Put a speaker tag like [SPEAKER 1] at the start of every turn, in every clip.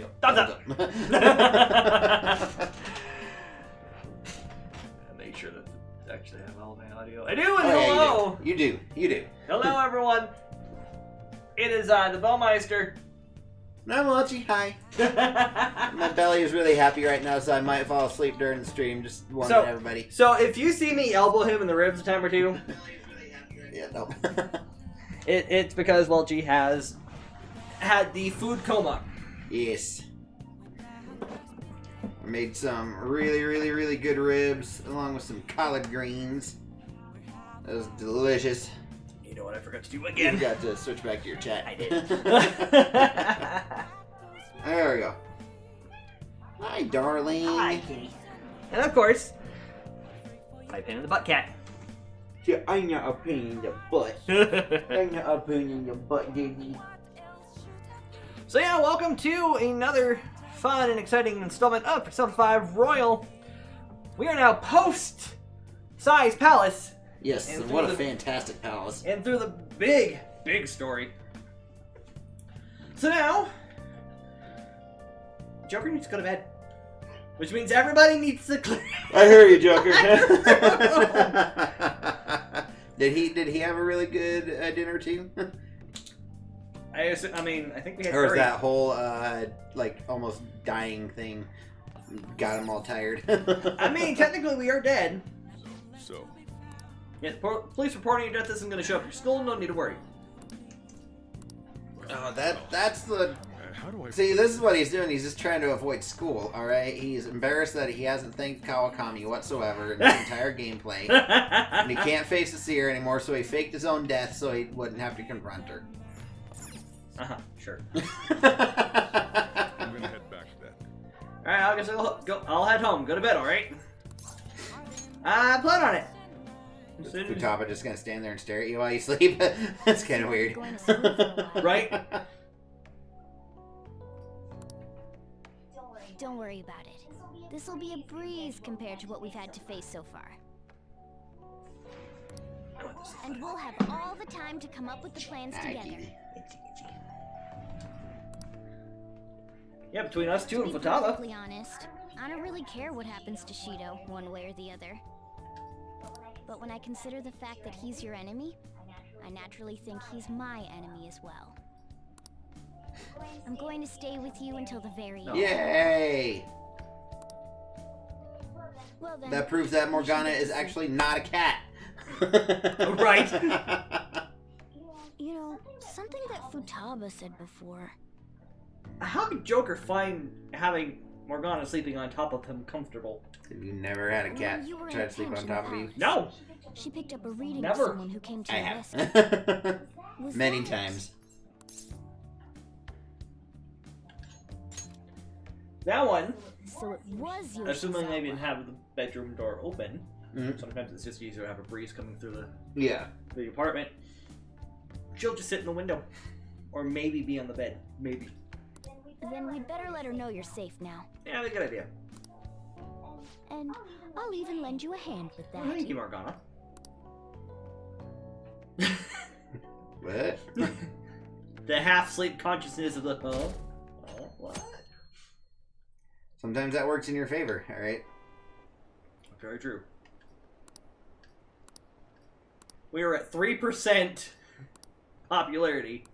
[SPEAKER 1] go. Thumbs up! Make sure that I actually have all my audio. I do, and hello!
[SPEAKER 2] Yeah, you do.
[SPEAKER 1] Hello, everyone. It is the Bellmeister.
[SPEAKER 2] I'm Lachi, hi. My belly is really happy right now, so I might fall asleep during the stream. Just warning everybody.
[SPEAKER 1] So if you see me elbow him in the ribs a time or two,
[SPEAKER 2] yeah, no.
[SPEAKER 1] it's because Welchie has had the food coma.
[SPEAKER 2] Yes. I made some really good ribs along with some collard greens. That was delicious.
[SPEAKER 1] You know what I forgot to do again?
[SPEAKER 2] You got to switch back to your chat.
[SPEAKER 1] I did.
[SPEAKER 2] There we go. Hi, darling.
[SPEAKER 1] Hi, kitty. And of course, my pain in the butt cat.
[SPEAKER 2] Yeah, I'm not a pain in the butt. I'm not a pain in the butt, Diggy.
[SPEAKER 1] So yeah, welcome to another fun and exciting installment of Persona 5 Royal. We are now post-Size Palace.
[SPEAKER 2] Yes, and what a fantastic palace.
[SPEAKER 1] And through the big story. So now, Joker needs to go to bed. Which means everybody needs to clear.
[SPEAKER 2] I hear you, Joker. Did he have a really good dinner too?
[SPEAKER 1] I mean, I think we had.
[SPEAKER 2] Or is that whole like almost dying thing got him all tired?
[SPEAKER 1] I mean, technically we are dead.
[SPEAKER 3] So.
[SPEAKER 1] Yeah, police reporting your death isn't going to show up at your school. No need to worry.
[SPEAKER 2] Oh, that's the.
[SPEAKER 3] How do I
[SPEAKER 2] See, this is what he's doing. He's just trying to avoid school. All right, he's embarrassed that he hasn't thanked Kawakami whatsoever in the entire gameplay, and he can't face the seer anymore. So he faked his own death so he wouldn't have to confront her.
[SPEAKER 1] Sure.
[SPEAKER 3] I'm gonna head back to that.
[SPEAKER 1] Alright, I guess I'll head home. Go to bed, alright? I plan on it.
[SPEAKER 2] Futaba just gonna stand there and stare at you while you sleep? That's kind of weird.
[SPEAKER 1] Right?
[SPEAKER 4] Don't worry about it. This'll be a breeze compared to what we've had to face so far. And we'll have all the time to come up with the plans together.
[SPEAKER 1] Yeah, between us two and
[SPEAKER 4] To be
[SPEAKER 1] Futaba.
[SPEAKER 4] perfectly honest, I don't really care what happens to Shido, one way or the other. But when I consider the fact that he's your enemy, I naturally think he's my enemy as well. I'm going to stay with you until the very end.
[SPEAKER 2] Yay!
[SPEAKER 4] Well, then,
[SPEAKER 2] That proves that Morgana is actually not a cat.
[SPEAKER 1] Right.
[SPEAKER 4] You know, something that Futaba said before.
[SPEAKER 1] How did Joker find having Morgana sleeping on top of him comfortable?
[SPEAKER 2] Have you never had a cat
[SPEAKER 4] When you were in
[SPEAKER 2] try to sleep on
[SPEAKER 4] pension
[SPEAKER 2] top of you?
[SPEAKER 4] house,
[SPEAKER 1] No!
[SPEAKER 4] She picked up a reading
[SPEAKER 1] Never.
[SPEAKER 4] of someone who came to
[SPEAKER 2] I
[SPEAKER 4] her
[SPEAKER 2] have.
[SPEAKER 4] rescue. Was
[SPEAKER 2] Many
[SPEAKER 4] that-
[SPEAKER 2] times.
[SPEAKER 1] That one,
[SPEAKER 4] So it was your
[SPEAKER 1] assuming they didn't have the bedroom door open,
[SPEAKER 2] Mhm.
[SPEAKER 1] sometimes it's just easier to have a breeze coming through
[SPEAKER 2] Yeah.
[SPEAKER 1] the apartment. She'll just sit in the window. Or maybe be on the bed. Maybe.
[SPEAKER 4] Then we'd better let her know you're safe now.
[SPEAKER 1] Yeah, that's a good idea.
[SPEAKER 4] And I'll even lend you a hand with that.
[SPEAKER 1] Thank you, Morgana.
[SPEAKER 2] What?
[SPEAKER 1] The half-sleep consciousness of the... Oh, what?
[SPEAKER 2] Sometimes that works in your favor, alright?
[SPEAKER 1] Very true. We are at 3% popularity.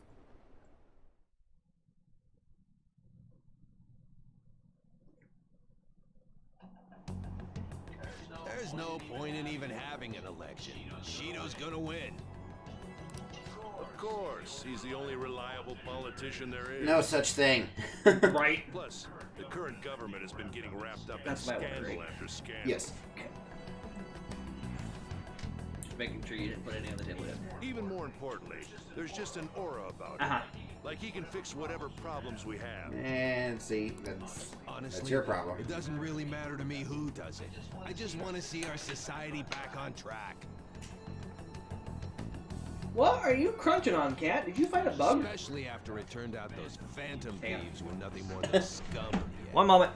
[SPEAKER 5] There's no point in even having an election. Shido's gonna win.
[SPEAKER 3] Of course, he's the only reliable politician there is.
[SPEAKER 2] No such thing.
[SPEAKER 1] Right?
[SPEAKER 3] Plus, the current government has been getting wrapped up
[SPEAKER 1] That's
[SPEAKER 3] in
[SPEAKER 1] my
[SPEAKER 3] scandal
[SPEAKER 1] worry.
[SPEAKER 3] after scandal.
[SPEAKER 2] Yes.
[SPEAKER 1] Just making sure you didn't put any on the table yet.
[SPEAKER 3] Even more importantly, there's just an aura about him.
[SPEAKER 1] Uh-huh.
[SPEAKER 3] Like he can fix whatever problems we have.
[SPEAKER 2] And see, that's
[SPEAKER 5] Honestly,
[SPEAKER 2] your problem.
[SPEAKER 5] It doesn't really matter to me who does it. I just want to see our society back on track.
[SPEAKER 1] What are you crunching on, Cat? Did you find a bug?
[SPEAKER 5] Especially after it turned out those phantom
[SPEAKER 1] Damn.
[SPEAKER 5] thieves were nothing more than scum. in the end.
[SPEAKER 1] One moment.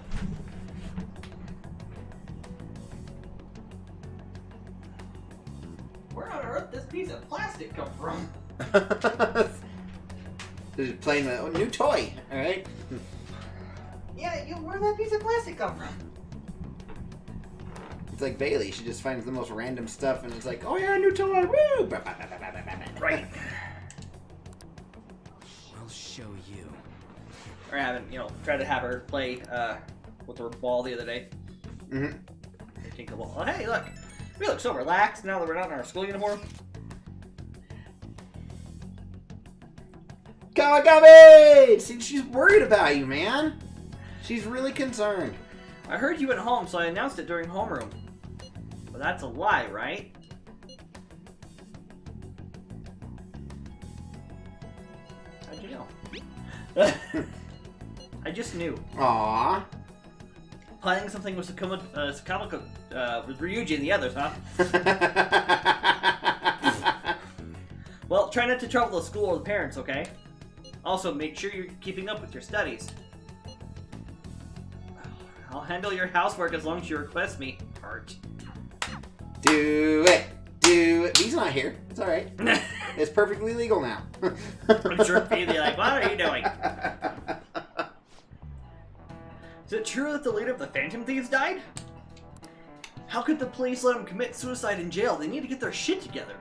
[SPEAKER 1] Where on earth does this piece of plastic come from?
[SPEAKER 2] Just playing with a new toy, alright?
[SPEAKER 1] Where'd that piece of plastic come from?
[SPEAKER 2] It's like Bailey. She just finds the most random stuff, and it's like, oh yeah, new toy, woo!
[SPEAKER 1] Right.
[SPEAKER 5] I'll show you.
[SPEAKER 1] Or having, tried to have her play with her ball the other day.
[SPEAKER 2] Mm-hmm.
[SPEAKER 1] Tinkle ball. Oh, hey, look. We look so relaxed now that we're not in our school uniform.
[SPEAKER 2] Kawakami! See, she's worried about you, man. She's really concerned.
[SPEAKER 1] I heard you went home, so I announced it during homeroom. But that's a lie, right? How'd you know? I just knew.
[SPEAKER 2] Aww.
[SPEAKER 1] Planning something with Sakamako, with Ryuji and the others, huh? Well, try not to trouble the school or the parents, okay? Also, make sure you're keeping up with your studies. I'll handle your housework as long as you request me. Art.
[SPEAKER 2] Do it. Do it. He's not here. It's alright. It's perfectly legal now.
[SPEAKER 1] I'm sure he'd be like, what are you doing? Is it true that the leader of the Phantom Thieves died? How could the police let him commit suicide in jail? They need to get their shit together.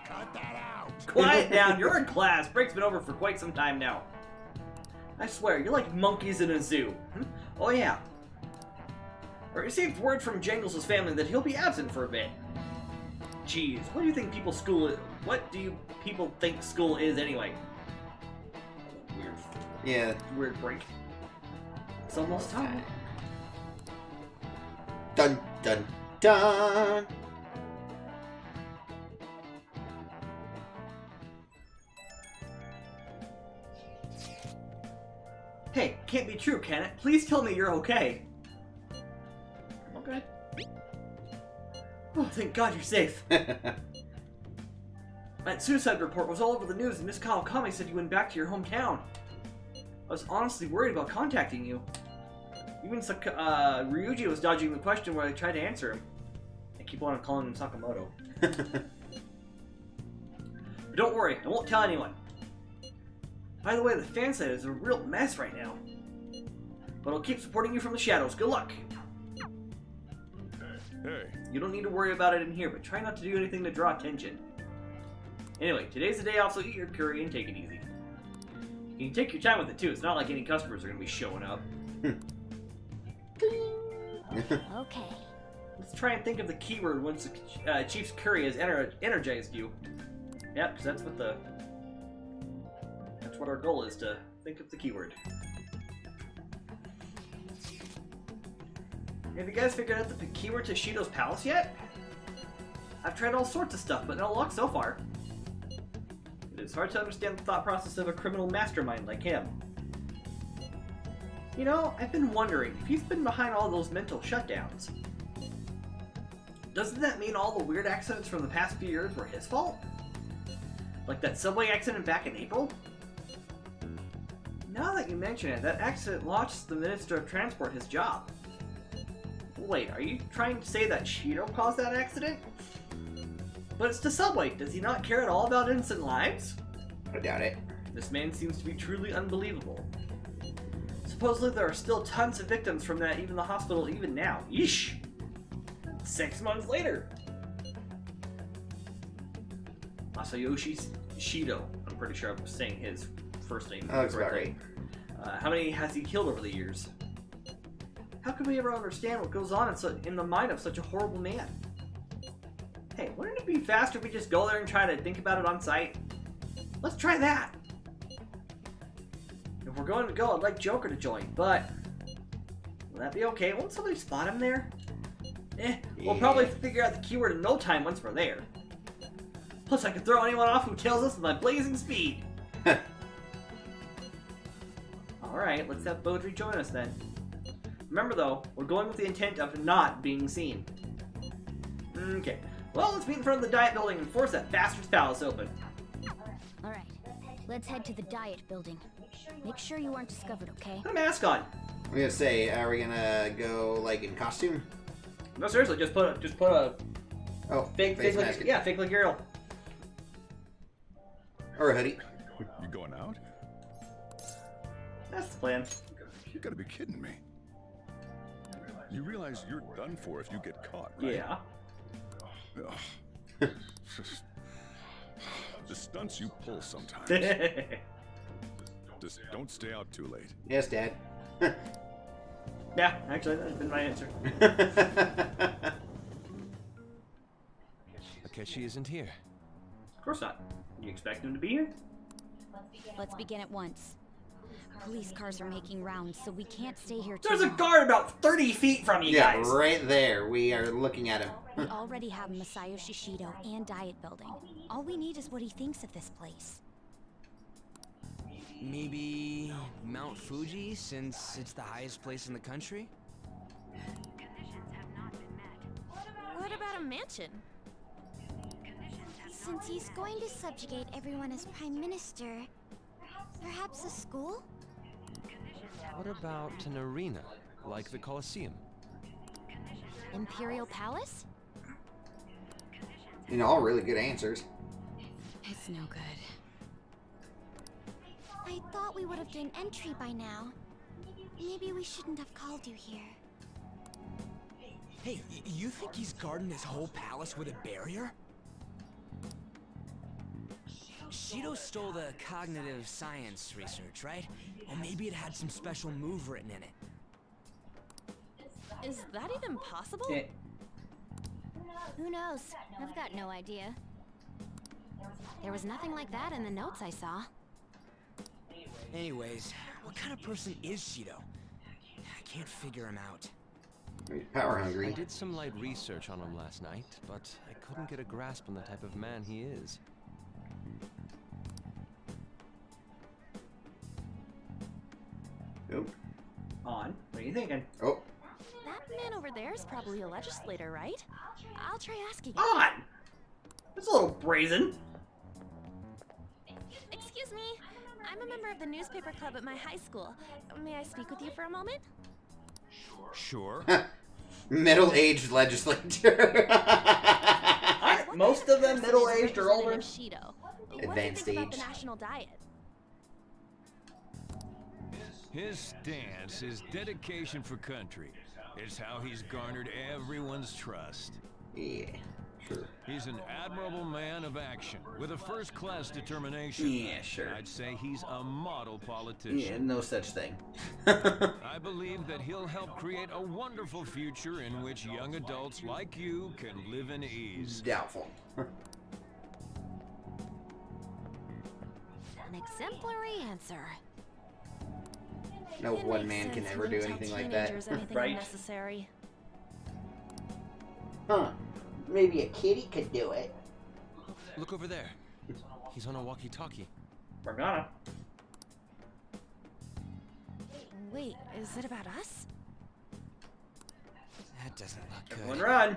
[SPEAKER 5] Cut that out.
[SPEAKER 1] Quiet down, you're in class. Break's been over for quite some time now. I swear, you're like monkeys in a zoo. Oh yeah. I received word from Jangles' family that he'll be absent for a bit. Jeez, what do you think people think school is anyway? Weird break. It's almost time.
[SPEAKER 2] Dun dun dun.
[SPEAKER 1] Hey, can't be true, can it? Please tell me you're okay. I'm okay. Oh, thank God you're safe. That suicide report was all over the news, and Miss Kawakami said you went back to your hometown. I was honestly worried about contacting you. Even Ryuji was dodging the question when I tried to answer him. I keep on calling him Sakamoto. But don't worry, I won't tell anyone. By the way, the fan site is a real mess right now. But I'll keep supporting you from the shadows. Good luck!
[SPEAKER 3] Hey.
[SPEAKER 1] You don't need to worry about it in here, but try not to do anything to draw attention. Anyway, today's the day off, so eat your curry and take it easy. You can take your time with it too, it's not like any customers are going to be showing up.
[SPEAKER 4] Okay.
[SPEAKER 1] Let's try and think of the keyword once the Chief's curry has energized you. Yep, because that's what our goal is, to think of the keyword. Have you guys figured out the keyword to Shido's palace yet? I've tried all sorts of stuff, but no luck so far. It is hard to understand the thought process of a criminal mastermind like him. You know, I've been wondering if he's been behind all those mental shutdowns. Doesn't that mean all the weird accidents from the past few years were his fault? Like that subway accident back in April? Now that you mention it, that accident lost the Minister of Transport his job. Wait, are you trying to say that Shido caused that accident? But it's the subway. Does he not care at all about innocent lives?
[SPEAKER 2] I doubt it.
[SPEAKER 1] This man seems to be truly unbelievable. Supposedly there are still tons of victims from that, even the hospital, even now. Yeesh! 6 months later! Masayoshi Shido. I'm pretty sure I'm saying his first name correctly. How many has he killed over the years? How can we ever understand what goes on in the mind of such a horrible man? Hey, wouldn't it be faster if we just go there and try to think about it on site? Let's try that! If we're going to go, I'd like Joker to join, but... will that be okay? Won't somebody spot him there? We'll probably figure out the keyword in no time once we're there. Plus, I can throw anyone off who tells us with my blazing speed! Alright, let's have Beaudry join us then. Remember though, we're going with the intent of not being seen. Okay. Well, let's meet in front of the Diet Building and force that bastard's palace open.
[SPEAKER 4] Alright, let's head to the Diet Building. Make sure you aren't discovered, okay?
[SPEAKER 1] Put a mask on.
[SPEAKER 2] I'm gonna say, are we gonna go like in costume?
[SPEAKER 1] No, seriously, just put a fake
[SPEAKER 2] face
[SPEAKER 1] like,
[SPEAKER 2] mask.
[SPEAKER 1] yeah, fake like Ariel.
[SPEAKER 2] Or a hoodie.
[SPEAKER 3] You going out?
[SPEAKER 1] That's the plan.
[SPEAKER 6] You gotta be kidding me. You realize you're done for if you get caught, right?
[SPEAKER 1] Yeah.
[SPEAKER 6] Ugh. The stunts you pull sometimes. Just don't stay out too late.
[SPEAKER 2] Yes, Dad.
[SPEAKER 1] Yeah, actually, that's been my answer.
[SPEAKER 5] Akechi isn't here.
[SPEAKER 1] Of course not. You expect him to be here?
[SPEAKER 4] Let's begin at once. Police cars are making rounds, so we can't stay here too
[SPEAKER 1] There's a
[SPEAKER 4] long.
[SPEAKER 1] guard about 30 feet from you
[SPEAKER 2] Yeah,
[SPEAKER 1] guys.
[SPEAKER 2] right there. We are looking at him.
[SPEAKER 4] We already have Masayoshi Shido and Diet Building. All we need is what he thinks of this place.
[SPEAKER 7] Maybe Mount Fuji, since it's the highest place in the country?
[SPEAKER 4] What about a mansion? Since he's going to subjugate everyone as Prime Minister, perhaps a school?
[SPEAKER 5] What about an arena, like the Colosseum?
[SPEAKER 4] Imperial Palace?
[SPEAKER 2] You know, all really good answers.
[SPEAKER 4] It's no good. I thought we would have gained entry by now. Maybe we shouldn't have called you here.
[SPEAKER 7] Hey, you think he's guarding his whole palace with a barrier? Shido stole the cognitive science research, right? Or maybe it had some special move written in it.
[SPEAKER 4] Is that even possible?
[SPEAKER 1] Yeah.
[SPEAKER 4] Who knows? I've got no idea. There was nothing like that in the notes I saw.
[SPEAKER 7] Anyways, what kind of person is Shido? I can't figure him out.
[SPEAKER 2] He's power
[SPEAKER 5] I
[SPEAKER 2] hungry.
[SPEAKER 5] did some light research on him last night, but I couldn't get a grasp on the type of man he is.
[SPEAKER 2] Nope.
[SPEAKER 1] On. What are you thinking?
[SPEAKER 2] Oh.
[SPEAKER 4] That man over there is probably a legislator, right? I'll try asking.
[SPEAKER 1] On! That's a little brazen.
[SPEAKER 4] Excuse me. I'm a member of the newspaper club at my high school. May I speak with you for a moment?
[SPEAKER 6] Sure.
[SPEAKER 2] Middle-aged legislature.
[SPEAKER 1] Aren't most of them middle-aged or older?
[SPEAKER 4] Shido. What
[SPEAKER 2] Advanced
[SPEAKER 4] do you think about
[SPEAKER 2] age.
[SPEAKER 4] the national diet?
[SPEAKER 8] His stance, his dedication for country, is how he's garnered everyone's trust.
[SPEAKER 2] Yeah, sure.
[SPEAKER 8] He's an admirable man of action, with a first-class determination.
[SPEAKER 1] Yeah, sure.
[SPEAKER 8] I'd say he's a model politician.
[SPEAKER 2] Yeah, no such thing.
[SPEAKER 8] I believe that he'll help create a wonderful future in which young adults like you can live in ease.
[SPEAKER 2] Doubtful.
[SPEAKER 4] An exemplary answer.
[SPEAKER 2] No
[SPEAKER 4] It
[SPEAKER 2] one
[SPEAKER 4] makes
[SPEAKER 2] man can
[SPEAKER 4] sense.
[SPEAKER 2] ever
[SPEAKER 4] He
[SPEAKER 2] do
[SPEAKER 4] wouldn't
[SPEAKER 2] anything
[SPEAKER 4] tell
[SPEAKER 2] like that.
[SPEAKER 4] teenagers anything
[SPEAKER 1] Right.
[SPEAKER 4] unnecessary.
[SPEAKER 2] Huh. Maybe a kitty could do it.
[SPEAKER 5] Look over there. He's on a walkie-talkie.
[SPEAKER 1] Morgana.
[SPEAKER 4] Wait, is it about us?
[SPEAKER 7] That doesn't look good.
[SPEAKER 1] Everyone run.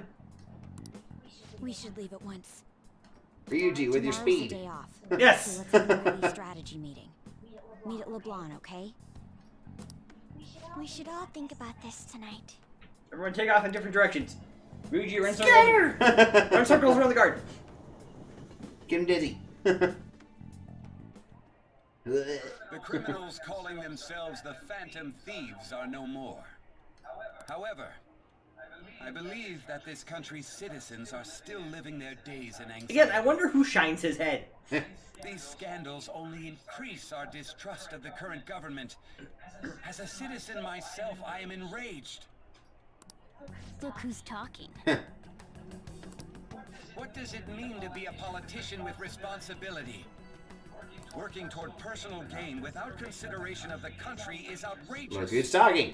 [SPEAKER 4] We should leave at once.
[SPEAKER 2] Ryuji, with your
[SPEAKER 4] Tomorrow's
[SPEAKER 2] speed.
[SPEAKER 4] the day off.
[SPEAKER 1] Yes.
[SPEAKER 4] So let's have a early strategy meeting. Meet at LeBlanc, okay? We should all think about this tonight.
[SPEAKER 1] Everyone take off in different directions. Ryuji, run circles. Run circles around the guard.
[SPEAKER 2] Get him dizzy.
[SPEAKER 9] The criminals calling themselves the Phantom Thieves are no more. However, I believe that this country's citizens are still living their days in anxiety.
[SPEAKER 1] Again, I wonder who shines his head.
[SPEAKER 9] These scandals only increase our distrust of the current government. As a citizen myself, I am enraged.
[SPEAKER 4] Look who's talking.
[SPEAKER 9] What does it mean to be a politician with responsibility? Working toward personal gain without consideration of the country is outrageous.
[SPEAKER 2] Look who's talking.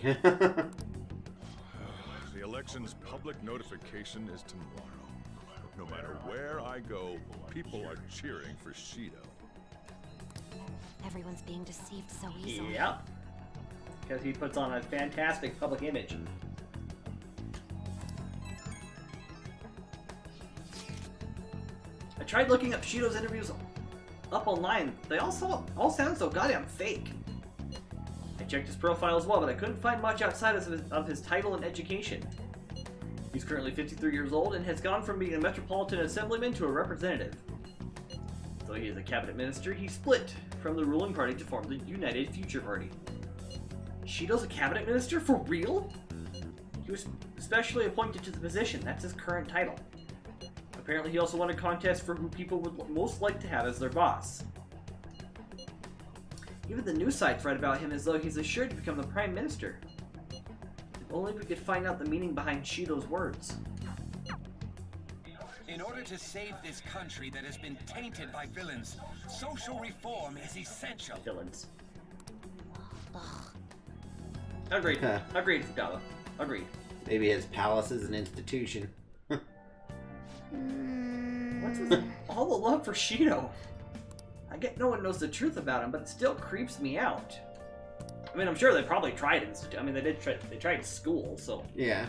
[SPEAKER 6] The election's public notification is tomorrow. No matter where I go, people are cheering for Shido.
[SPEAKER 4] Everyone's being deceived so easily.
[SPEAKER 1] Yeah. Because he puts on a fantastic public image. I tried looking up Shido's interviews up online. They all sound so goddamn fake. I checked his profile as well, but I couldn't find much outside of his title and education. He's currently 53 years old and has gone from being a metropolitan assemblyman to a representative. Though he is a cabinet minister, he split from the ruling party to form the United Future Party. Shido's a cabinet minister? For real? He was specially appointed to the position. That's his current title. Apparently he also won a contest for who people would most like to have as their boss. Even the news sites write about him as though he's assured to become the Prime Minister. If only we could find out the meaning behind Shido's words.
[SPEAKER 9] In order to save this country that has been tainted by villains, social reform is essential.
[SPEAKER 1] Villains. Agreed. Agreed, Fukala. Agreed.
[SPEAKER 2] Maybe his palace is an institution.
[SPEAKER 1] What's with all the love for Shido? I get no one knows the truth about him, but it still creeps me out. I mean, I'm sure they probably tried institute. I mean, they tried school, so.
[SPEAKER 2] Yeah.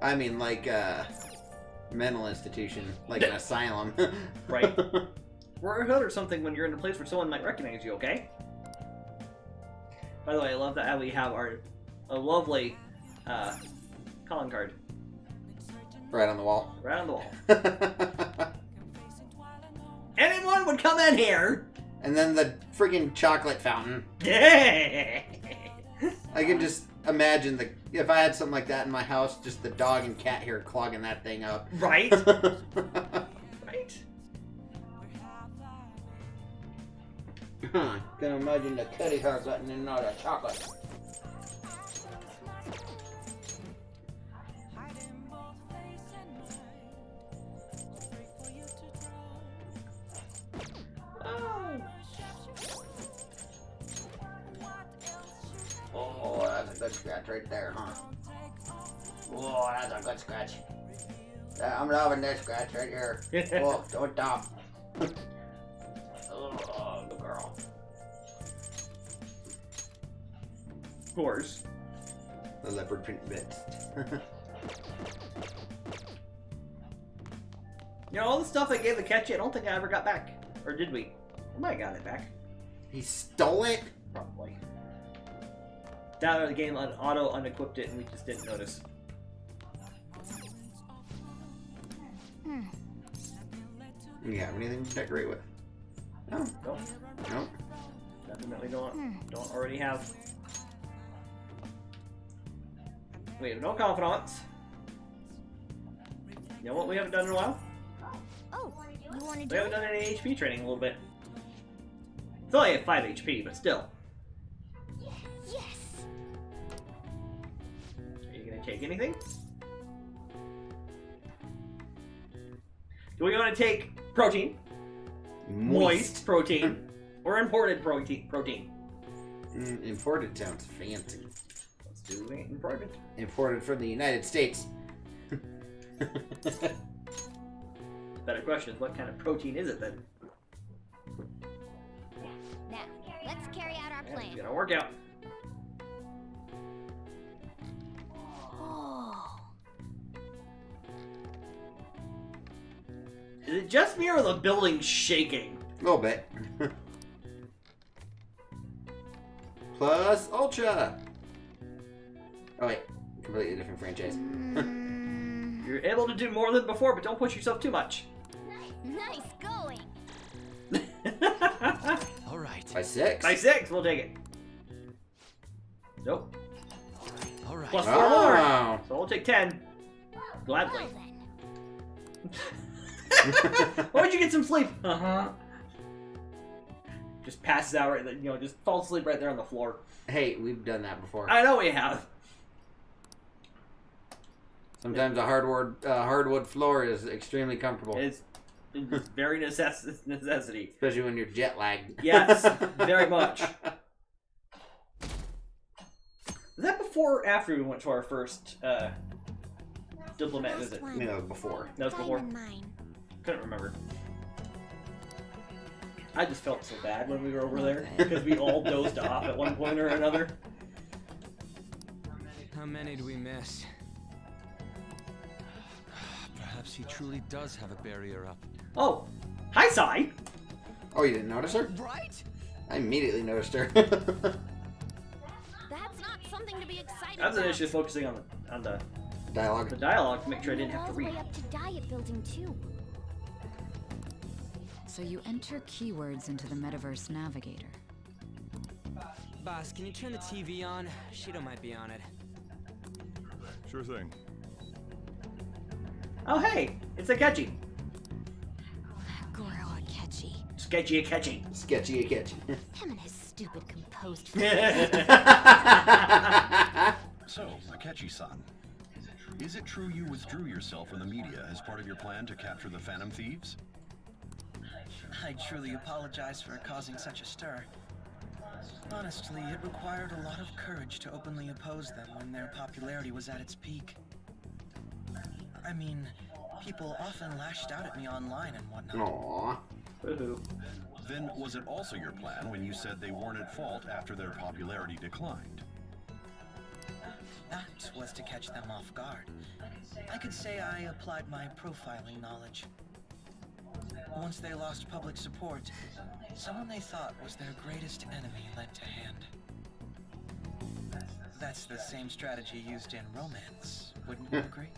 [SPEAKER 2] I mean, like, mental institution, like an asylum.
[SPEAKER 1] Right. Wear a hood or something when you're in a place where someone might recognize you, okay? By the way, I love that we have a lovely calling card.
[SPEAKER 2] Right on the wall.
[SPEAKER 1] Right on the wall. Anyone would come in here!
[SPEAKER 2] And then the freaking chocolate fountain.
[SPEAKER 1] I
[SPEAKER 2] can just imagine if I had something like that in my house, just the dog and cat hair clogging that thing up.
[SPEAKER 1] Right? Right?
[SPEAKER 2] Can imagine the kitty hair getting in all the chocolate. Oh, that's a good scratch right there, huh? Oh, that's a good scratch. I'm loving this scratch right here. Oh, don't stop. Oh, good girl.
[SPEAKER 1] Of course.
[SPEAKER 2] The leopard print bits.
[SPEAKER 1] You know, all the stuff I gave Akechi, I don't think I ever got back. Or did we? I might have gotten it back.
[SPEAKER 2] He stole it?
[SPEAKER 1] Probably. Down the game auto unequipped it and we just didn't notice.
[SPEAKER 2] You have anything to decorate with? No.
[SPEAKER 1] Nope.
[SPEAKER 2] Nope.
[SPEAKER 1] Definitely don't already have. We have no confidants. You know what we haven't done in a while?
[SPEAKER 4] Oh, you want to do
[SPEAKER 1] We haven't done any HP training in a little bit. It's only at 5 HP, but still.
[SPEAKER 4] Yes.
[SPEAKER 1] Are you gonna take anything? Do we want to take protein? Moist protein. Or imported protein?
[SPEAKER 2] Imported sounds fancy.
[SPEAKER 1] Let's do imported.
[SPEAKER 2] Imported from the United States.
[SPEAKER 1] Better question is, what kind of protein is it then?
[SPEAKER 4] Now, let's carry out our plan.
[SPEAKER 1] It's gonna work out.
[SPEAKER 4] Oh.
[SPEAKER 1] Is it just me or the building's shaking?
[SPEAKER 2] A little bit. Plus Ultra. Oh wait, completely different franchise.
[SPEAKER 1] You're able to do more than before, but don't push yourself too much.
[SPEAKER 4] Nice going.
[SPEAKER 7] All right.
[SPEAKER 2] By 6.
[SPEAKER 1] By 6, we'll take it. Nope.
[SPEAKER 7] All right.
[SPEAKER 1] Plus 4 more.
[SPEAKER 2] Wow.
[SPEAKER 1] So we'll take 10. Gladly.
[SPEAKER 4] Well then.
[SPEAKER 1] Why would you get some sleep? Just passes out right there, you know, just falls asleep right there on the floor.
[SPEAKER 2] Hey, we've done that before.
[SPEAKER 1] I know we have.
[SPEAKER 2] Sometimes a hardwood floor is extremely comfortable.
[SPEAKER 1] It's very necessity.
[SPEAKER 2] Especially when you're jet lagged.
[SPEAKER 1] Yes, very much. Was that before or after we went to our first diplomat visit?
[SPEAKER 2] I mean, that was before.
[SPEAKER 1] That was before?
[SPEAKER 4] Mine.
[SPEAKER 1] Couldn't remember. I just felt so bad when we were over there because we all dozed off at one point or another.
[SPEAKER 7] How many do we miss? Perhaps he truly does have a barrier up.
[SPEAKER 1] Oh, hi, Sai.
[SPEAKER 2] Oh, you didn't notice her?
[SPEAKER 7] Right?
[SPEAKER 2] I immediately noticed her.
[SPEAKER 4] That's not something to be excited
[SPEAKER 1] I was
[SPEAKER 4] about.
[SPEAKER 1] initially focusing on the
[SPEAKER 2] Dialogue.
[SPEAKER 1] dialogue to make sure I didn't have to
[SPEAKER 4] All the
[SPEAKER 1] read.
[SPEAKER 4] way up to diet building too.
[SPEAKER 10] So you enter keywords into the Metaverse Navigator.
[SPEAKER 7] Boss, can you turn the TV on? Shido might be on it.
[SPEAKER 6] Sure thing.
[SPEAKER 1] Oh, hey, it's Akechi.
[SPEAKER 4] Goro Akechi.
[SPEAKER 1] Sketchy Akechi.
[SPEAKER 2] Sketchy Akechi.
[SPEAKER 4] Him and his stupid composed
[SPEAKER 10] So, Akechi-san, is it true you withdrew yourself from the media as part of your plan to capture the Phantom Thieves?
[SPEAKER 11] I truly apologize for causing such a stir. Honestly, it required a lot of courage to openly oppose them when their popularity was at its peak. I mean, people often lashed out at me online and whatnot.
[SPEAKER 2] Aww.
[SPEAKER 1] Woohoo.
[SPEAKER 10] Then was it also your plan when you said they weren't at fault after their popularity declined?
[SPEAKER 11] That was to catch them off guard. I could say I applied my profiling knowledge. Once they lost public support, someone they thought was their greatest enemy lent a hand. That's the same strategy used in romance, wouldn't you agree?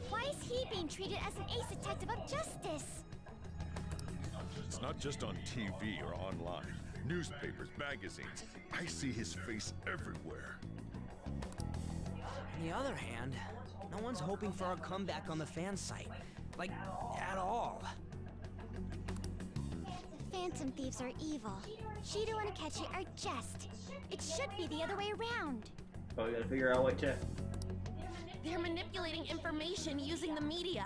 [SPEAKER 4] Why is he being treated as an ace detective of justice?
[SPEAKER 6] It's not just on TV or online. Newspapers, magazines. I see his face everywhere.
[SPEAKER 7] On the other hand, no one's hoping for our comeback on the fan site. Like, at all.
[SPEAKER 4] The Phantom Thieves are evil. Shido and Akechi are just. It should be the other way around.
[SPEAKER 1] Oh, we gotta figure out what to...
[SPEAKER 12] They're manipulating information using the media.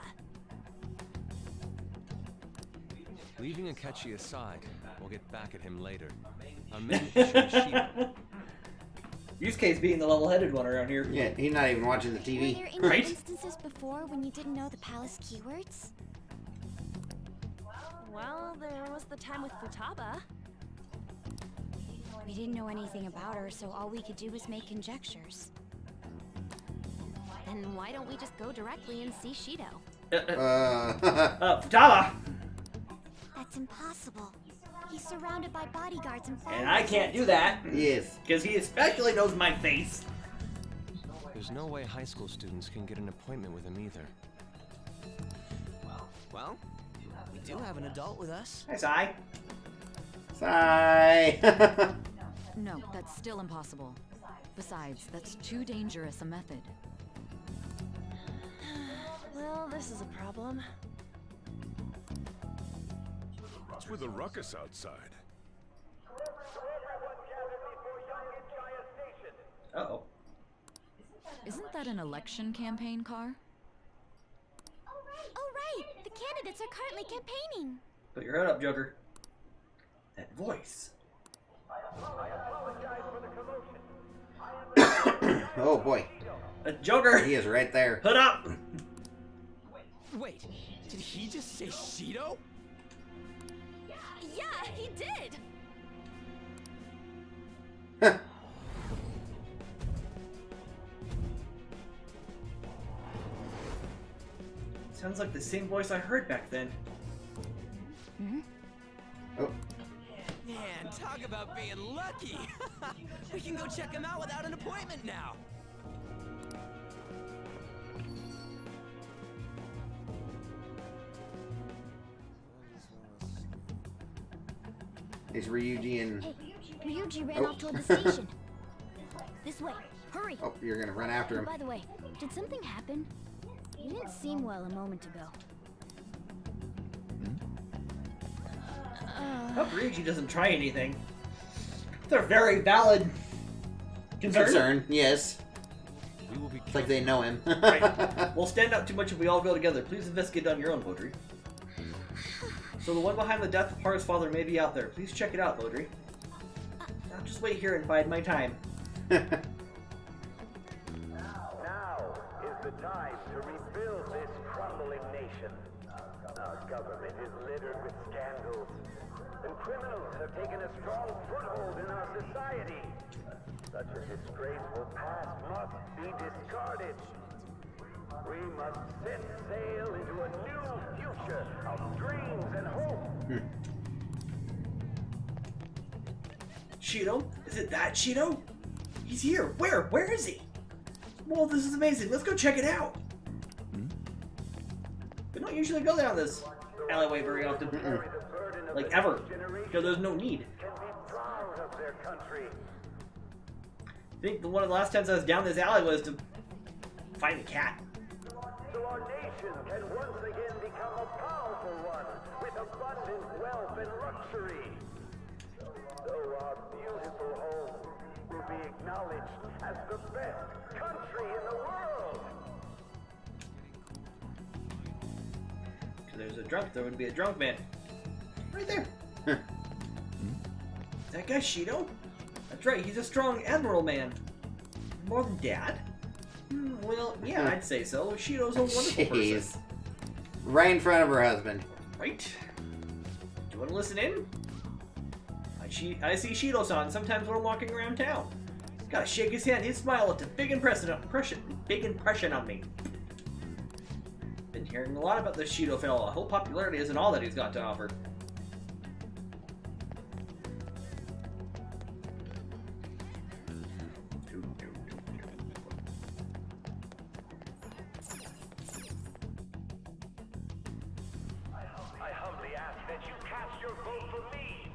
[SPEAKER 8] Leaving Akechi aside, we'll get back at him later. Our main issue is Shido.
[SPEAKER 1] Use case being the level-headed one around here.
[SPEAKER 2] Yeah, he's not even watching the
[SPEAKER 4] Were
[SPEAKER 2] TV.
[SPEAKER 4] there any
[SPEAKER 1] Right.
[SPEAKER 4] instances before when you didn't know the palace keywords?
[SPEAKER 12] Well, there was the time with Futaba.
[SPEAKER 4] We didn't know anything about her, so all we could do was make conjectures.
[SPEAKER 12] Then why don't we just go directly and see Shido?
[SPEAKER 1] Futaba!
[SPEAKER 4] That's impossible. He's surrounded by bodyguards and followers.
[SPEAKER 1] And I can't do that.
[SPEAKER 2] Yes.
[SPEAKER 1] Because he especially knows my face.
[SPEAKER 8] There's no way high school students can get an appointment with him either.
[SPEAKER 7] Well, we do have an adult with us.
[SPEAKER 1] Hi, Sai.
[SPEAKER 2] Sigh.
[SPEAKER 13] No, that's still impossible. Besides, that's too dangerous a method.
[SPEAKER 12] Well, this is a problem.
[SPEAKER 6] What's with the ruckus outside?
[SPEAKER 1] Uh-oh.
[SPEAKER 13] Isn't that an election campaign car?
[SPEAKER 4] Oh, right! The candidates are currently campaigning.
[SPEAKER 1] Put your head up, Joker. That voice.
[SPEAKER 2] Oh boy.
[SPEAKER 1] Joker!
[SPEAKER 2] He is right there.
[SPEAKER 1] Hood up!
[SPEAKER 7] Wait, did he just say Shido?
[SPEAKER 12] Yeah, he did!
[SPEAKER 1] Sounds like the same voice I heard back then.
[SPEAKER 2] Oh.
[SPEAKER 7] Man, talk about being lucky! We can go check him out without an appointment now!
[SPEAKER 2] Is Ryuji and...
[SPEAKER 4] Hey, Ryuji ran off toward the station. This way. Hurry!
[SPEAKER 2] Oh, you're gonna run after him.
[SPEAKER 4] By the way, did something happen? You didn't seem well a moment ago.
[SPEAKER 1] I hope Ryuji doesn't try anything. They're very valid
[SPEAKER 2] Concern, yes.
[SPEAKER 8] We will be
[SPEAKER 2] It's like they know him.
[SPEAKER 1] Right. We'll stand out too much if we all go together. Please investigate on your own, Lodri. So the one behind the death of Haru's father may be out there. Please check it out, Lodri. I'll just wait here and bide my time.
[SPEAKER 14] Now is the time to rebuild this crumbling nation. Our government is littered with scandals, and criminals have taken a strong foothold in our society. Such a disgraceful past must be discarded. We must set sail into a new future of dreams and hope.
[SPEAKER 1] Shido? Is it that Shido? He's here. Where? Where is he? Whoa, this is amazing. Let's go check it out. We don't usually go down this alleyway very often.
[SPEAKER 14] Carry the burden of
[SPEAKER 1] Like, ever. Because there's no need.
[SPEAKER 14] can be proud of their country.
[SPEAKER 1] I think one of the last times I was down this alley was to find a cat.
[SPEAKER 14] So our nation can once again become a powerful one with abundant wealth and luxury. So our beautiful home will be acknowledged as the best country in the world.
[SPEAKER 1] Because there's a drunk, there would be a drunk man. Right there. That guy Shido? That's right, he's a strong admiral man. More than Dad? Well, yeah, I'd say so. Shido's a wonderful person.
[SPEAKER 2] Right in front of her husband.
[SPEAKER 1] Right? Do you want to listen in? I see Shido-san sometimes when I'm walking around town. Gotta shake his hand, his smile left a big impression on me. Been hearing a lot about this Shido fella. I hope popularity isn't all that he's got to offer.
[SPEAKER 14] I humbly ask that you cast your vote for me,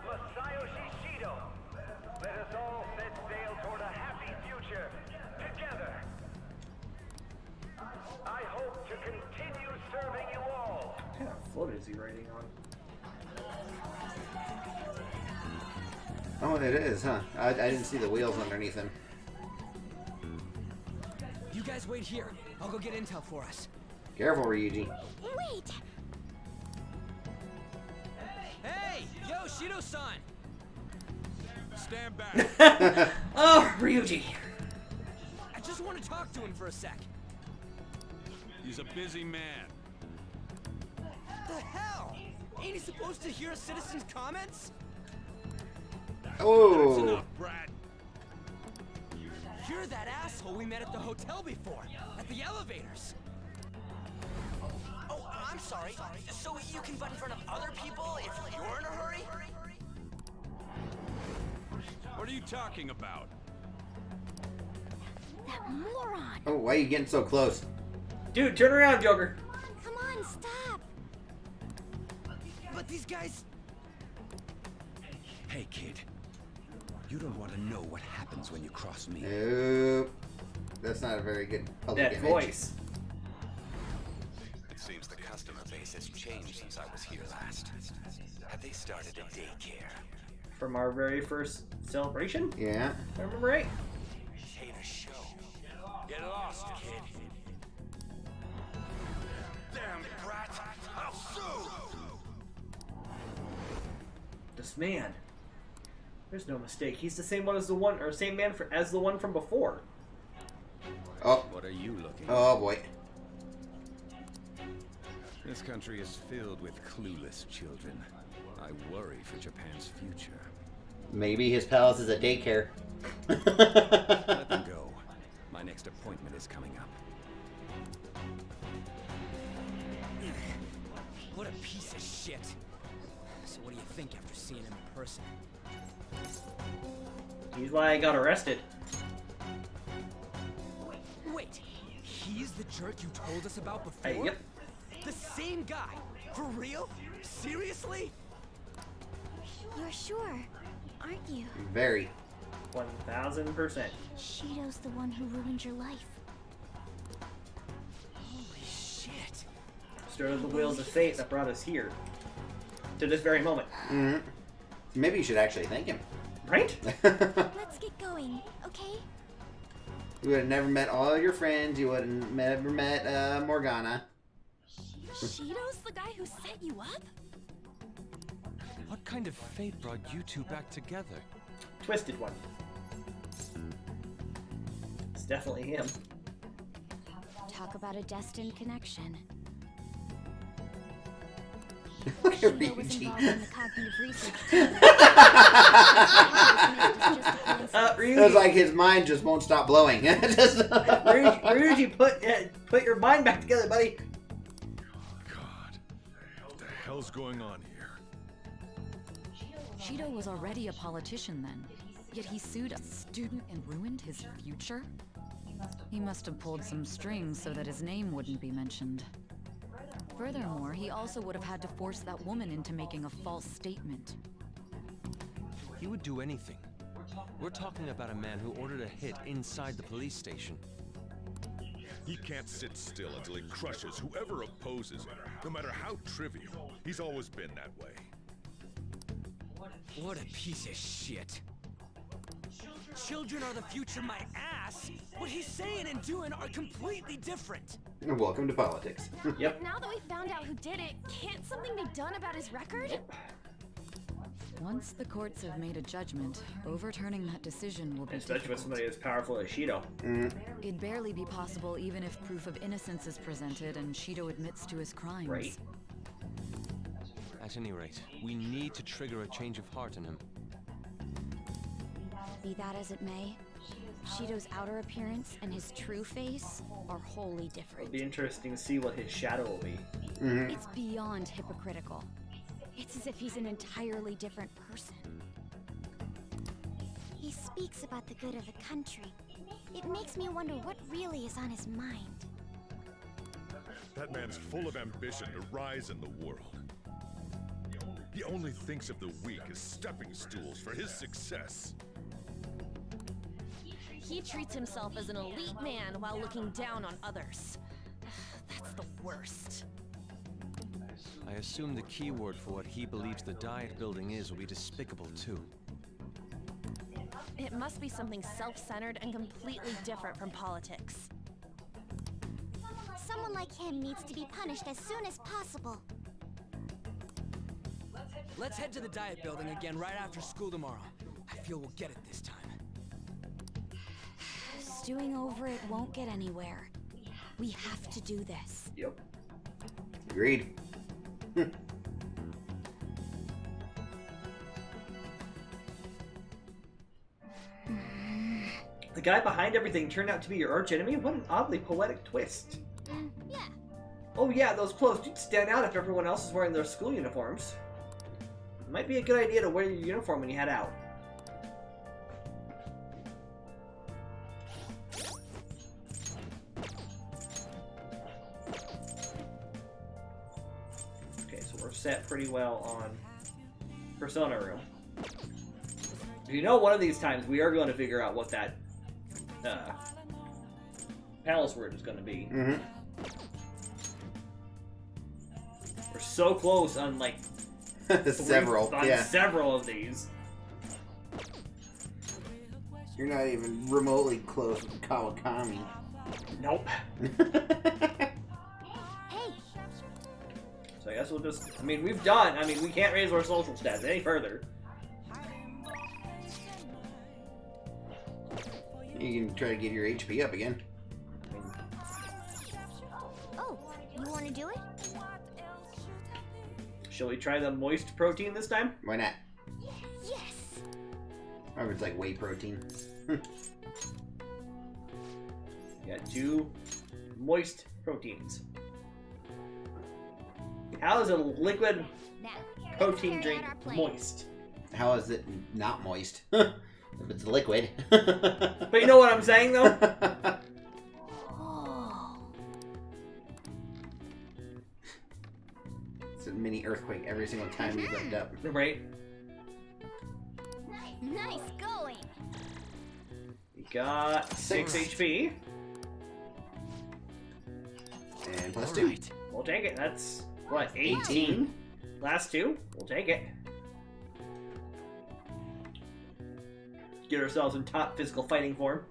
[SPEAKER 14] Masayoshi Shido. Let us all set sail toward a happy future together. I hope to continue serving you all.
[SPEAKER 1] What kind of float is he riding on?
[SPEAKER 2] Oh, it is, huh? I didn't see the wheels underneath him.
[SPEAKER 7] You guys wait here. I'll go get intel for us.
[SPEAKER 2] Careful, Ryuji.
[SPEAKER 4] Wait!
[SPEAKER 7] Hey! Yo, Shido-san!
[SPEAKER 8] Stand back.
[SPEAKER 1] Oh, Ryuji.
[SPEAKER 7] I just want to talk to him for a sec.
[SPEAKER 8] He's a busy man.
[SPEAKER 7] The hell? Ain't he supposed to hear a citizen's comments?
[SPEAKER 8] That's
[SPEAKER 2] Oh.
[SPEAKER 8] enough, brat.
[SPEAKER 7] You're that asshole we met at the hotel before, at the elevators. Oh, I'm sorry. So you can butt in front of other people if you're in a hurry?
[SPEAKER 8] What are you talking about?
[SPEAKER 4] That moron!
[SPEAKER 2] Oh, why are you getting so close?
[SPEAKER 1] Dude, turn around, Joker.
[SPEAKER 4] Come on, stop!
[SPEAKER 7] But these guys...
[SPEAKER 9] Hey, kid. You don't want to know what happens when you cross me.
[SPEAKER 2] Nope. That's not a very good public
[SPEAKER 1] That
[SPEAKER 2] image.
[SPEAKER 1] voice.
[SPEAKER 9] It seems the customer base has changed since I was here last. Have they started a daycare?
[SPEAKER 1] From our very first celebration?
[SPEAKER 2] Yeah.
[SPEAKER 1] If I remember right.
[SPEAKER 9] Hate a show. Get lost, kid. Damn brat! I'll sue!
[SPEAKER 1] This man. There's no mistake. He's the same one as the one, or same man as the one from before.
[SPEAKER 2] Oh.
[SPEAKER 8] What are you looking at?
[SPEAKER 2] Oh boy.
[SPEAKER 8] This country is filled with clueless children. I worry for Japan's future.
[SPEAKER 2] Maybe his palace is a daycare.
[SPEAKER 8] Let them go. My next appointment is coming up.
[SPEAKER 7] What a piece of shit. So what do you think after seeing him in person?
[SPEAKER 1] He's why I got arrested.
[SPEAKER 7] Wait, he's the jerk you told us about before?
[SPEAKER 1] Yep.
[SPEAKER 7] The same guy? For real? Seriously?
[SPEAKER 4] You're sure, aren't you?
[SPEAKER 2] Very.
[SPEAKER 1] 1000%.
[SPEAKER 4] Shido's the one who ruined your life.
[SPEAKER 7] Holy shit.
[SPEAKER 1] Started the wheels of fate that brought us here. To this very moment.
[SPEAKER 2] Mm-hmm. Maybe you should actually thank him.
[SPEAKER 1] Right?
[SPEAKER 4] Let's get going, okay?
[SPEAKER 2] You would have never met all your friends. You would have never met Morgana.
[SPEAKER 12] Shido's the guy who set you up?
[SPEAKER 8] What kind of fate brought you two back together?
[SPEAKER 1] Twisted one. It's definitely him.
[SPEAKER 4] Talk about a destined connection.
[SPEAKER 2] Look at
[SPEAKER 4] Shido was
[SPEAKER 2] Ryuji.
[SPEAKER 4] involved in the cognitive research team.
[SPEAKER 2] It was like his mind just won't stop blowing.
[SPEAKER 1] Ryuji, put your mind back together, buddy.
[SPEAKER 6] God, what the hell's going on here?
[SPEAKER 13] Shido was already a politician then, yet he sued a student and ruined his future? He must have pulled some strings so that his name wouldn't be mentioned. Furthermore, he also would have had to force that woman into making a false statement.
[SPEAKER 15] He would do anything. We're talking about a man who ordered a hit inside the police station.
[SPEAKER 6] He can't sit still until he crushes whoever opposes him, no matter how trivial. He's always been that way.
[SPEAKER 7] What a piece of shit. Children are the future, my ass. What he's saying and doing are completely different.
[SPEAKER 2] Welcome to politics.
[SPEAKER 1] Yep.
[SPEAKER 12] Now that we found out who did it, can't something be done about his record?
[SPEAKER 13] Once the courts have made a judgment, overturning that decision will be
[SPEAKER 1] Especially with somebody as powerful as Shido.
[SPEAKER 13] It'd barely be possible even if proof of innocence is presented and Shido admits to his crimes.
[SPEAKER 1] Right.
[SPEAKER 15] At any rate, we need to trigger a change of heart in him.
[SPEAKER 4] Be that as it may, Shido's outer appearance and his true face are wholly different.
[SPEAKER 1] It'll be interesting to see what his shadow will be.
[SPEAKER 4] It's beyond hypocritical. It's as if he's an entirely different person. He speaks about the good of the country. It makes me wonder what really is on his mind.
[SPEAKER 6] That man's full of ambition to rise in the world. He only thinks of the weak as stepping stools for his success.
[SPEAKER 12] He treats himself as an elite man while looking down on others. That's the worst.
[SPEAKER 15] I assume the key word for what he believes the Diet building is will be despicable too.
[SPEAKER 12] It must be something self-centered and completely different from politics.
[SPEAKER 4] Someone like him needs to be punished as soon as possible.
[SPEAKER 7] Let's head to the Diet building again right after school tomorrow. I feel we'll get it this time.
[SPEAKER 4] Stewing over it won't get anywhere. We have to do this.
[SPEAKER 1] Yep.
[SPEAKER 2] Agreed.
[SPEAKER 1] The guy behind everything turned out to be your arch enemy? What an oddly poetic twist.
[SPEAKER 4] Yeah.
[SPEAKER 1] Oh yeah, those clothes do stand out if everyone else is wearing their school uniforms. Might be a good idea to wear your uniform when you head out. Okay, so we're set pretty well on Persona Room. You know, one of these times we are going to figure out what that palace word is going to be. We're so close on like
[SPEAKER 2] several
[SPEAKER 1] of these.
[SPEAKER 2] You're not even remotely close with Kawakami.
[SPEAKER 1] Nope.
[SPEAKER 4] Hey.
[SPEAKER 1] So I guess we'll just. I mean, we can't raise our social stats any further.
[SPEAKER 2] You can try to get your HP up again.
[SPEAKER 4] Oh, you want to do it?
[SPEAKER 1] Shall we try the moist protein this time?
[SPEAKER 2] Why not?
[SPEAKER 4] Yes.
[SPEAKER 2] Or it's like whey protein.
[SPEAKER 1] Got 2 moist proteins. How is a liquid protein drink moist?
[SPEAKER 2] How is it not moist? If it's liquid.
[SPEAKER 1] But you know what I'm saying, though?
[SPEAKER 2] It's a mini earthquake every single time you lift up.
[SPEAKER 1] Right.
[SPEAKER 4] Nice going.
[SPEAKER 1] We got 6 HP.
[SPEAKER 2] And plus 2.
[SPEAKER 1] We'll take it. That's, what, 18? Last 2? We'll take it. Get ourselves in top physical fighting form.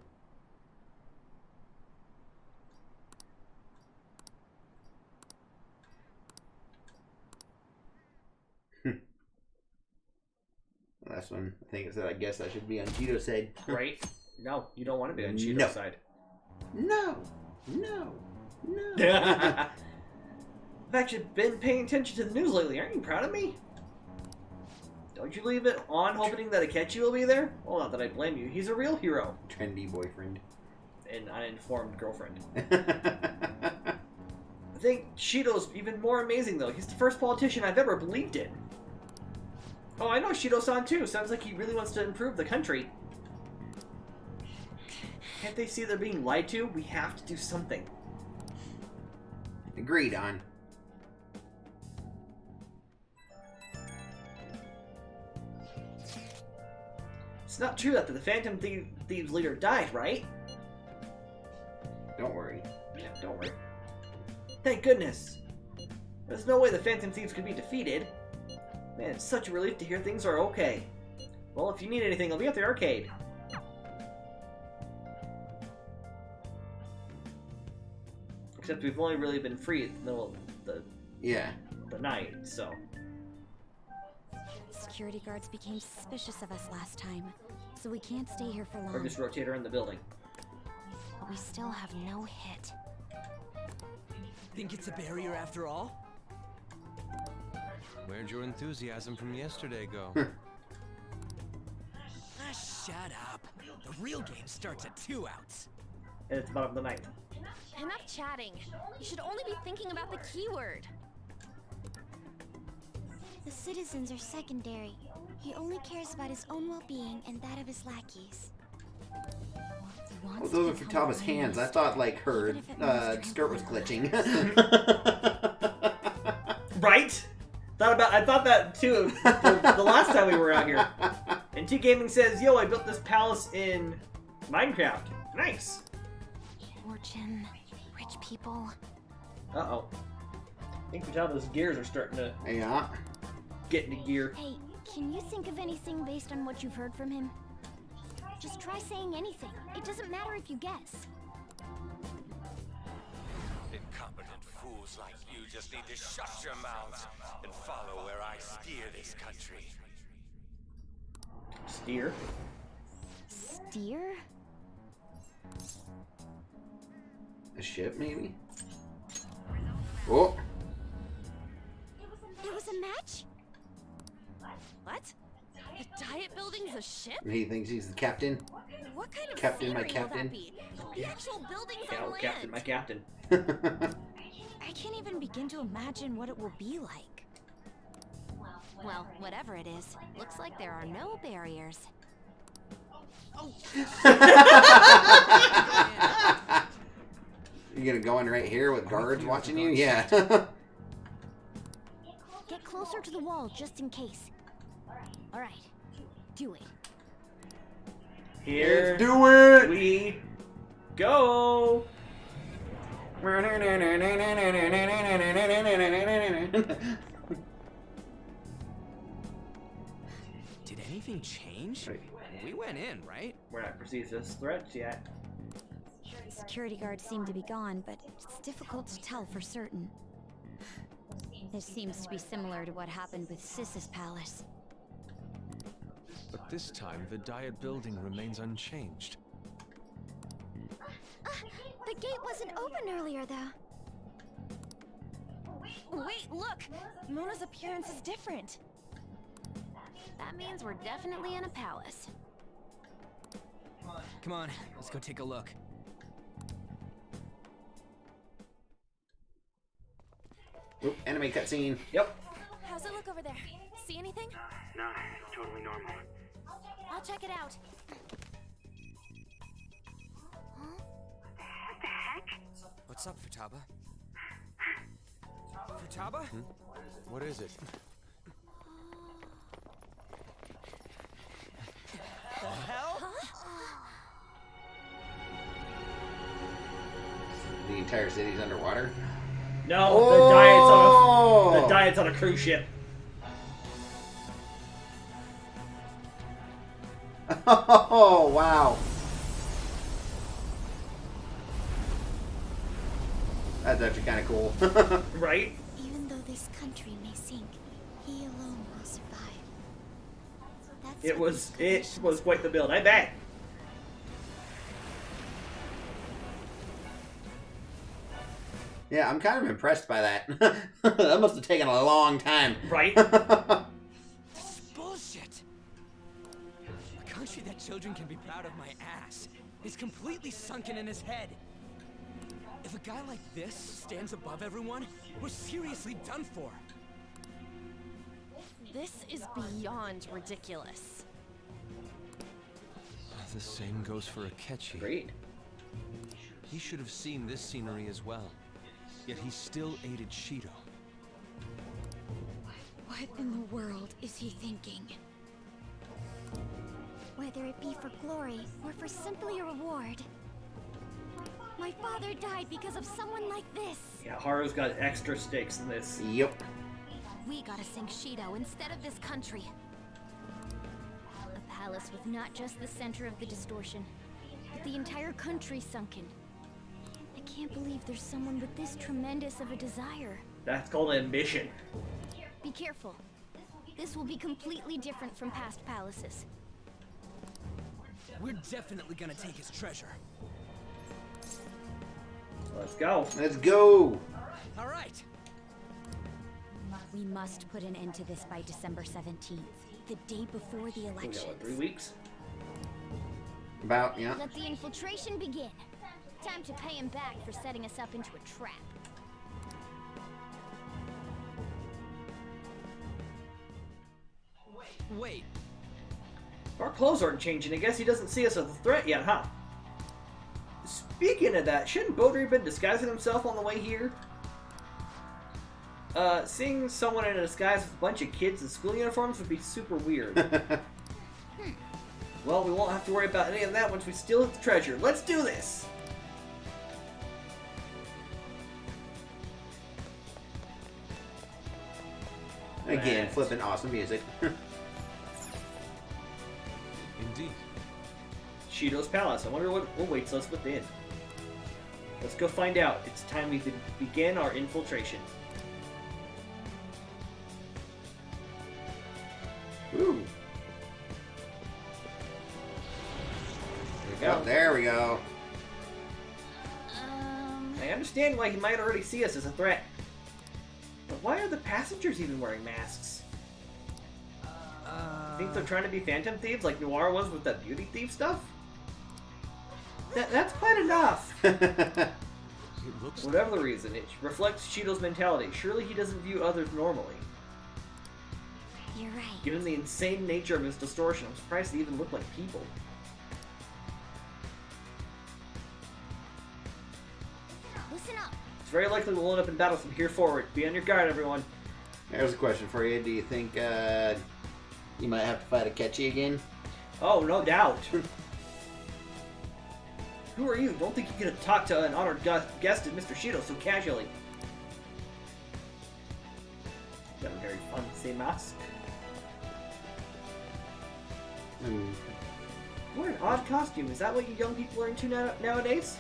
[SPEAKER 2] Last one, I think it said, I guess I should be on Shido's side.
[SPEAKER 1] Right? No, you don't want to be on Shido's side.
[SPEAKER 2] No. No.
[SPEAKER 1] I've actually been paying attention to the news lately. Aren't you proud of me? Don't you leave it on hoping that Akechi will be there? Well, not that I blame you. He's a real hero.
[SPEAKER 2] Trendy boyfriend.
[SPEAKER 1] An uninformed girlfriend. I think Shido's even more amazing, though. He's the first politician I've ever believed in. Oh, I know Shido-san, too. Sounds like he really wants to improve the country. Can't they see they're being lied to? We have to do something.
[SPEAKER 2] Agreed on.
[SPEAKER 1] It's not true that the Phantom Thieves leader died, right?
[SPEAKER 2] Don't worry.
[SPEAKER 1] Yeah, don't worry. Thank goodness. There's no way the Phantom Thieves could be defeated. Man, it's such a relief to hear things are okay. Well, if you need anything, I'll be at the arcade. Except we've only really been free in the middle of the night, so.
[SPEAKER 4] Security guards became suspicious of us last time, so we can't stay here for long.
[SPEAKER 1] Or just rotate around the building.
[SPEAKER 4] But we still have no hit.
[SPEAKER 7] Think it's a barrier after all?
[SPEAKER 15] Where'd your enthusiasm from yesterday go?
[SPEAKER 7] Shut up. The real game starts at 2 outs.
[SPEAKER 1] And it's bottom of the ninth.
[SPEAKER 12] Enough chatting. You should only be thinking about the keyword.
[SPEAKER 4] The citizens are secondary. He only cares about his own well-being and that of his lackeys.
[SPEAKER 2] Oh, those are Futaba's hands. I thought, like, her skirt was glitching.
[SPEAKER 1] Right? I thought that too the last time we were out here. And T Gaming says, "Yo, I built this palace in Minecraft. Nice."
[SPEAKER 4] Fortune, rich people.
[SPEAKER 1] Uh-oh. I think Futaba's gears are starting to get into gear.
[SPEAKER 4] Hey, can you think of anything based on what you've heard from him? Just try saying anything. It doesn't matter if you guess.
[SPEAKER 16] Incompetent fools like you just need to shut your mouths and follow where I steer this country.
[SPEAKER 1] Steer?
[SPEAKER 4] Steer?
[SPEAKER 2] A ship, maybe? Oh!
[SPEAKER 4] It was a match?
[SPEAKER 12] What? The diet building's a ship?
[SPEAKER 2] He thinks he's the captain.
[SPEAKER 12] What kind of
[SPEAKER 2] Captain, my
[SPEAKER 12] scenery will
[SPEAKER 2] captain.
[SPEAKER 12] that be? The actual building's
[SPEAKER 1] Yeah,
[SPEAKER 12] on land.
[SPEAKER 1] Captain, my captain.
[SPEAKER 4] I can't even begin to imagine what it will be like.
[SPEAKER 12] Well, whatever it is, looks like there are no barriers.
[SPEAKER 7] Oh.
[SPEAKER 2] You gonna go in right here with guards watching you? Yeah.
[SPEAKER 4] Get closer to the wall just in case. Alright, do it.
[SPEAKER 1] Here
[SPEAKER 2] Let's do it!
[SPEAKER 1] We go!
[SPEAKER 7] Did anything change? We went in, right?
[SPEAKER 1] We're not perceived as threats yet.
[SPEAKER 4] Security guards seem to be gone, but it's difficult to tell for certain. This seems to be similar to what happened with Sis's palace.
[SPEAKER 15] But this time, the diet building remains unchanged.
[SPEAKER 4] The gate wasn't open earlier, though.
[SPEAKER 12] Wait, look! Mona's appearance is different. That means we're definitely in a palace.
[SPEAKER 7] Come on, let's go take a look.
[SPEAKER 2] Oop, anime cutscene.
[SPEAKER 1] Yep.
[SPEAKER 12] How's it look over there? See anything?
[SPEAKER 14] No, it's totally normal.
[SPEAKER 12] I'll check it out.
[SPEAKER 14] What the heck?
[SPEAKER 7] What's up, Futaba? Futaba?
[SPEAKER 15] What is it?
[SPEAKER 7] The hell?
[SPEAKER 2] The entire city's underwater?
[SPEAKER 1] No,
[SPEAKER 2] Oh!
[SPEAKER 1] the diet's on a cruise ship.
[SPEAKER 2] Oh, wow. That's actually kind of cool.
[SPEAKER 1] Right?
[SPEAKER 4] Even though this country may sink, he alone will survive. That's
[SPEAKER 1] It
[SPEAKER 4] what
[SPEAKER 1] was
[SPEAKER 4] these
[SPEAKER 1] quite the build, I bet.
[SPEAKER 2] Yeah, I'm kind of impressed by that. That must have taken a long time.
[SPEAKER 1] Right?
[SPEAKER 7] This is bullshit. A country that children can be proud of my ass is completely sunken in his head. If a guy like this stands above everyone, we're seriously done for.
[SPEAKER 12] This is beyond ridiculous.
[SPEAKER 15] The same goes for Akechi.
[SPEAKER 1] Great.
[SPEAKER 15] He should have seen this scenery as well. Yet he still aided Shido.
[SPEAKER 4] What in the world is he thinking? With whether it be for glory or for simply a reward. My father died because of someone like this.
[SPEAKER 1] Yeah, Haru's got extra stakes in this.
[SPEAKER 2] Yep.
[SPEAKER 4] We gotta sink Shido instead of this country. A palace with not just the center of the distortion, but the entire country sunken. I can't believe there's someone with this tremendous of a desire.
[SPEAKER 1] That's called ambition.
[SPEAKER 4] Be careful. This will be completely different from past palaces.
[SPEAKER 7] We're definitely gonna take his treasure.
[SPEAKER 1] Let's go.
[SPEAKER 2] Let's go.
[SPEAKER 7] All right.
[SPEAKER 4] We must put an end to this by December 17th, the day before the
[SPEAKER 1] We got,
[SPEAKER 4] election.
[SPEAKER 1] what, 3 weeks?
[SPEAKER 2] About, yeah.
[SPEAKER 4] Let the infiltration begin. Time to pay him back for setting us up into a trap.
[SPEAKER 7] Wait.
[SPEAKER 1] Our clothes aren't changing. I guess he doesn't see us as a threat yet, huh? Speaking of that, shouldn't Baudry have been disguising himself on the way here? Seeing someone in a disguise with a bunch of kids in school uniforms would be super weird. Well, we won't have to worry about any of that once we steal the treasure. Let's do this!
[SPEAKER 2] Again, flipping awesome music.
[SPEAKER 8] Indeed.
[SPEAKER 1] Shido's palace. I wonder what awaits us within. Let's go find out. It's time we begin our infiltration.
[SPEAKER 2] Ooh.
[SPEAKER 1] There we go.
[SPEAKER 2] Oh, there we go.
[SPEAKER 1] I understand why he might already see us as a threat. But why are the passengers even wearing masks? Think they're trying to be phantom thieves like Noir was with that beauty thief stuff? That's quite enough. Whatever the reason, it reflects Shido's mentality. Surely he doesn't view others normally.
[SPEAKER 4] You're right.
[SPEAKER 1] Given the insane nature of his distortion, I'm surprised they even look like people.
[SPEAKER 4] Listen up.
[SPEAKER 1] It's very likely we'll end up in battle from here forward. Be on your guard, everyone.
[SPEAKER 2] There's a question for you. Do you think you might have to fight Akechi again?
[SPEAKER 1] Oh, no doubt. Who are you? Don't think you could talk to an honored guest of Mr. Shido so casually. Got a very fancy mask. What an odd costume. Is that what you young people are into nowadays?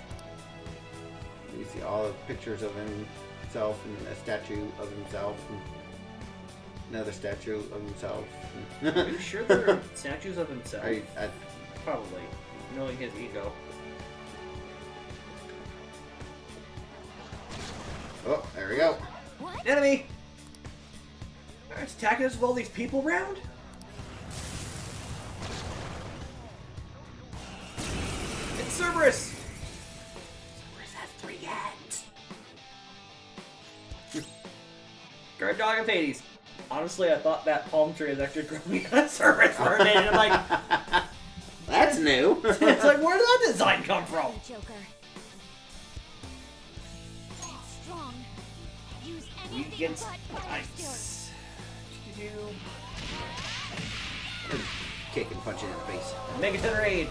[SPEAKER 2] You see all the pictures of himself and a statue of himself and another statue of himself.
[SPEAKER 1] Are you sure there are statues of himself?
[SPEAKER 2] I
[SPEAKER 1] Probably, knowing his ego.
[SPEAKER 2] Oh, there we go.
[SPEAKER 4] What?
[SPEAKER 1] Enemy! It's attacking us with all these people around? It's Cerberus! Cerberus has 3 hands. Guard dog of Hades. Honestly, I thought that palm tree was actually growing on Cerberus for a minute. I'm like,
[SPEAKER 2] that's new.
[SPEAKER 1] It's like, where did that design come from?
[SPEAKER 4] Joker. It's strong. Use
[SPEAKER 1] Weak
[SPEAKER 4] anything
[SPEAKER 1] against
[SPEAKER 4] but fire still.
[SPEAKER 1] ice.
[SPEAKER 2] Kick and punch it in the face.
[SPEAKER 1] Megaton Raid.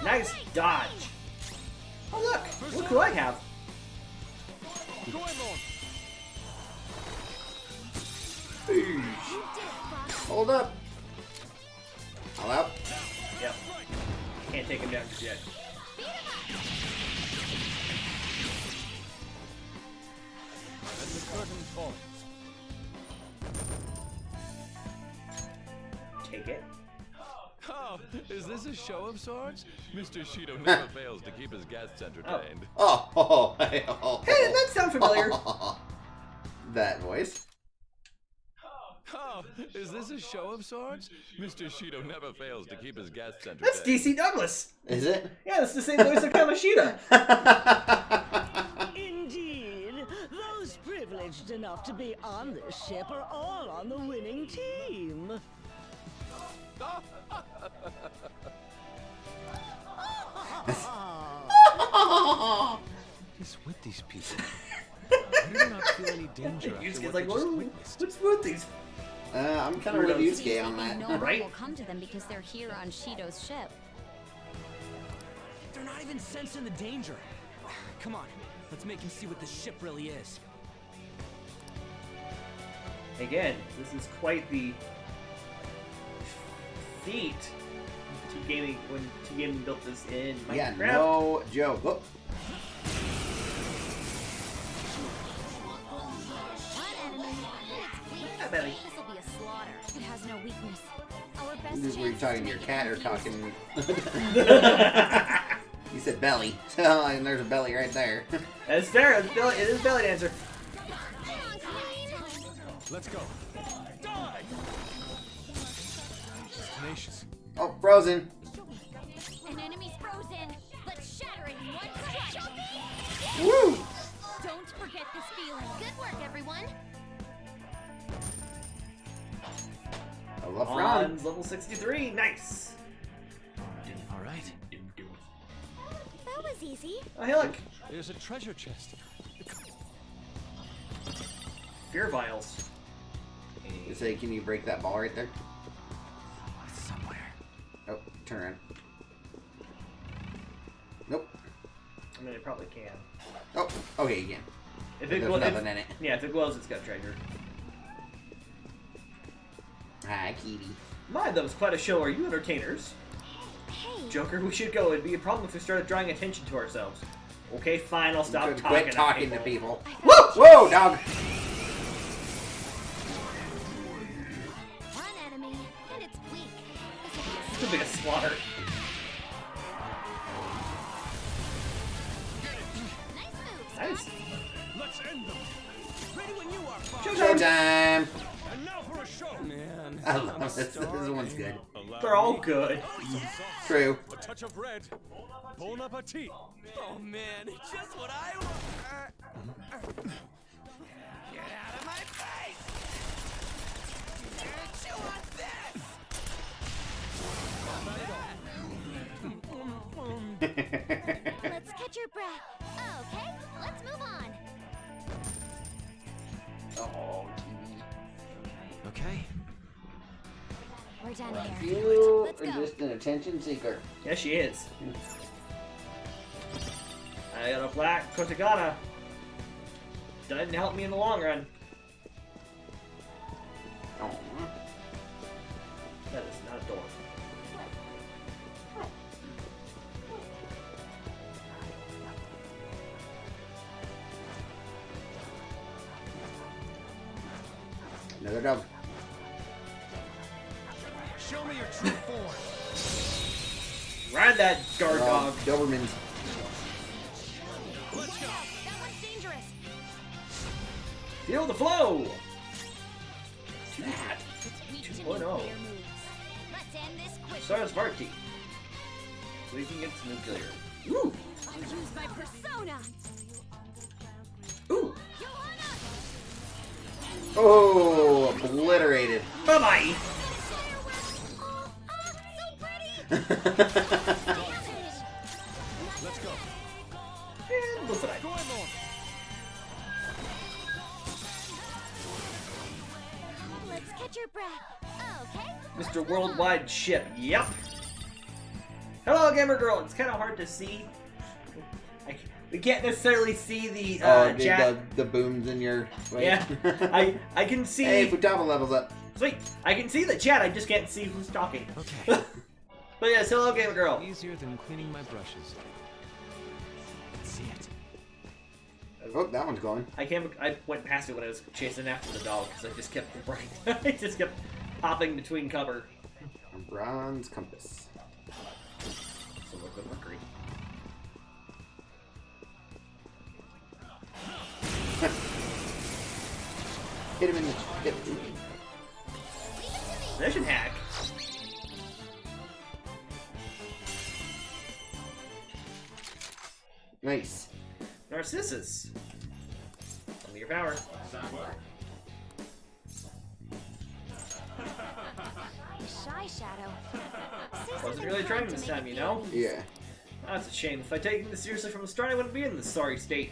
[SPEAKER 1] Nice dodge. Oh look! Look who I have.
[SPEAKER 2] Hold up. All out.
[SPEAKER 1] Yep. Can't take him down just yet.
[SPEAKER 8] And the curtain falls.
[SPEAKER 1] Take it.
[SPEAKER 8] Oh, is this a show of sorts? Mr. Shido never fails to keep his guests entertained.
[SPEAKER 2] Hey,
[SPEAKER 1] Hey, that sounds familiar.
[SPEAKER 2] That voice.
[SPEAKER 8] Oh, is this a show of sorts? Mr. Shido never fails to keep his guests entertained.
[SPEAKER 1] That's DC Douglas.
[SPEAKER 2] Is it?
[SPEAKER 1] Yeah, that's the same voice of Kamoshida.
[SPEAKER 17] Indeed. Those privileged enough to be on this ship are all on the winning team.
[SPEAKER 15] What is with these people? I do not feel any danger after
[SPEAKER 1] Yusuke's
[SPEAKER 15] what
[SPEAKER 1] like,
[SPEAKER 15] they just witnessed.
[SPEAKER 1] what's with these?
[SPEAKER 2] I'm kind of with Yusuke on that.
[SPEAKER 4] No one
[SPEAKER 1] Right?
[SPEAKER 4] will come to them because they're here on Shido's ship.
[SPEAKER 7] They're not even sensing the danger. Come on, let's make him see what this ship really is.
[SPEAKER 1] Again, this is quite the feat when T-Gaming built this in Minecraft.
[SPEAKER 2] Yeah, no joke. Oh.
[SPEAKER 4] Belly. This'll be a slaughter. It has no weakness. Our best
[SPEAKER 2] This is where you're
[SPEAKER 4] chance
[SPEAKER 2] talking
[SPEAKER 4] to
[SPEAKER 2] to your
[SPEAKER 4] make
[SPEAKER 2] cat or
[SPEAKER 4] it
[SPEAKER 2] talking. You said belly. And there's a belly right there.
[SPEAKER 1] It's there. It is belly dancer.
[SPEAKER 15] Let's go. Die! Tenacious.
[SPEAKER 2] Oh, frozen.
[SPEAKER 4] An enemy's frozen. Let's shatter it in one strike.
[SPEAKER 2] Woo!
[SPEAKER 4] Don't forget this feeling. Good work, everyone.
[SPEAKER 2] I love Ron.
[SPEAKER 1] Ron's level 63. Nice.
[SPEAKER 15] All right.
[SPEAKER 4] That was easy.
[SPEAKER 1] Oh, hey, look.
[SPEAKER 15] There's a treasure chest.
[SPEAKER 1] Fear vials.
[SPEAKER 2] You say, can you break that ball right there?
[SPEAKER 15] It's somewhere.
[SPEAKER 2] Oh, turn around. Nope.
[SPEAKER 1] I mean, it probably can.
[SPEAKER 2] Oh, okay, you can.
[SPEAKER 1] If it
[SPEAKER 2] There's
[SPEAKER 1] glows,
[SPEAKER 2] nothing in it.
[SPEAKER 1] Yeah, if it glows, it's got treasure.
[SPEAKER 2] Hi, Kitty.
[SPEAKER 1] My, that was quite a show. Are you entertainers?
[SPEAKER 4] Hey.
[SPEAKER 1] Joker, we should go. It'd be a problem if we started drawing attention to ourselves. Okay, fine. I'll stop talking.
[SPEAKER 2] Quit talking to people.
[SPEAKER 1] Woo!
[SPEAKER 2] Whoa, dog!
[SPEAKER 4] One enemy, and it's weak.
[SPEAKER 1] This will be a slaughter. Nice.
[SPEAKER 15] Let's end them.
[SPEAKER 7] Ready when you are, Bob.
[SPEAKER 2] Showtime!
[SPEAKER 15] And now for a show.
[SPEAKER 7] Man,
[SPEAKER 2] I love this. This one's good.
[SPEAKER 1] They're all good.
[SPEAKER 2] True.
[SPEAKER 15] A touch of red. Bon appetit.
[SPEAKER 7] Oh man, just what I want. Get out of my face! You want this?
[SPEAKER 4] Let's catch your breath. Okay, let's move on.
[SPEAKER 2] Oh,
[SPEAKER 15] Okay.
[SPEAKER 4] We're done
[SPEAKER 2] TV.
[SPEAKER 4] here.
[SPEAKER 2] You
[SPEAKER 4] Let's
[SPEAKER 2] are
[SPEAKER 4] go.
[SPEAKER 2] just an attention seeker.
[SPEAKER 1] Yeah, she is. I got a black Kotagana. Doesn't help me in the long run.
[SPEAKER 2] Oh.
[SPEAKER 1] That is not a door.
[SPEAKER 2] Another dog.
[SPEAKER 15] Show me your true form.
[SPEAKER 1] Ride that guard dog.
[SPEAKER 2] Dobermans.
[SPEAKER 15] Let's go.
[SPEAKER 4] That one's dangerous.
[SPEAKER 1] Feel the flow.
[SPEAKER 4] It's weak to
[SPEAKER 1] 2.0.
[SPEAKER 4] nuclear moves. Let's end this quickly.
[SPEAKER 1] Sarasvarti. Weakening against nuclear. Ooh.
[SPEAKER 4] I'll use my persona.
[SPEAKER 1] Ooh.
[SPEAKER 2] Oh, obliterated.
[SPEAKER 1] Bye bye.
[SPEAKER 15] Let's go.
[SPEAKER 1] And look at that.
[SPEAKER 15] Go on.
[SPEAKER 4] Let's catch your breath. Okay.
[SPEAKER 1] Mr. Worldwide Ship. Yep. Hello, gamer girl. It's kind of hard to see. We can't necessarily see the chat.
[SPEAKER 2] The booms in your way.
[SPEAKER 1] Yeah, I can see.
[SPEAKER 2] Hey, Futaba levels up.
[SPEAKER 1] Sweet. I can see the chat. I just can't see who's talking.
[SPEAKER 15] Okay.
[SPEAKER 1] But yes, hello, gamer girl.
[SPEAKER 15] Easier than cleaning my brushes. Let's see it.
[SPEAKER 2] Oh, that one's going.
[SPEAKER 1] I went past it when I was chasing after the dog because I just kept I just kept popping between cover.
[SPEAKER 2] A bronze compass.
[SPEAKER 1] So look at Mercury.
[SPEAKER 2] Hit him in the hip.
[SPEAKER 1] Vision hack.
[SPEAKER 2] Nice.
[SPEAKER 1] Narcissus. Tell me your power.
[SPEAKER 4] Shy Shadow.
[SPEAKER 1] Wasn't really trying this time, you know?
[SPEAKER 2] Yeah.
[SPEAKER 1] That's a shame. If I'd taken this seriously from the start, I wouldn't be in this sorry state.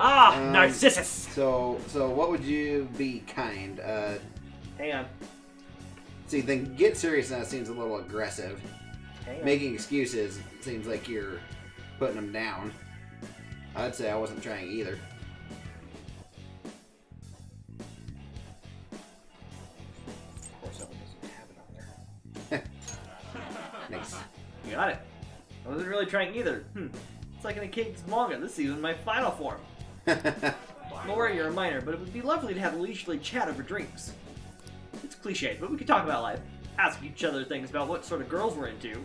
[SPEAKER 1] Ah, Narcissus!
[SPEAKER 2] So what would you be kind?
[SPEAKER 1] Hang on.
[SPEAKER 2] See, then get serious now seems a little aggressive.
[SPEAKER 1] Hang on.
[SPEAKER 2] Making excuses seems like you're putting them down. I'd say I wasn't trying either.
[SPEAKER 1] Of course, that one doesn't have it on there.
[SPEAKER 2] Nice.
[SPEAKER 1] You got it. I wasn't really trying either. It's like in a kid's manga. This is even my final form. Don't worry, you're a minor, but it would be lovely to have a leisurely chat over drinks. It's cliche, but we could talk about life. Ask each other things about what sort of girls we're into.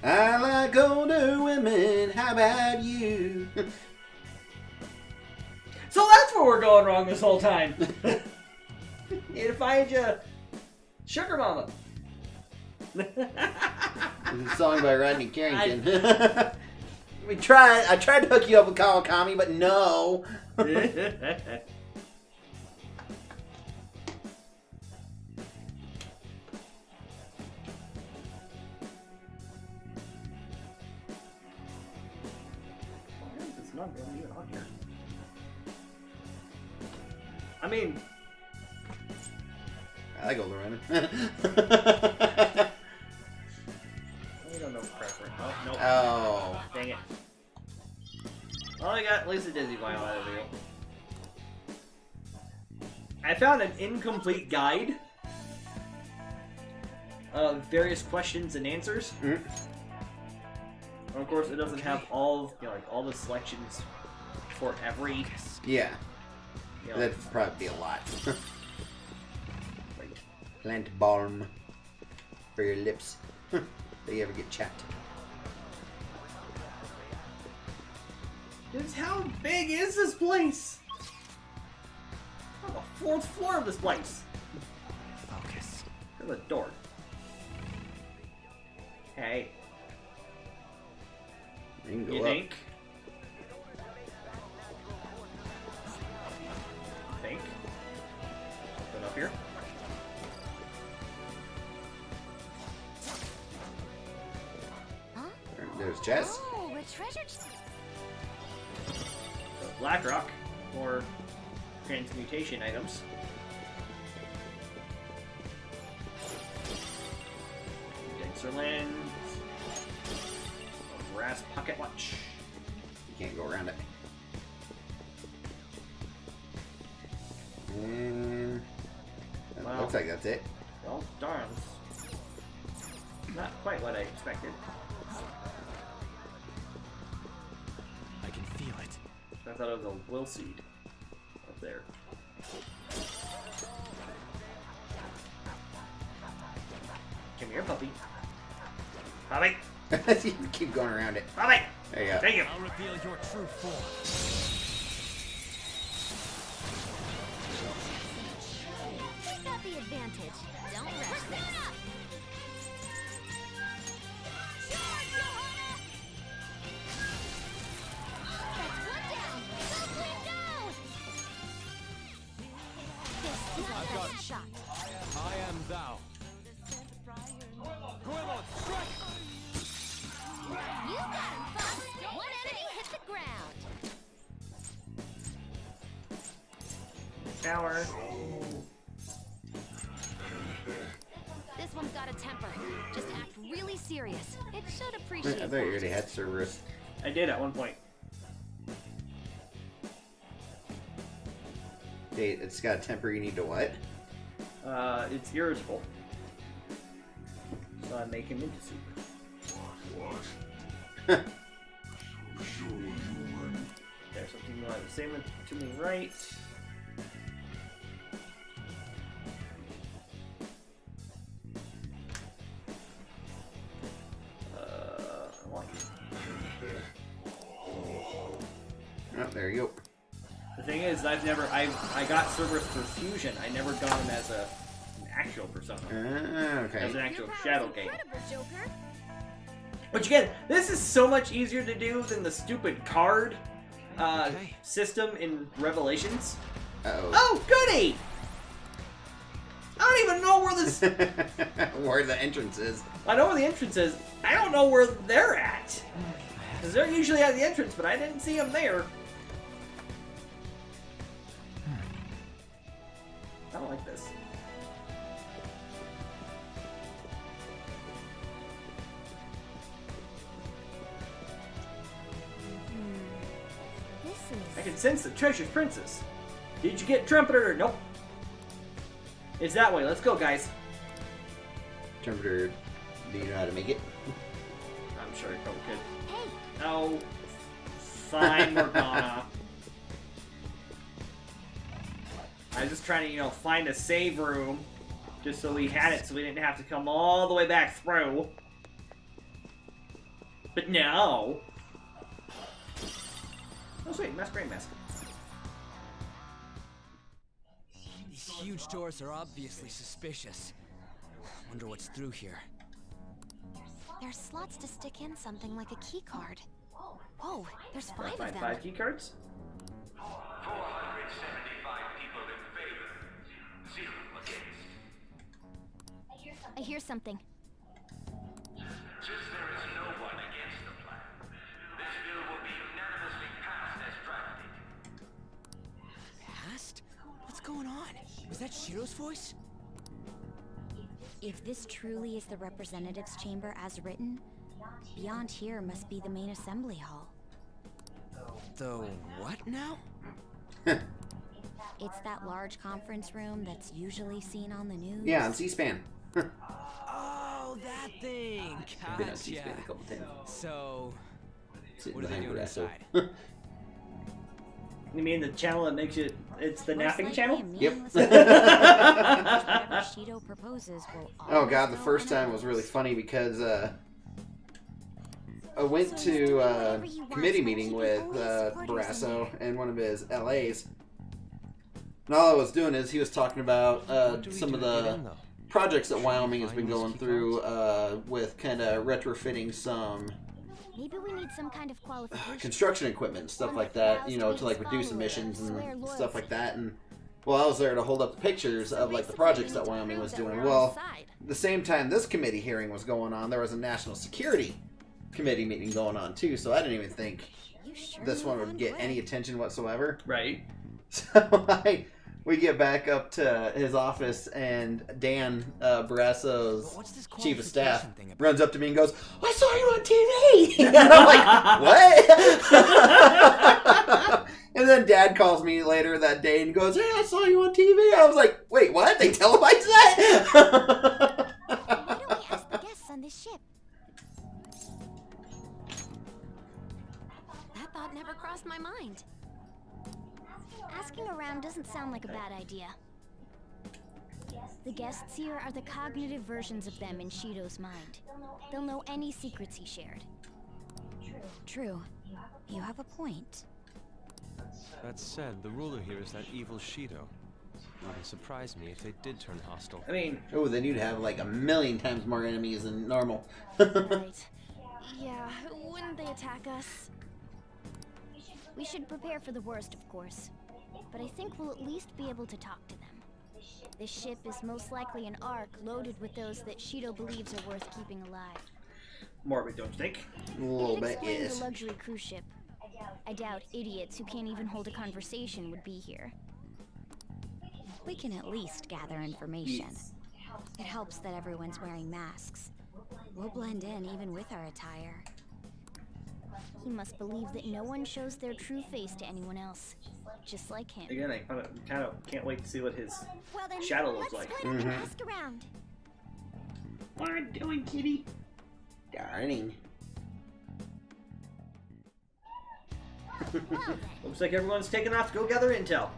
[SPEAKER 2] I like older women. How about you?
[SPEAKER 1] So that's where we're going wrong this whole time. Need to find you, Sugar Mama.
[SPEAKER 2] It's a song by Rodney Carrington. I tried to hook you up with Kawakami, but no.
[SPEAKER 1] It's not really even on here. I mean,
[SPEAKER 2] I like older women.
[SPEAKER 1] I don't know preference. Oh, nope.
[SPEAKER 2] Oh.
[SPEAKER 1] Dang it. Well, I got at least a Disney vinyl out of it. I found an incomplete guide of various questions and answers.
[SPEAKER 2] Mm-hmm.
[SPEAKER 1] And of course, it doesn't have all, like all the selections for every.
[SPEAKER 2] Yeah.
[SPEAKER 1] You know,
[SPEAKER 2] That'd probably be a lot. Plant balm for your lips. If you ever get chapped.
[SPEAKER 1] Just how big is this place? On the 4th floor of this place.
[SPEAKER 7] Focus.
[SPEAKER 1] There's a door. Hey.
[SPEAKER 2] You can go
[SPEAKER 1] You
[SPEAKER 2] up.
[SPEAKER 1] think? Put up here.
[SPEAKER 2] There's Jess.
[SPEAKER 4] Oh, a treasure.
[SPEAKER 1] Black Rock for transmutation items. Denser lens. A brass pocket watch.
[SPEAKER 2] You can't go around it. And
[SPEAKER 1] Wow.
[SPEAKER 2] looks like that's it.
[SPEAKER 1] Well, darn. Not quite what I expected.
[SPEAKER 7] I can feel it.
[SPEAKER 1] I thought it was a will seed up there. Come here, puppy. Puppy!
[SPEAKER 2] You keep going around it.
[SPEAKER 1] Puppy!
[SPEAKER 2] There you go.
[SPEAKER 1] Thank you.
[SPEAKER 7] I'll reveal your true form.
[SPEAKER 4] Take out the advantage. Don't rush this.
[SPEAKER 7] I've got it.
[SPEAKER 4] Shot.
[SPEAKER 7] I am thou. Guillermo, strike!
[SPEAKER 4] You got him, Fox. One enemy hit the ground.
[SPEAKER 1] Shower.
[SPEAKER 4] This one's got a temper. Just act really serious. It should appreciate
[SPEAKER 2] I thought you already had Cerberus.
[SPEAKER 1] I did at one point.
[SPEAKER 2] Okay, it's got a temper. You need to what?
[SPEAKER 1] It's irritable. So I make him into soup. There's something you want to say to me, right? I want you.
[SPEAKER 2] Oh, there you go.
[SPEAKER 1] The thing is, I got Cerberus for fusion. I never got him as an actual persona.
[SPEAKER 2] Okay.
[SPEAKER 1] As an actual shadow game.
[SPEAKER 4] Joker.
[SPEAKER 1] Which again, this is so much easier to do than the stupid card system in Revelations.
[SPEAKER 2] Uh-oh.
[SPEAKER 1] Oh, goody! I don't even know where this...
[SPEAKER 2] Where the entrance is.
[SPEAKER 1] I know where the entrance is. I don't know where they're at. Because they're usually at the entrance, but I didn't see them there. kind of like this. I can sense the treasure's princess. Did you get trumpeter? Nope. It's that way. Let's go, guys.
[SPEAKER 2] Trumpeter, do you know how to make it?
[SPEAKER 1] I'm sure you probably could. Hey. No. Fine, Morgana. I was just trying to, find a save room. Just so we had it, so we didn't have to come all the way back through. But no. Oh, sweet. Masquerade mask.
[SPEAKER 7] These huge doors are obviously suspicious. Wonder what's through here.
[SPEAKER 12] There's slots to stick in something like a key card. Whoa, there's 5 of them.
[SPEAKER 1] 5 key cards?
[SPEAKER 16] 475 people in favor. 0 against.
[SPEAKER 4] I hear something.
[SPEAKER 16] Since there is no one against the plan, this bill will be unanimously passed as drafted.
[SPEAKER 7] Passed? What's going on? Was that Shido's voice?
[SPEAKER 4] If this truly is the representatives' chamber as written, beyond here must be the main assembly hall.
[SPEAKER 7] The what now?
[SPEAKER 4] It's that large conference room that's usually seen on the news.
[SPEAKER 2] Yeah, on C-SPAN.
[SPEAKER 7] Oh, that thing!
[SPEAKER 2] I've been on C-SPAN a couple times.
[SPEAKER 7] So,
[SPEAKER 2] Sitting
[SPEAKER 7] what are they
[SPEAKER 2] behind
[SPEAKER 7] doing
[SPEAKER 2] Brasso.
[SPEAKER 7] inside?
[SPEAKER 1] You mean the channel that makes it? It's the napping channel.
[SPEAKER 2] Yep.
[SPEAKER 4] Shido proposes will
[SPEAKER 2] Oh god, the first time was really funny because I went to a committee meeting with Brasso and one of his LAs. And all I was doing is he was talking about some of the projects that Wyoming has been going through with kind of retrofitting some
[SPEAKER 4] Maybe we need some kind of qualification.
[SPEAKER 2] construction equipment and stuff like that, to like reduce emissions and stuff like that. And well, I was there to hold up the pictures of like the projects that Wyoming was doing. Well, the same time this committee hearing was going on, there was a national security committee meeting going on too. So I didn't even think this one would get any attention whatsoever.
[SPEAKER 1] Right.
[SPEAKER 2] So we get back up to his office, and Dan, Barasso's chief of staff, runs up to me and goes, "I saw you on TV!" And I'm like, "What?" And then Dad calls me later that day and goes, "Hey, I saw you on TV." I was like, "Wait, what? They televised that?"
[SPEAKER 4] Why don't we ask the guests on this ship?
[SPEAKER 12] That thought never crossed my mind.
[SPEAKER 4] Asking around doesn't sound like a bad idea. The guests here are the cognitive versions of them in Shido's mind. They'll know any secrets he shared.
[SPEAKER 13] True. You have a point.
[SPEAKER 15] That said, the ruler here is that evil Shido. It wouldn't surprise me if they did turn hostile.
[SPEAKER 1] I mean,
[SPEAKER 2] oh, then you'd have like 1,000,000 times more enemies than normal.
[SPEAKER 12] Right. Yeah, wouldn't they attack us?
[SPEAKER 4] We should prepare for the worst, of course. But I think we'll at least be able to talk to them. This ship is most likely an ark loaded with those that Shido believes are worth keeping alive.
[SPEAKER 1] Morbid, don't you think?
[SPEAKER 2] A little
[SPEAKER 4] It'd
[SPEAKER 2] bit,
[SPEAKER 4] explain
[SPEAKER 2] yes.
[SPEAKER 4] the luxury cruise ship. I doubt idiots who can't even hold a conversation would be here.
[SPEAKER 13] We can at least gather information.
[SPEAKER 1] Yes.
[SPEAKER 13] It helps that everyone's wearing masks. We'll blend in even with our attire.
[SPEAKER 4] He must believe that no one shows their true face to anyone else, just like him.
[SPEAKER 1] Again, I kind of can't wait to see what his
[SPEAKER 4] Well then,
[SPEAKER 1] shadow looks
[SPEAKER 4] let's
[SPEAKER 1] like.
[SPEAKER 4] split up and ask around.
[SPEAKER 1] What are you doing, kitty?
[SPEAKER 2] Darning.
[SPEAKER 1] Looks like everyone's taken off to go gather intel.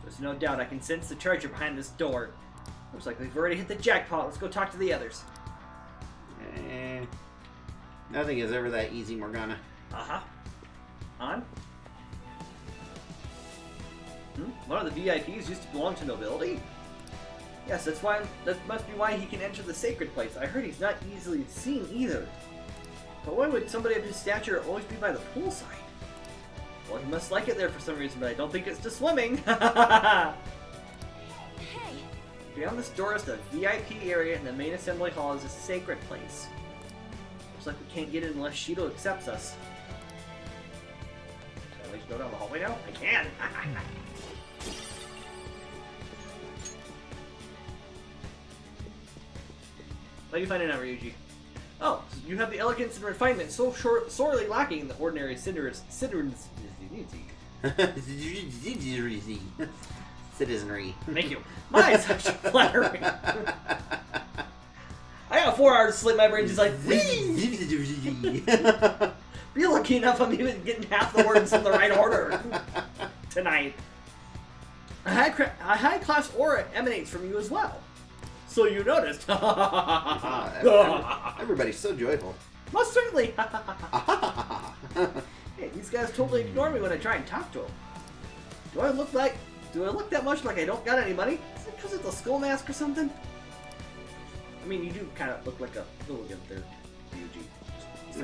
[SPEAKER 1] There's no doubt I can sense the treasure behind this door. Looks like they've already hit the jackpot. Let's go talk to the others.
[SPEAKER 2] Nothing is ever that easy, Morgana.
[SPEAKER 1] Uh-huh. On? One of the VIPs used to belong to nobility? Yes, that must be why he can enter the sacred place. I heard he's not easily seen either. But why would somebody of his stature always be by the poolside? Well, he must like it there for some reason, but I don't think it's to swimming. Hey! Beyond this door is the VIP area, and the main assembly hall is a sacred place. Looks like we can't get in unless Shido accepts us. Can I at least go down the hallway now? I can! How do you find it out, Ryuji? Oh, you have the elegance and refinement so sorely lacking in the ordinary
[SPEAKER 2] citizenry.
[SPEAKER 1] Thank you. My, such flattering. I got 4 hours to sleep. My brain just like, be lucky enough I'm even getting half the words in the right order tonight. A high-class aura emanates from you as well. So you noticed.
[SPEAKER 2] Everybody's so joyful.
[SPEAKER 1] Most certainly. Hey, these guys totally ignore me when I try and talk to them. Do I look that much like I don't got any money? Is it because of the skull mask or something? I mean, you do kind of look like a hooligan there, Ryuji.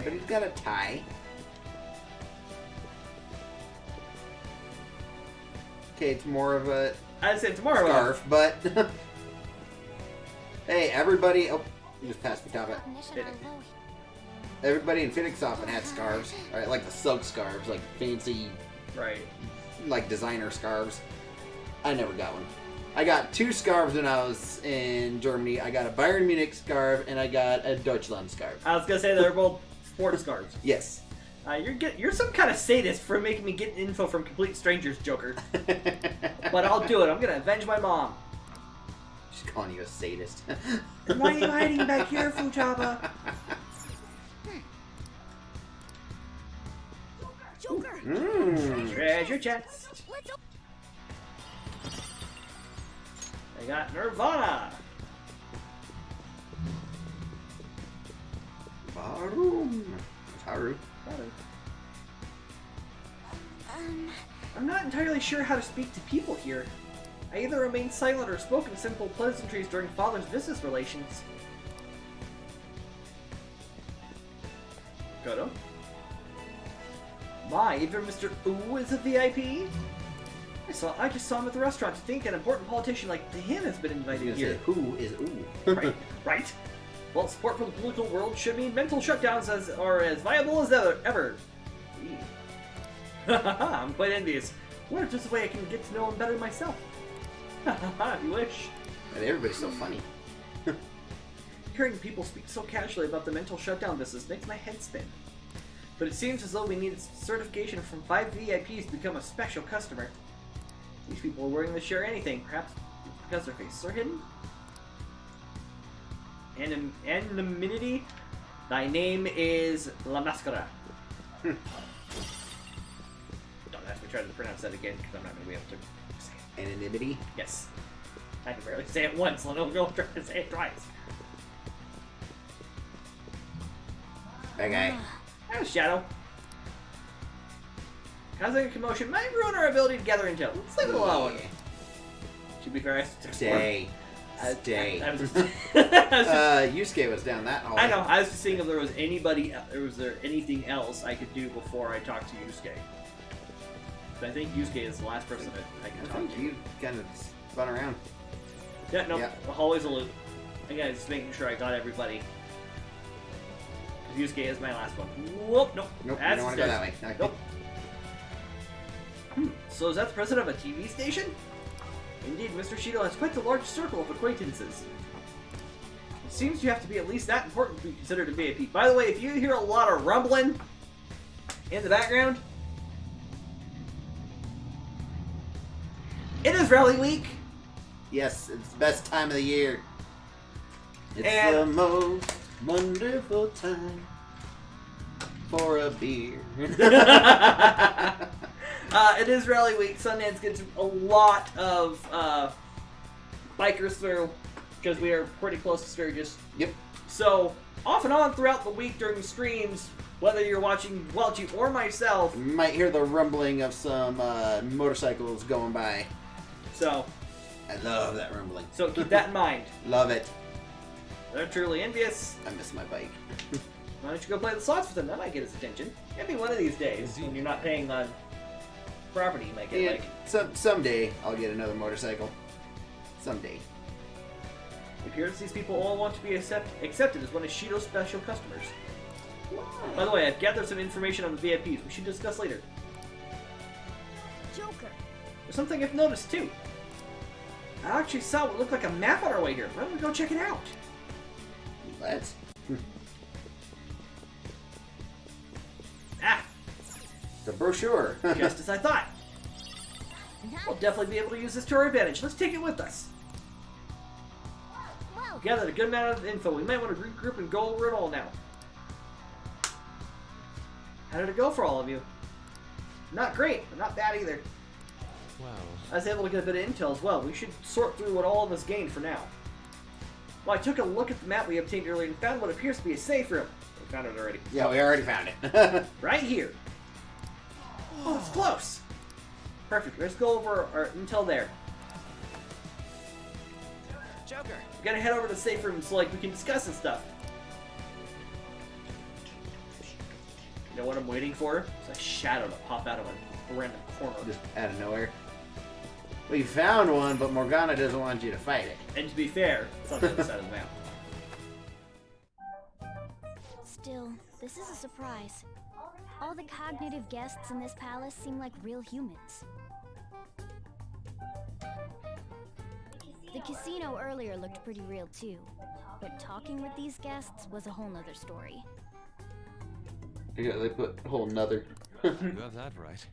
[SPEAKER 2] But he's got a tie. Okay, it's more of a
[SPEAKER 1] I'd say it's more
[SPEAKER 2] scarf, but hey, everybody! Oh, you just passed me top it. Everybody in Phoenix often had scarves, right? Like the silk scarves, like fancy,
[SPEAKER 1] right?
[SPEAKER 2] Like designer scarves. I never got one. I got 2 scarves when I was in Germany. I got a Bayern Munich scarf and I got a Deutschland scarf.
[SPEAKER 1] I was gonna say they're both sports scarves.
[SPEAKER 2] Yes.
[SPEAKER 1] You're some kind of sadist for making me get info from complete strangers, Joker. But I'll do it. I'm gonna avenge my mom.
[SPEAKER 2] She's calling you a sadist.
[SPEAKER 1] Why are you hiding back here, Futaba?
[SPEAKER 12] Joker!
[SPEAKER 1] Treasure chest. I got Nirvana.
[SPEAKER 2] Haru.
[SPEAKER 1] I'm not entirely sure how to speak to people here. I either remain silent or spoke in simple pleasantries during father's business relations. Kodo? My, even Mr. Ooh is a VIP? I just saw him at the restaurant to think an important politician like him has been invited here.
[SPEAKER 2] Who is Ooh?
[SPEAKER 1] Right. Well, support for the political world should mean mental shutdowns are as viable as ever. I'm quite envious. What if there's a way I can get to know him better myself? If you wish.
[SPEAKER 2] And everybody's so funny.
[SPEAKER 1] Hearing people speak so casually about the mental shutdown business makes my head spin. But it seems as though we need certification from 5 VIPs to become a special customer. These people are willing to share anything, perhaps because their faces are hidden? Anonymity? Thy name is La Mascara. Don't ask me to try to pronounce that again, because I'm not going to be able to say it.
[SPEAKER 2] Anonymity?
[SPEAKER 1] Yes. I can barely say it once, let alone try to say it twice.
[SPEAKER 2] That guy.
[SPEAKER 1] That was Shadow. Causing a commotion might ruin our ability to gather intel. Let's leave it alone. To be fair, I
[SPEAKER 2] Stay. Yusuke was down that hall.
[SPEAKER 1] I know. I was just seeing if there was anything else I could do before I talked to Yusuke. But I think Yusuke is the last person that I can talk to.
[SPEAKER 2] You kind of spun around.
[SPEAKER 1] Yeah, no. Yep. Always a loop. Again, just making sure I got everybody. Yusuke is my last one. Whoop, nope.
[SPEAKER 2] Nope, you don't want to go that way. Okay.
[SPEAKER 1] Nope. So is that the president of a TV station? Indeed, Mr. Shido has quite a large circle of acquaintances. It seems you have to be at least that important to be considered a VIP. By the way, if you hear a lot of rumbling in the background, it is Rally Week.
[SPEAKER 2] Yes, it's the best time of the year. It's the most wonderful time for a beer.
[SPEAKER 1] It is Rally Week. Sundance gets a lot of bikers through because we are pretty close to Sturgis.
[SPEAKER 2] Yep.
[SPEAKER 1] So, off and on throughout the week during the streams, whether you're watching Welchie or myself,
[SPEAKER 2] you might hear the rumbling of some motorcycles going by.
[SPEAKER 1] So,
[SPEAKER 2] I love that rumbling.
[SPEAKER 1] So keep that in mind.
[SPEAKER 2] Love it.
[SPEAKER 1] They're truly envious.
[SPEAKER 2] I miss my bike.
[SPEAKER 1] Why don't you go play the slots with him? That might get his attention. Maybe one of these days when you're not paying on property, you might get
[SPEAKER 2] someday I'll get another motorcycle. Someday.
[SPEAKER 1] It appears these people all want to be accepted as one of Shido's special customers. Wow. By the way, I've gathered some information on the VIPs we should discuss later.
[SPEAKER 4] Joker.
[SPEAKER 1] There's something I've noticed too. I actually saw what looked like a map on our way here. Why don't we go check it out?
[SPEAKER 2] Let's.
[SPEAKER 1] Ah!
[SPEAKER 2] The brochure.
[SPEAKER 1] Just as I thought. We'll definitely be able to use this to our advantage. Let's take it with us. We gathered a good amount of info. We might want to regroup and go over it all now. How did it go for all of you? Not great, but not bad either.
[SPEAKER 15] Well,
[SPEAKER 1] I was able to get a bit of intel as well. We should sort through what all of us gained for now. Well, I took a look at the map we obtained earlier and found what appears to be a safe room. We found it already.
[SPEAKER 2] Yeah, we already found it.
[SPEAKER 1] Right here. Oh, it's close. Perfect. Let's go over our intel there.
[SPEAKER 7] Joker.
[SPEAKER 1] We gotta head over to the safe room so like we can discuss and stuff. You know what I'm waiting for? It's a shadow to pop out of a random corner.
[SPEAKER 2] Just out of nowhere. We found one, but Morgana doesn't want you to fight it.
[SPEAKER 1] And to be fair, it's on the other side of the map.
[SPEAKER 4] Still, this is a surprise. All the cognitive guests in this palace seem like real humans. The casino earlier looked pretty real too, but talking with these guests was a whole nother story.
[SPEAKER 2] Yeah, they put a whole nother.
[SPEAKER 15] you have that right.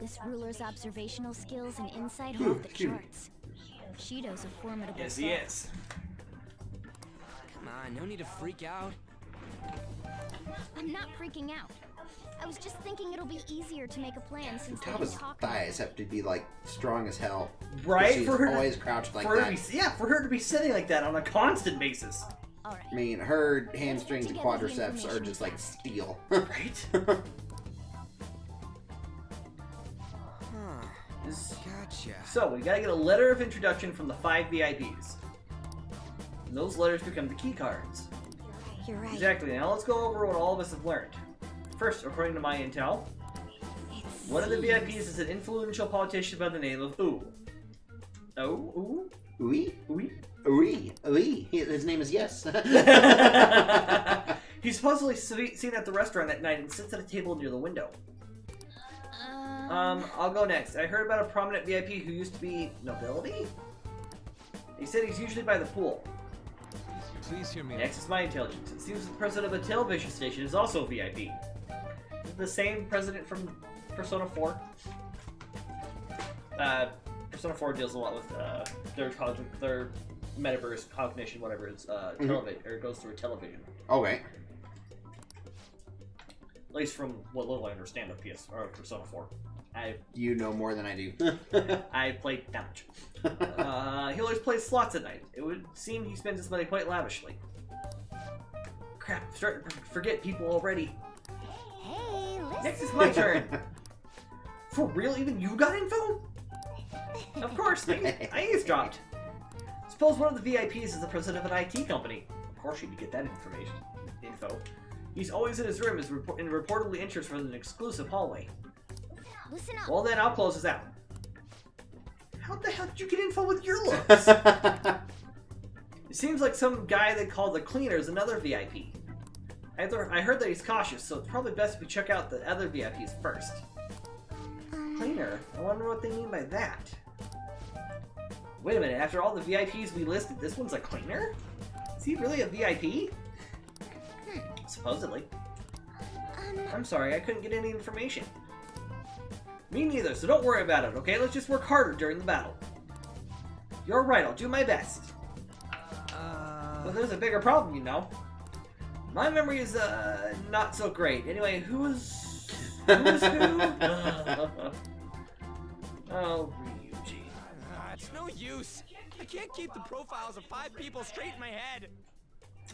[SPEAKER 4] This ruler's observational skills and insight are off the charts. Shido's a formidable
[SPEAKER 1] Yes, he is.
[SPEAKER 7] Come on, no need to freak out.
[SPEAKER 4] I'm not freaking out. I was just thinking it'll be easier to make a plan since they can
[SPEAKER 2] Futaba's
[SPEAKER 4] talk.
[SPEAKER 2] thighs have to be like strong as hell.
[SPEAKER 1] Right?
[SPEAKER 2] She's
[SPEAKER 1] For her
[SPEAKER 2] always crouched like
[SPEAKER 1] for her
[SPEAKER 2] that.
[SPEAKER 1] to be, yeah, for her to be sitting like that on a constant basis.
[SPEAKER 4] All right.
[SPEAKER 2] I mean, her hamstrings and quadriceps are just like steel.
[SPEAKER 1] Right?
[SPEAKER 7] Gotcha.
[SPEAKER 1] So, we gotta get a letter of introduction from the 5 VIPs. And those letters become the key cards.
[SPEAKER 4] You're right.
[SPEAKER 1] Exactly. Now let's go over what all of us have learned. First, according to my intel, one of the VIPs is an influential politician by the name of Ooh. Oh? Ooh?
[SPEAKER 2] Oui?
[SPEAKER 1] Oui?
[SPEAKER 2] Oui. Oui. His name is Yes.
[SPEAKER 1] He's supposedly seen at the restaurant at night and sits at a table near the window. I'll go next. I heard about a prominent VIP who used to be nobility? He said he's usually by the pool.
[SPEAKER 15] Please hear me.
[SPEAKER 1] Next is my intelligence. It seems the president of a television station is also a VIP. Is it the same president from Persona 4? Persona 4 deals a lot with their metaverse cognition, whatever. It's television, or it goes through television.
[SPEAKER 2] Okay.
[SPEAKER 1] At least from what little I understand of Persona 4.
[SPEAKER 2] You know more than I do.
[SPEAKER 1] I played that much. He always plays slots at night. It would seem he spends his money quite lavishly. Crap, I'm starting to forget people already.
[SPEAKER 4] Hey, listen.
[SPEAKER 1] Next is my turn. For real? Even you got info? Of course, I eavesdropped. Suppose one of the VIPs is the president of an IT company. Of course you'd get that info. He's always in his room and reportedly interested in an exclusive hallway.
[SPEAKER 4] Listen up.
[SPEAKER 1] Well then, I'll close this out. How the hell did you get info with your looks? It seems like some guy they call the Cleaner is another VIP. I heard that he's cautious, so it's probably best if we check out the other VIPs first. Cleaner? I wonder what they mean by that. Wait a minute, after all the VIPs we listed, this one's a cleaner? Is he really a VIP? Supposedly. I'm sorry, I couldn't get any information. Me neither, so don't worry about it, okay? Let's just work harder during the battle. You're right, I'll do my best. But there's a bigger problem, you know. My memory is, not so great. Anyway, who's who? Oh, Ryuji.
[SPEAKER 7] It's no use. I can't keep the profiles of 5 people straight in my head.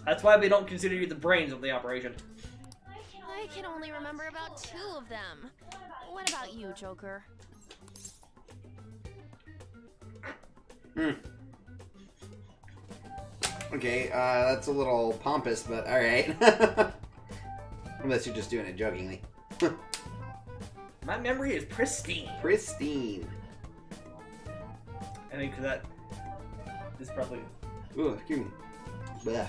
[SPEAKER 1] That's why we don't consider you the brains of the operation.
[SPEAKER 12] I can only remember about 2 of them. What about you, Joker?
[SPEAKER 2] Okay, that's a little pompous, but alright. Unless you're just doing it jokingly.
[SPEAKER 1] My memory is pristine.
[SPEAKER 2] Pristine.
[SPEAKER 1] I think that is probably...
[SPEAKER 2] Ooh, excuse me. Blah.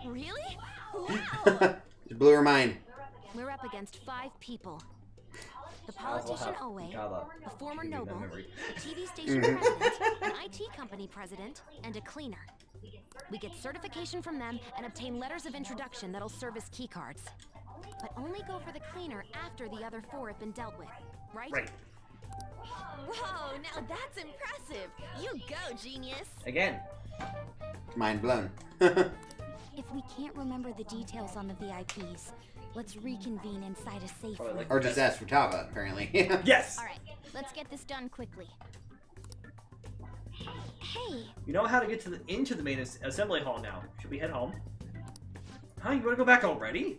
[SPEAKER 12] Really? Wow!
[SPEAKER 2] It blew her mind.
[SPEAKER 12] We're up against 5 people. the politician Owe, a former noble,
[SPEAKER 1] memory.
[SPEAKER 12] a TV station president, an IT company president, and a cleaner. We get certification from them and obtain letters of introduction that'll serve as keycards. But only go for the cleaner after the other 4 have been dealt with, right?
[SPEAKER 1] Right.
[SPEAKER 12] Whoa, now that's impressive. You go, genius.
[SPEAKER 1] Again.
[SPEAKER 2] Mind blown.
[SPEAKER 4] If we can't remember the details on the VIPs, let's reconvene inside a safe room.
[SPEAKER 2] Or just ask for Tava, apparently.
[SPEAKER 1] Yes!
[SPEAKER 4] Alright, let's get this done quickly. Hey!
[SPEAKER 1] You know how to get into the main assembly hall now. Should we head home? Huh? You want to go back already?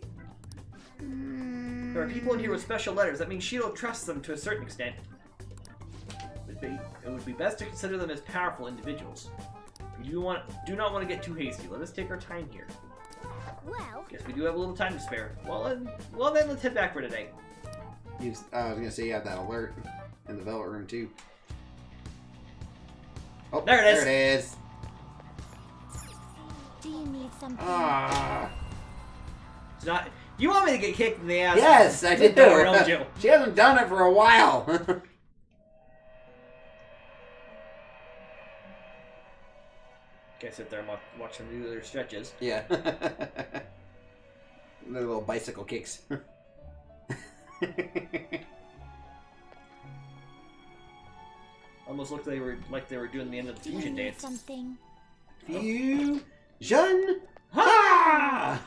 [SPEAKER 1] There are people in here with special letters. That means Shido trusts them to a certain extent. It would be best to consider them as powerful individuals. You do not want to get too hasty. Let us take our time here.
[SPEAKER 4] Well,
[SPEAKER 1] Guess we do have a little time to spare. Well then, let's head back for today.
[SPEAKER 2] I was gonna say you have that alert in the Velvet Room too. Oh,
[SPEAKER 1] there it is.
[SPEAKER 2] There it is.
[SPEAKER 4] do you need something?
[SPEAKER 1] It's not. You want me to get kicked in the ass?
[SPEAKER 2] Yes, I do.
[SPEAKER 1] Don't you?
[SPEAKER 2] She hasn't done it for a while.
[SPEAKER 1] Okay, sit there and watch them do their stretches.
[SPEAKER 2] Yeah. Their little bicycle kicks.
[SPEAKER 1] Almost looked like they were doing the end of the fusion dance.
[SPEAKER 4] Something.
[SPEAKER 2] Fusion. Ha!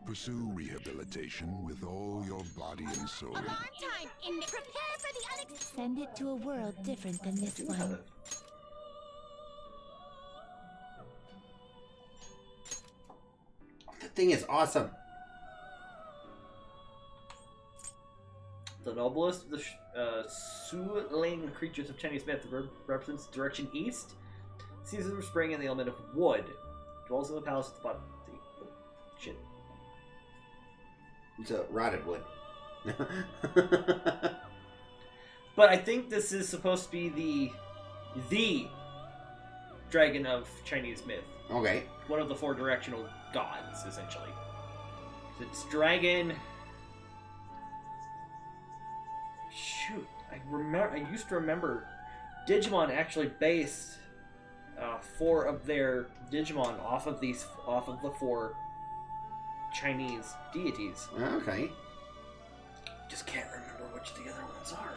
[SPEAKER 6] Pursue rehabilitation with all your body and soul.
[SPEAKER 12] Alarm time! Prepare for the unexpected.
[SPEAKER 4] Send it to a world different than this one.
[SPEAKER 2] That thing is awesome.
[SPEAKER 1] The noblest of the Su-Ling creatures of Chinese myth represents direction east, seasons of spring, and the element of wood. Dwells in the palace at the bottom. Shit.
[SPEAKER 2] It's a rotted wood.
[SPEAKER 1] But I think this is supposed to be the dragon of Chinese myth.
[SPEAKER 2] Okay.
[SPEAKER 1] One of the 4 directional gods, essentially. It's dragon. Shoot, I used to remember Digimon actually based 4 of their Digimon off of the 4 Chinese deities.
[SPEAKER 2] Okay.
[SPEAKER 1] Just can't remember which the other ones are.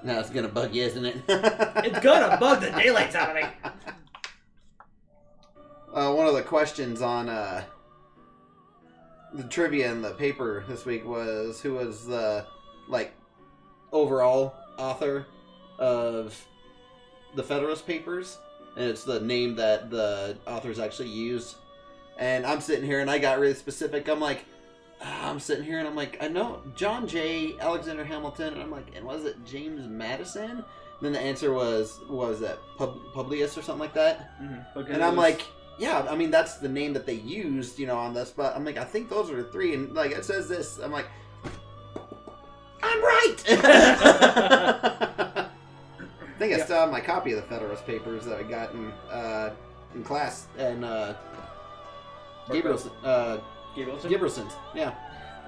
[SPEAKER 2] Now it's gonna bug you, isn't it?
[SPEAKER 1] It's gonna bug the daylights out of me.
[SPEAKER 2] One of the questions on the trivia in the paper this week was who was the overall author of the Federalist Papers, and it's the name that the authors actually used. And I'm sitting here and I got really specific. I'm like, I'm sitting here and I'm like, I know John Jay, Alexander Hamilton, and I'm like, and was it James Madison? And then the answer was that Publius or something like that?
[SPEAKER 1] Mm-hmm.
[SPEAKER 2] And I'm like, yeah, I mean, that's the name that they used, on this, but I'm like, I think those are the 3, and it says this, I'm like, I'm right! I think I still have my copy of the Federalist Papers that I got in class, and Gibralson's, yeah.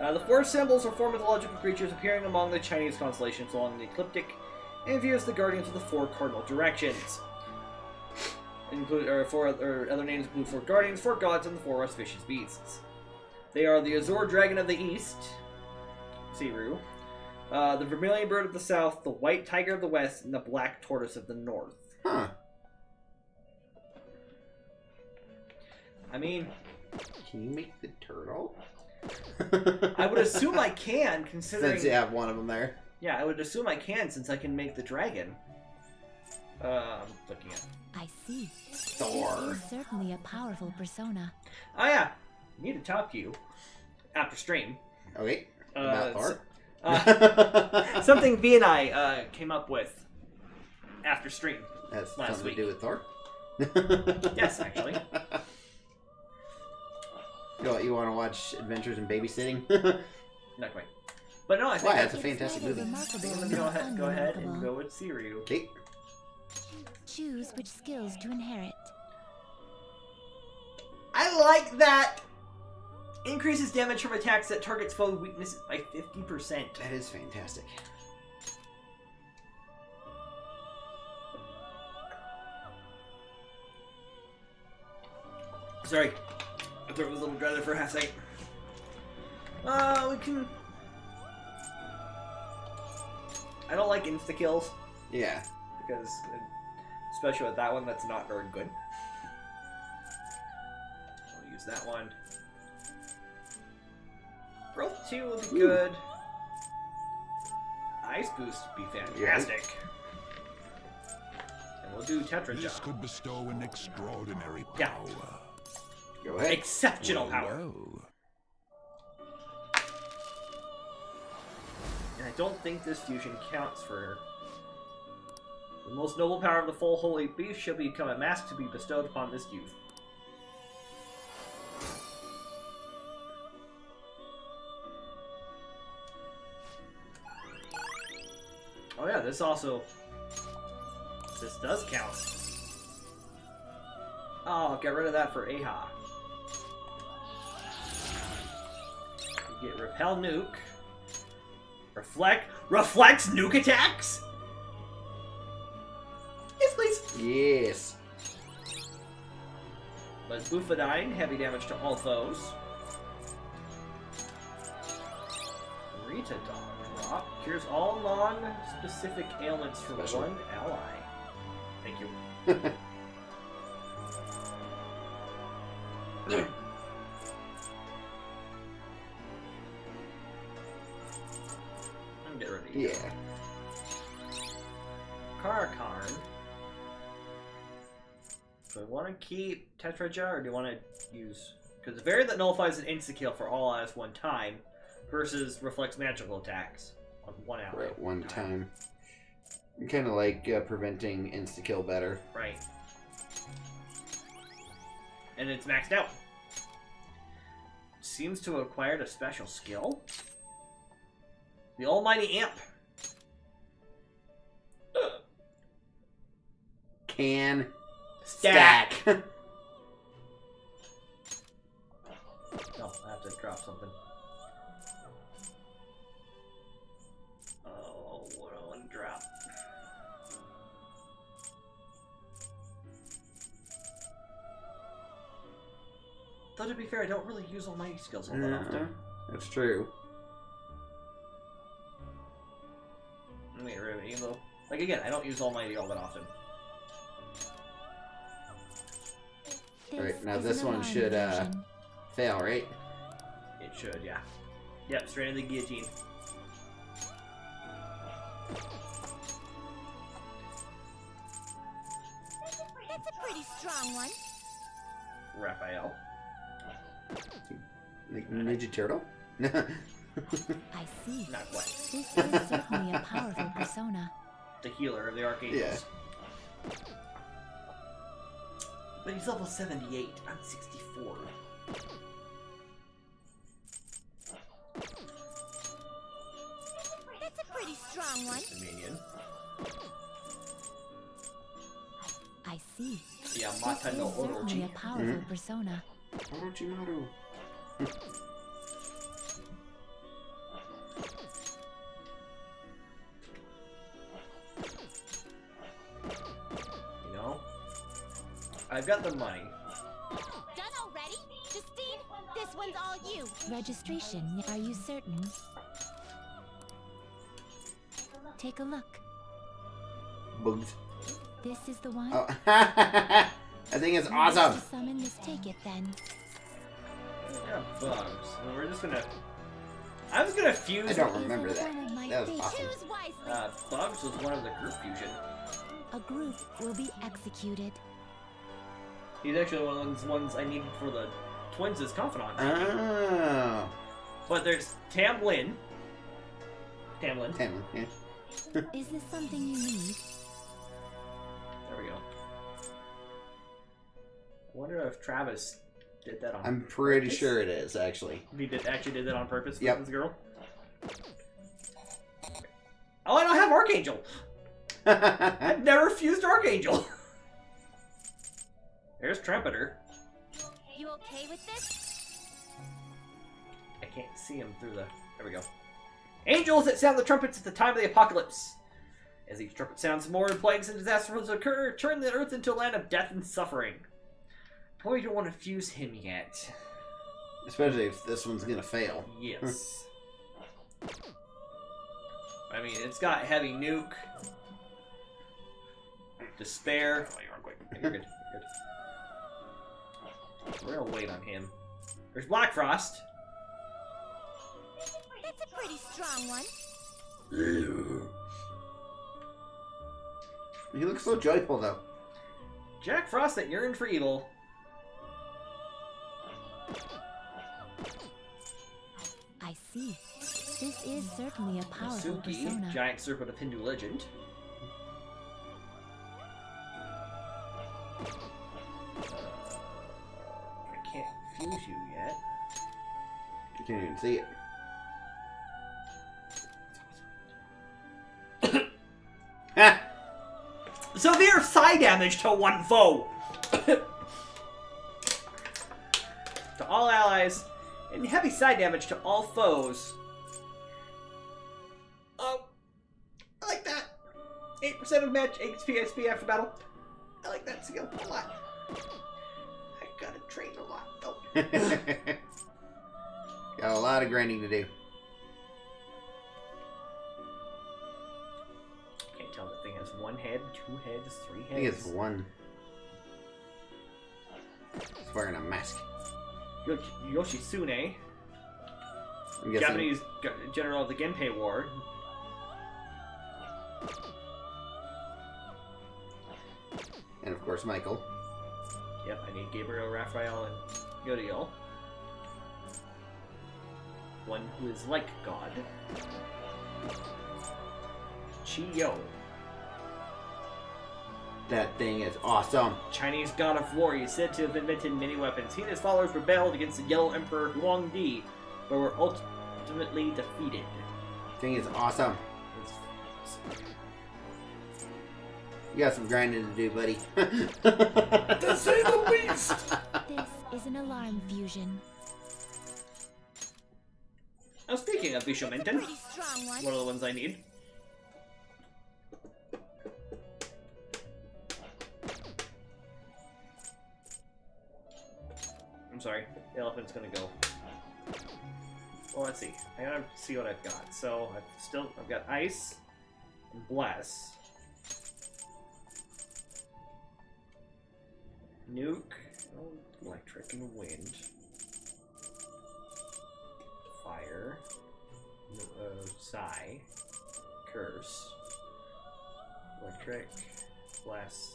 [SPEAKER 1] The 4 symbols are 4 mythological creatures appearing among the Chinese constellations along the ecliptic, and view as the guardians of the 4 cardinal directions. Other names include 4 guardians, 4 gods, and the 4 auspicious beasts. They are the Azure Dragon of the East, Siru, the Vermilion Bird of the South, the White Tiger of the West, and the Black Tortoise of the North.
[SPEAKER 2] Huh.
[SPEAKER 1] I mean,
[SPEAKER 2] can you make the turtle?
[SPEAKER 1] I would assume I can, considering...
[SPEAKER 2] Since you have one of them there.
[SPEAKER 1] Yeah, I would assume I can, since I can make the dragon. I'm looking at...
[SPEAKER 4] I see.
[SPEAKER 2] Thor.
[SPEAKER 4] He is certainly a powerful persona.
[SPEAKER 1] Oh yeah, I need to talk to you after stream.
[SPEAKER 2] Okay. About Thor?
[SPEAKER 1] Something V and I came up with after stream
[SPEAKER 2] That's
[SPEAKER 1] last
[SPEAKER 2] something
[SPEAKER 1] week.
[SPEAKER 2] to do with Thor?
[SPEAKER 1] Yes, actually.
[SPEAKER 2] You want to watch Adventures in Babysitting?
[SPEAKER 1] Not quite. But no, I think
[SPEAKER 2] that's a fantastic movie.
[SPEAKER 1] Go ahead and go with Siru.
[SPEAKER 2] Okay.
[SPEAKER 4] Choose which skills to inherit.
[SPEAKER 1] I like that Increases damage from attacks that targets foe weaknesses by 50%.
[SPEAKER 2] That is fantastic.
[SPEAKER 1] Sorry. I thought it was a little dry there for a half second. We can... I don't like insta-kills.
[SPEAKER 2] Yeah.
[SPEAKER 1] Because, especially with that one, that's not very good. I'll use that one. Growth 2 will be good. Ice Boost would be fantastic. And we'll do Tetra
[SPEAKER 6] This
[SPEAKER 1] Jump.
[SPEAKER 6] could bestow an extraordinary power.
[SPEAKER 1] Yeah.
[SPEAKER 2] Go ahead.
[SPEAKER 1] Exceptional power.
[SPEAKER 6] Whoa.
[SPEAKER 1] And I don't think this fusion counts for... The most noble power of the full holy beast shall become a mask to be bestowed upon this youth. Oh yeah, this also... This does count. Oh, I'll get rid of that for Aha. You get Repel Nuke. Reflects nuke attacks? Yes, please.
[SPEAKER 2] Yes.
[SPEAKER 1] But Bufadine, heavy damage to all foes. Rita Dog drop. Cures all non-specific ailments from one ally. Thank you. Get rid of you.
[SPEAKER 2] Yeah.
[SPEAKER 1] Karakarn. Do I want to keep Tetraja or do you want to use... Because variant that nullifies an insta-kill for all allies one time versus reflects magical attacks on one ally.
[SPEAKER 2] Right, one time. Kind of like preventing insta-kill better.
[SPEAKER 1] Right. And it's maxed out. Seems to have acquired a special skill. The Almighty Amp.
[SPEAKER 2] Can
[SPEAKER 1] Stack. No, I have to drop something. Oh, what do I want to drop? Though to be fair, I don't really use Almighty skills all that often.
[SPEAKER 2] That's true.
[SPEAKER 1] Let me get rid of it, even though, like again, I don't use Almighty all that often.
[SPEAKER 2] Alright, now this one should fail, right?
[SPEAKER 1] It should, yeah. Yep, straight into the guillotine.
[SPEAKER 4] That's a pretty strong one.
[SPEAKER 1] Raphael.
[SPEAKER 2] Like Ninja Turtle?
[SPEAKER 13] I see.
[SPEAKER 1] Not quite.
[SPEAKER 13] This is certainly a powerful persona.
[SPEAKER 1] The healer of the Archangels.
[SPEAKER 2] Yeah.
[SPEAKER 1] But he's level 78. I'm 64.
[SPEAKER 4] That's a pretty strong one.
[SPEAKER 1] Minion.
[SPEAKER 13] I see.
[SPEAKER 1] Yamata no
[SPEAKER 13] This is certainly a
[SPEAKER 1] Orochi.
[SPEAKER 13] powerful persona.
[SPEAKER 2] Orochimaru.
[SPEAKER 1] You know? I've got the money.
[SPEAKER 4] Done already? Justine, this one's all you.
[SPEAKER 13] Registration, are you certain? Take a look.
[SPEAKER 2] Bugs.
[SPEAKER 13] This is the one?
[SPEAKER 2] Oh. I think it's awesome.
[SPEAKER 13] To summon this, take it then.
[SPEAKER 1] Yeah, bugs. And we're just gonna... I was gonna fuse...
[SPEAKER 2] I don't remember that. That was awesome.
[SPEAKER 1] Bugs was one of the group fusion.
[SPEAKER 13] A group will be executed.
[SPEAKER 1] He's actually one of those ones I needed for the twins' confidant.
[SPEAKER 2] Oh.
[SPEAKER 1] But there's Tamlin,
[SPEAKER 2] Tamlin, yeah.
[SPEAKER 13] Is this something you need?
[SPEAKER 1] There we go. I wonder if Travis did that on
[SPEAKER 2] I'm pretty
[SPEAKER 1] purpose.
[SPEAKER 2] sure it is, actually.
[SPEAKER 1] He actually did that on purpose for
[SPEAKER 2] Yep.
[SPEAKER 1] this girl? Oh, I don't have Archangel! I've never fused Archangel! There's Trumpeter.
[SPEAKER 4] You okay with this?
[SPEAKER 1] can't see him through the... There we go. Angels that sound the trumpets at the time of the apocalypse. As each trumpet sounds, more plagues and disasters occur, turn the earth into a land of death and suffering. Probably don't want to fuse him yet.
[SPEAKER 2] Especially if this one's gonna fail.
[SPEAKER 1] Yes. I mean, it's got heavy nuke. Despair. Oh, you're on quick. You're good. You're good. We're gonna wait on him. There's Black Frost.
[SPEAKER 4] That's a pretty strong one.
[SPEAKER 2] He looks so joyful, though.
[SPEAKER 1] Jack Frost that yearned for evil.
[SPEAKER 4] I see. This is certainly a powerful
[SPEAKER 1] Suki,
[SPEAKER 4] persona.
[SPEAKER 1] giant serpent of Hindu legend. I can't fuse you yet.
[SPEAKER 2] You can't even see it.
[SPEAKER 1] Severe side damage to one foe. To all allies, and heavy side damage to all foes. Oh, I like that. 8% of match XP after battle. I like that skill a lot. I gotta train a lot though.
[SPEAKER 2] Got a lot of grinding to do.
[SPEAKER 1] Can't tell if the thing has one head, 2 heads, 3 heads.
[SPEAKER 2] I think it's one. It's wearing a mask.
[SPEAKER 1] Yoshitsune,
[SPEAKER 2] I'm guessing.
[SPEAKER 1] Japanese general of the Genpei War.
[SPEAKER 2] And of course, Michael.
[SPEAKER 1] Yep, I need Gabriel, Raphael, and Yodiel. One who is like God. Chiyo.
[SPEAKER 2] That thing is awesome.
[SPEAKER 1] Chinese god of war, he is said to have invented many weapons. He and his followers rebelled against the Yellow Emperor Huangdi, but were ultimately defeated.
[SPEAKER 2] Thing is awesome. You got some grinding to do, buddy.
[SPEAKER 1] To say the least!
[SPEAKER 4] This is an alarm fusion.
[SPEAKER 1] Now speaking of Bishominton,
[SPEAKER 4] Pretty strong one.
[SPEAKER 1] one of the ones I need. I'm sorry, the elephant's gonna go. Well, let's see. I gotta see what I've got. So I've got ice and bless, nuke, electric and wind, fire, psi, curse, electric, bless.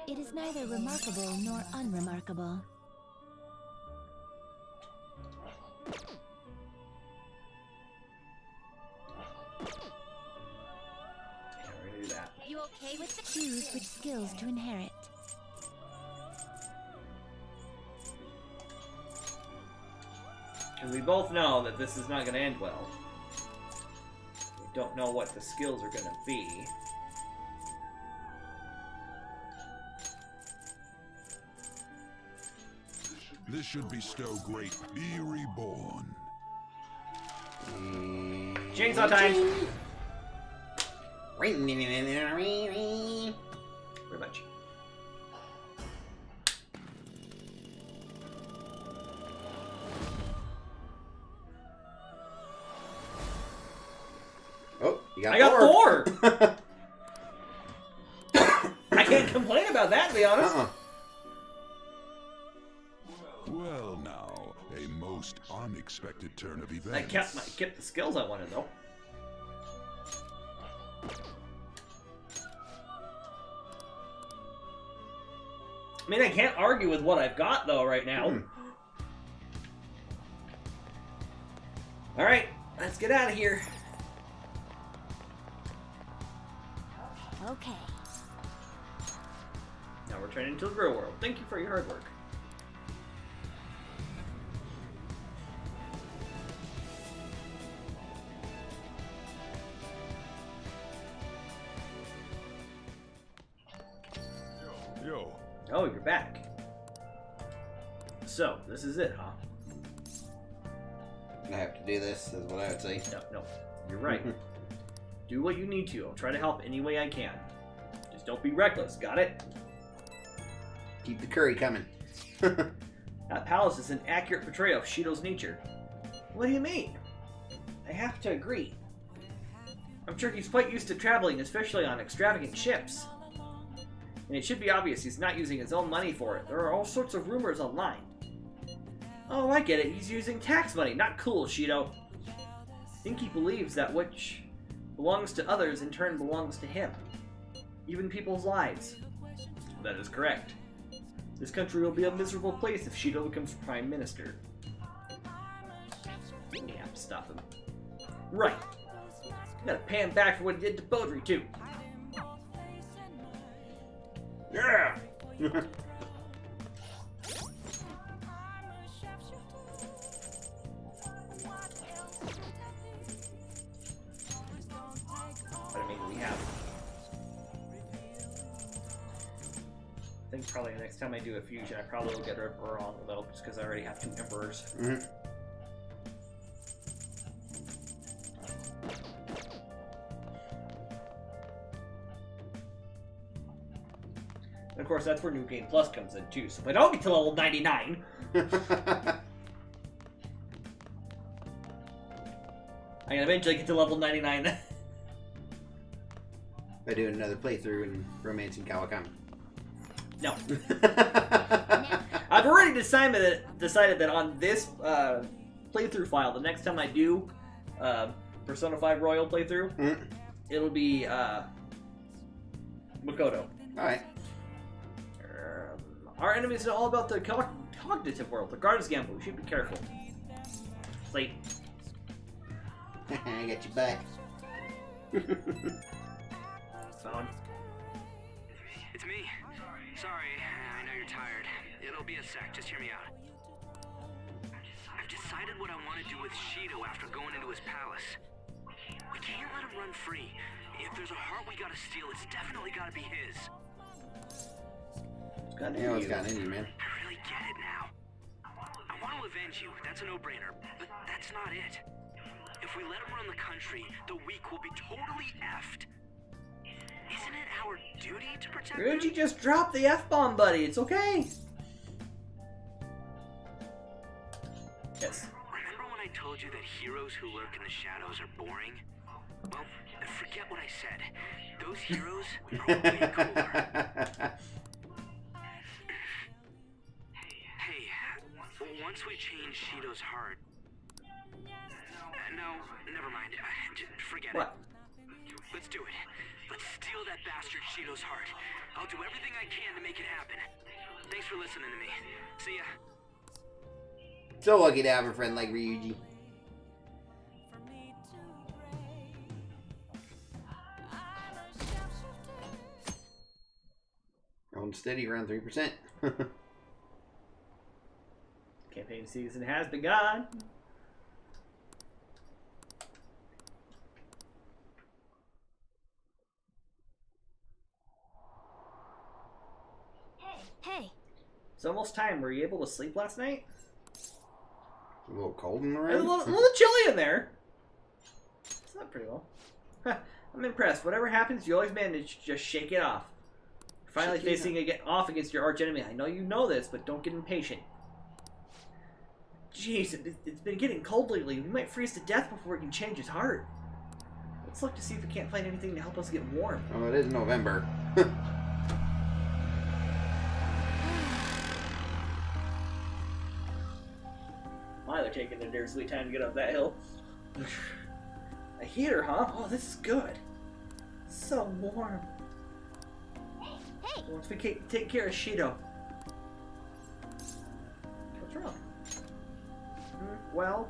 [SPEAKER 4] It is neither remarkable nor unremarkable.
[SPEAKER 1] Yeah, we're gonna do that.
[SPEAKER 4] You okay with the choose which skills to inherit?
[SPEAKER 1] Because we both know that this is not going to end well. We don't know what the skills are going to be.
[SPEAKER 6] This should bestow great. Be reborn.
[SPEAKER 1] Chainsaw time! Pretty much.
[SPEAKER 2] Oh, you got
[SPEAKER 1] I got 4! I can't complain about that, to be honest.
[SPEAKER 6] Well, now, a most unexpected turn of events.
[SPEAKER 1] I kept the skills I wanted, though. I mean, I can't argue with what I've got, though, right now. Alright, let's get out of here.
[SPEAKER 4] Okay.
[SPEAKER 1] Now we're turning into the real world. Thank you for your hard work. So, this is it, huh?
[SPEAKER 2] I have to do this, is what I would say.
[SPEAKER 1] No, you're right. Do what you need to. I'll try to help any way I can. Just don't be reckless, got it?
[SPEAKER 2] Keep the curry coming.
[SPEAKER 1] That palace is an accurate portrayal of Shido's nature. What do you mean? I have to agree. I'm sure he's quite used to traveling, especially on extravagant ships. And it should be obvious he's not using his own money for it. There are all sorts of rumors online. Oh, I get it. He's using tax money. Not cool, Shido. I think he believes that which belongs to others in turn belongs to him. Even people's lives. That is correct. This country will be a miserable place if Shido becomes Prime Minister. We have to stop him. Right. We gotta pay him back for what he did to Beaudry, too. Yeah! But I mean, we have... I think probably the next time I do a fusion, I probably will get her wrong, though, just because I already have 2 Emperors.
[SPEAKER 2] Mm-hmm.
[SPEAKER 1] And of course, that's where New Game Plus comes in, too. So if I don't get to level 99... I can eventually get to level 99.
[SPEAKER 2] By doing another playthrough and romancing Kawakami.
[SPEAKER 1] No. I've already decided that on this playthrough file, the next time I do Persona 5 Royal playthrough, it'll be Makoto.
[SPEAKER 2] Alright.
[SPEAKER 1] Our enemies are all about the cognitive world, the Guardian's Gamble. We should be careful. Sleep.
[SPEAKER 2] I got you back.
[SPEAKER 1] Phone.
[SPEAKER 18] It's me. Sorry, I know you're tired. It'll be a sec, just hear me out. I've decided what I want to do with Shido after going into his palace. We can't let him run free. If there's a heart we gotta steal, it's definitely gotta be his.
[SPEAKER 2] It's got into you, man.
[SPEAKER 18] I really get it now. I want to avenge you, that's a no-brainer, but that's not it. If we let him run the country, the weak will be totally effed. Isn't it our duty to protect them?
[SPEAKER 1] Ryuji just dropped the F-bomb, buddy. It's okay. Yes.
[SPEAKER 18] Remember when I told you that heroes who lurk in the shadows are boring? Well, forget what I said. Those heroes are way cooler. Hey, once we change Shido's heart... no, never mind. Forget it. Let's do it. Let's steal that bastard Shido's heart. I'll do everything I can to make it happen. Thanks for listening to me. See ya.
[SPEAKER 2] So lucky to have a friend like Ryuji. Going steady around 3%.
[SPEAKER 1] Campaign season has begun.
[SPEAKER 4] Hey.
[SPEAKER 1] It's almost time. Were you able to sleep last night?
[SPEAKER 2] A little cold in the
[SPEAKER 1] It's
[SPEAKER 2] room.
[SPEAKER 1] a little chilly in there. It's not pretty well. I'm impressed. Whatever happens, you always manage to just shake it off. You're finally facing it off against your arch enemy. I know you know this, but don't get impatient. Jeez, it's been getting cold lately. We might freeze to death before we can change his heart. Let's look to see if we can't find anything to help us get warm.
[SPEAKER 2] Oh, it is November.
[SPEAKER 1] My, they're taking their dear sweet time to get up that hill. A heater, huh? Oh, this is good. So warm.
[SPEAKER 4] Hey!
[SPEAKER 1] Once we take care of Shido. What's wrong? Well,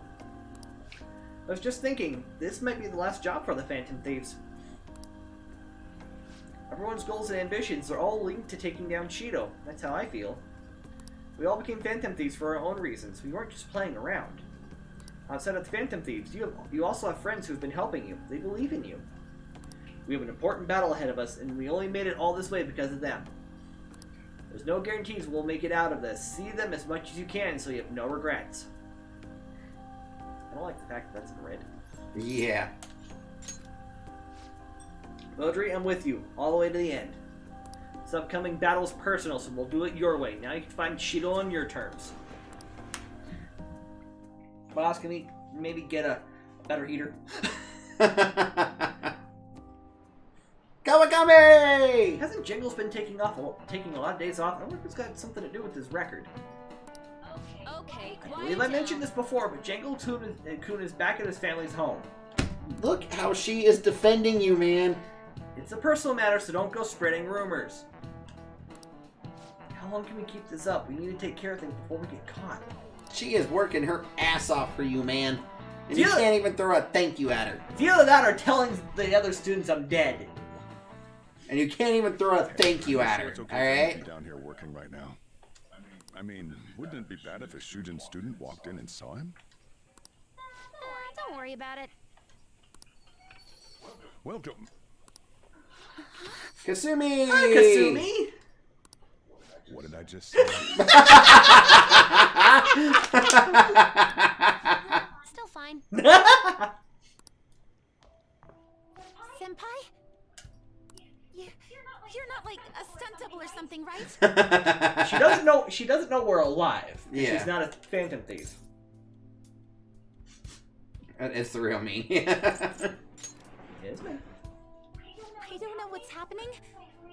[SPEAKER 1] I was just thinking, this might be the last job for the Phantom Thieves. Everyone's goals and ambitions are all linked to taking down Shido. That's how I feel. We all became Phantom Thieves for our own reasons. We weren't just playing around. Outside of the Phantom Thieves, you also have friends who have been helping you. They believe in you. We have an important battle ahead of us, and we only made it all this way because of them. There's no guarantees we'll make it out of this. See them as much as you can so you have no regrets. I don't like the fact that that's in red.
[SPEAKER 2] Yeah.
[SPEAKER 1] Audrey, I'm with you, all the way to the end. This upcoming battle's personal, so we'll do it your way. Now you can find Shido on your terms. Boss, can we maybe get a better heater?
[SPEAKER 2] Kawakami!
[SPEAKER 1] Hasn't Jingles been taking a lot of days off? I wonder if it's got something to do with his record.
[SPEAKER 12] Okay,
[SPEAKER 1] I believe I mentioned this before, but Jangle-kun is back at his family's home.
[SPEAKER 2] Look how she is defending you, man.
[SPEAKER 1] It's a personal matter, so don't go spreading rumors. How long can we keep this up? We need to take care of things before we get caught.
[SPEAKER 2] She is working her ass off for you, man. And you can't even throw a thank you at her.
[SPEAKER 1] It's either that or telling the other students I'm dead.
[SPEAKER 2] And you can't even throw a thank you at her,
[SPEAKER 6] It's okay
[SPEAKER 2] alright?
[SPEAKER 6] for me to be down here working right now. I mean, wouldn't it be bad if a Shujin student walked in and saw him?
[SPEAKER 12] Don't worry about it.
[SPEAKER 6] Welcome.
[SPEAKER 2] Kasumi!
[SPEAKER 1] Hi, Kasumi!
[SPEAKER 6] What did I just say?
[SPEAKER 12] Still fine. Senpai? You're not like a stunt double or something, right?
[SPEAKER 1] She doesn't know we're alive.
[SPEAKER 2] Yeah.
[SPEAKER 1] She's not a phantom thief.
[SPEAKER 2] It's the real me.
[SPEAKER 1] Yes, ma'am.
[SPEAKER 12] I don't know what's happening,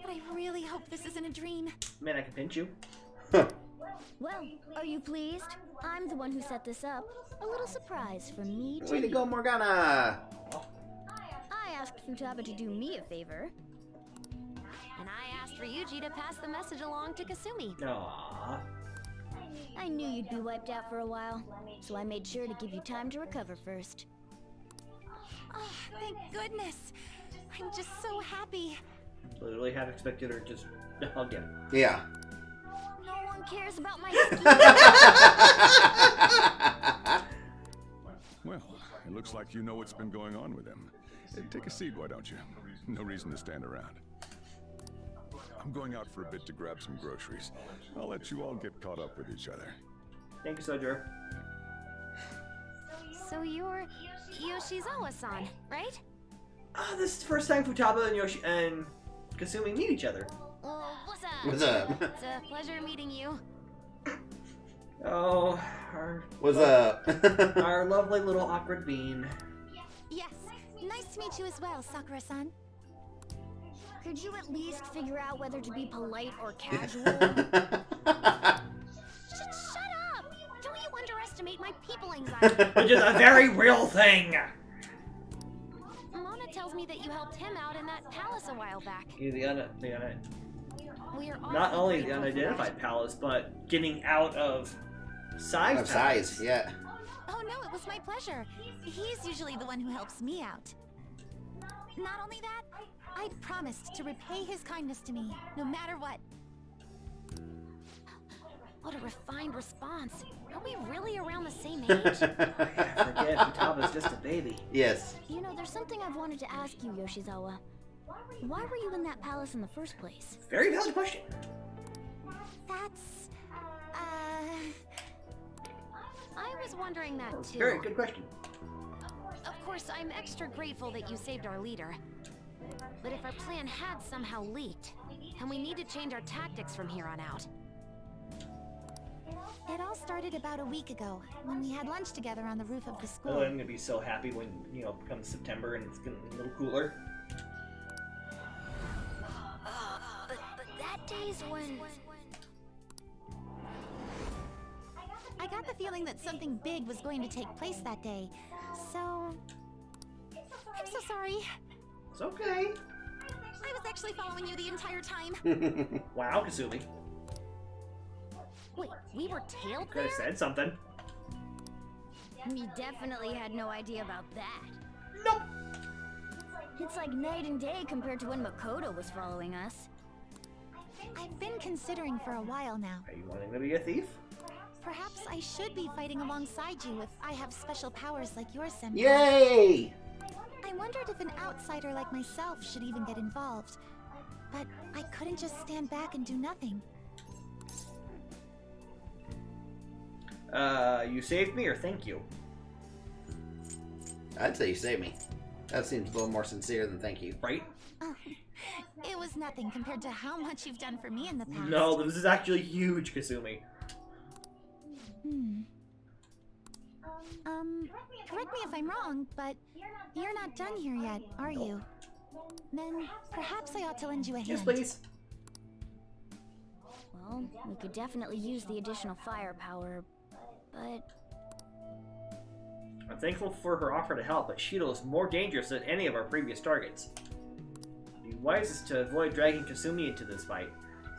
[SPEAKER 12] but I really hope this isn't a dream.
[SPEAKER 1] Man, I can pinch you.
[SPEAKER 4] Well, are you pleased? I'm the one who set this up. A little surprise for me, too.
[SPEAKER 2] Way to go, Morgana!
[SPEAKER 4] I asked Futaba to do me a favor.
[SPEAKER 12] And I asked Ryuji to pass the message along to Kasumi.
[SPEAKER 1] Aww.
[SPEAKER 4] I knew you'd be wiped out for a while, so I made sure to give you time to recover first.
[SPEAKER 12] Oh, thank goodness. I'm just so happy.
[SPEAKER 1] Literally half expected her to just hug him.
[SPEAKER 2] Yeah.
[SPEAKER 4] No one cares about my
[SPEAKER 6] Well, it looks like you know what's been going on with him. Hey, take a seat, why don't you? No reason to stand around. I'm going out for a bit to grab some groceries. I'll let you all get caught up with each other.
[SPEAKER 1] Thank you, Sojo.
[SPEAKER 12] So you're Yoshizawa-san, right?
[SPEAKER 1] This is the first time Futaba and Kasumi meet each other.
[SPEAKER 12] What's up?
[SPEAKER 2] What's up?
[SPEAKER 12] It's a pleasure meeting you.
[SPEAKER 1] Oh,
[SPEAKER 2] What's up?
[SPEAKER 1] our lovely little awkward bean.
[SPEAKER 12] Yes, nice to meet you as well, Sakura-san.
[SPEAKER 4] Could you at least figure out whether to be polite or casual?
[SPEAKER 12] Shut up! Don't you underestimate my people anxiety.
[SPEAKER 1] Which is a very real thing.
[SPEAKER 12] Mona tells me that you helped him out in that palace a while back. We're
[SPEAKER 1] not only the
[SPEAKER 12] grateful for
[SPEAKER 1] unidentified palace, but getting out of Sai's palace.
[SPEAKER 2] Yeah.
[SPEAKER 12] Oh no, it was my pleasure. He's usually the one who helps me out. Not only that, I'd promised to repay his kindness to me, no matter what. What a refined response. Are we really around the same age?
[SPEAKER 1] Forget, Futaba's just a baby.
[SPEAKER 2] Yes.
[SPEAKER 4] You know, there's something I've wanted to ask you, Yoshizawa. Why were you in that palace in the first place?
[SPEAKER 1] Very valid question.
[SPEAKER 12] That's... I was wondering that too.
[SPEAKER 1] Very good question.
[SPEAKER 12] Of course, I'm extra grateful that you saved our leader. But if our plan had somehow leaked, and we need to change our tactics from here on out.
[SPEAKER 19] It all started about a week ago, when we had lunch together on the roof of the school.
[SPEAKER 1] Oh, I'm gonna be so happy when, it comes September and it's gonna be a little cooler.
[SPEAKER 4] But that day's when...
[SPEAKER 19] I got the feeling that something big was going to take place that day, so... I'm so sorry.
[SPEAKER 1] It's okay.
[SPEAKER 19] I was actually following you the entire time.
[SPEAKER 1] Wow, Kasumi.
[SPEAKER 4] Wait, we were tailed
[SPEAKER 1] Could
[SPEAKER 4] there?
[SPEAKER 1] have said something.
[SPEAKER 4] We definitely had no idea about that.
[SPEAKER 1] Nope.
[SPEAKER 4] It's like night and day compared to when Makoto was following us.
[SPEAKER 19] I've been considering for a while now.
[SPEAKER 1] Are you wanting to be a thief?
[SPEAKER 19] Perhaps I should be fighting alongside you if I have special powers like yours, Senpai.
[SPEAKER 2] Yay!
[SPEAKER 19] I wondered if an outsider like myself should even get involved. But I couldn't just stand back and do nothing.
[SPEAKER 1] You saved me or thank you?
[SPEAKER 2] I'd say you saved me. That seems a little more sincere than thank you.
[SPEAKER 1] Right?
[SPEAKER 19] Oh, it was nothing compared to how much you've done for me in the past.
[SPEAKER 1] No, this is actually huge, Kasumi.
[SPEAKER 19] Correct me if I'm wrong, but you're not done here yet, are you? Then perhaps I ought to lend you a hand.
[SPEAKER 1] Yes, please.
[SPEAKER 4] Well, we could definitely use the additional firepower, but...
[SPEAKER 1] I'm thankful for her offer to help, but Shido is more dangerous than any of our previous targets. It'd be wisest to avoid dragging Kasumi into this fight.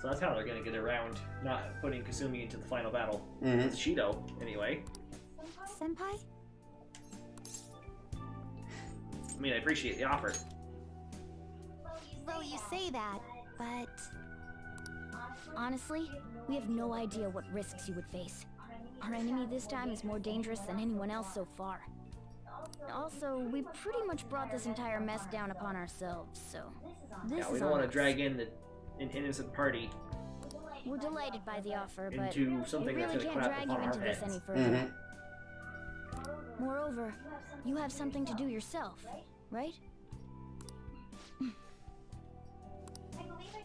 [SPEAKER 1] So that's how they're going to get around not putting Kasumi into the final battle. With Shido, anyway.
[SPEAKER 19] Senpai?
[SPEAKER 1] I mean, I appreciate the offer.
[SPEAKER 19] Well, you say that, but...
[SPEAKER 4] Honestly, we have no idea what risks you would face. Our enemy this time is more dangerous than anyone else so far. Also, we pretty much brought this entire mess down upon ourselves, so... This
[SPEAKER 1] We don't want to drag in an innocent party.
[SPEAKER 4] We're delighted by the offer, but
[SPEAKER 1] into something
[SPEAKER 4] we really
[SPEAKER 1] that's
[SPEAKER 4] can't
[SPEAKER 1] gonna
[SPEAKER 4] drag
[SPEAKER 1] clap
[SPEAKER 4] you
[SPEAKER 1] upon
[SPEAKER 4] into
[SPEAKER 1] our
[SPEAKER 4] this
[SPEAKER 1] heads.
[SPEAKER 4] any further. Moreover, you have something to do yourself, right?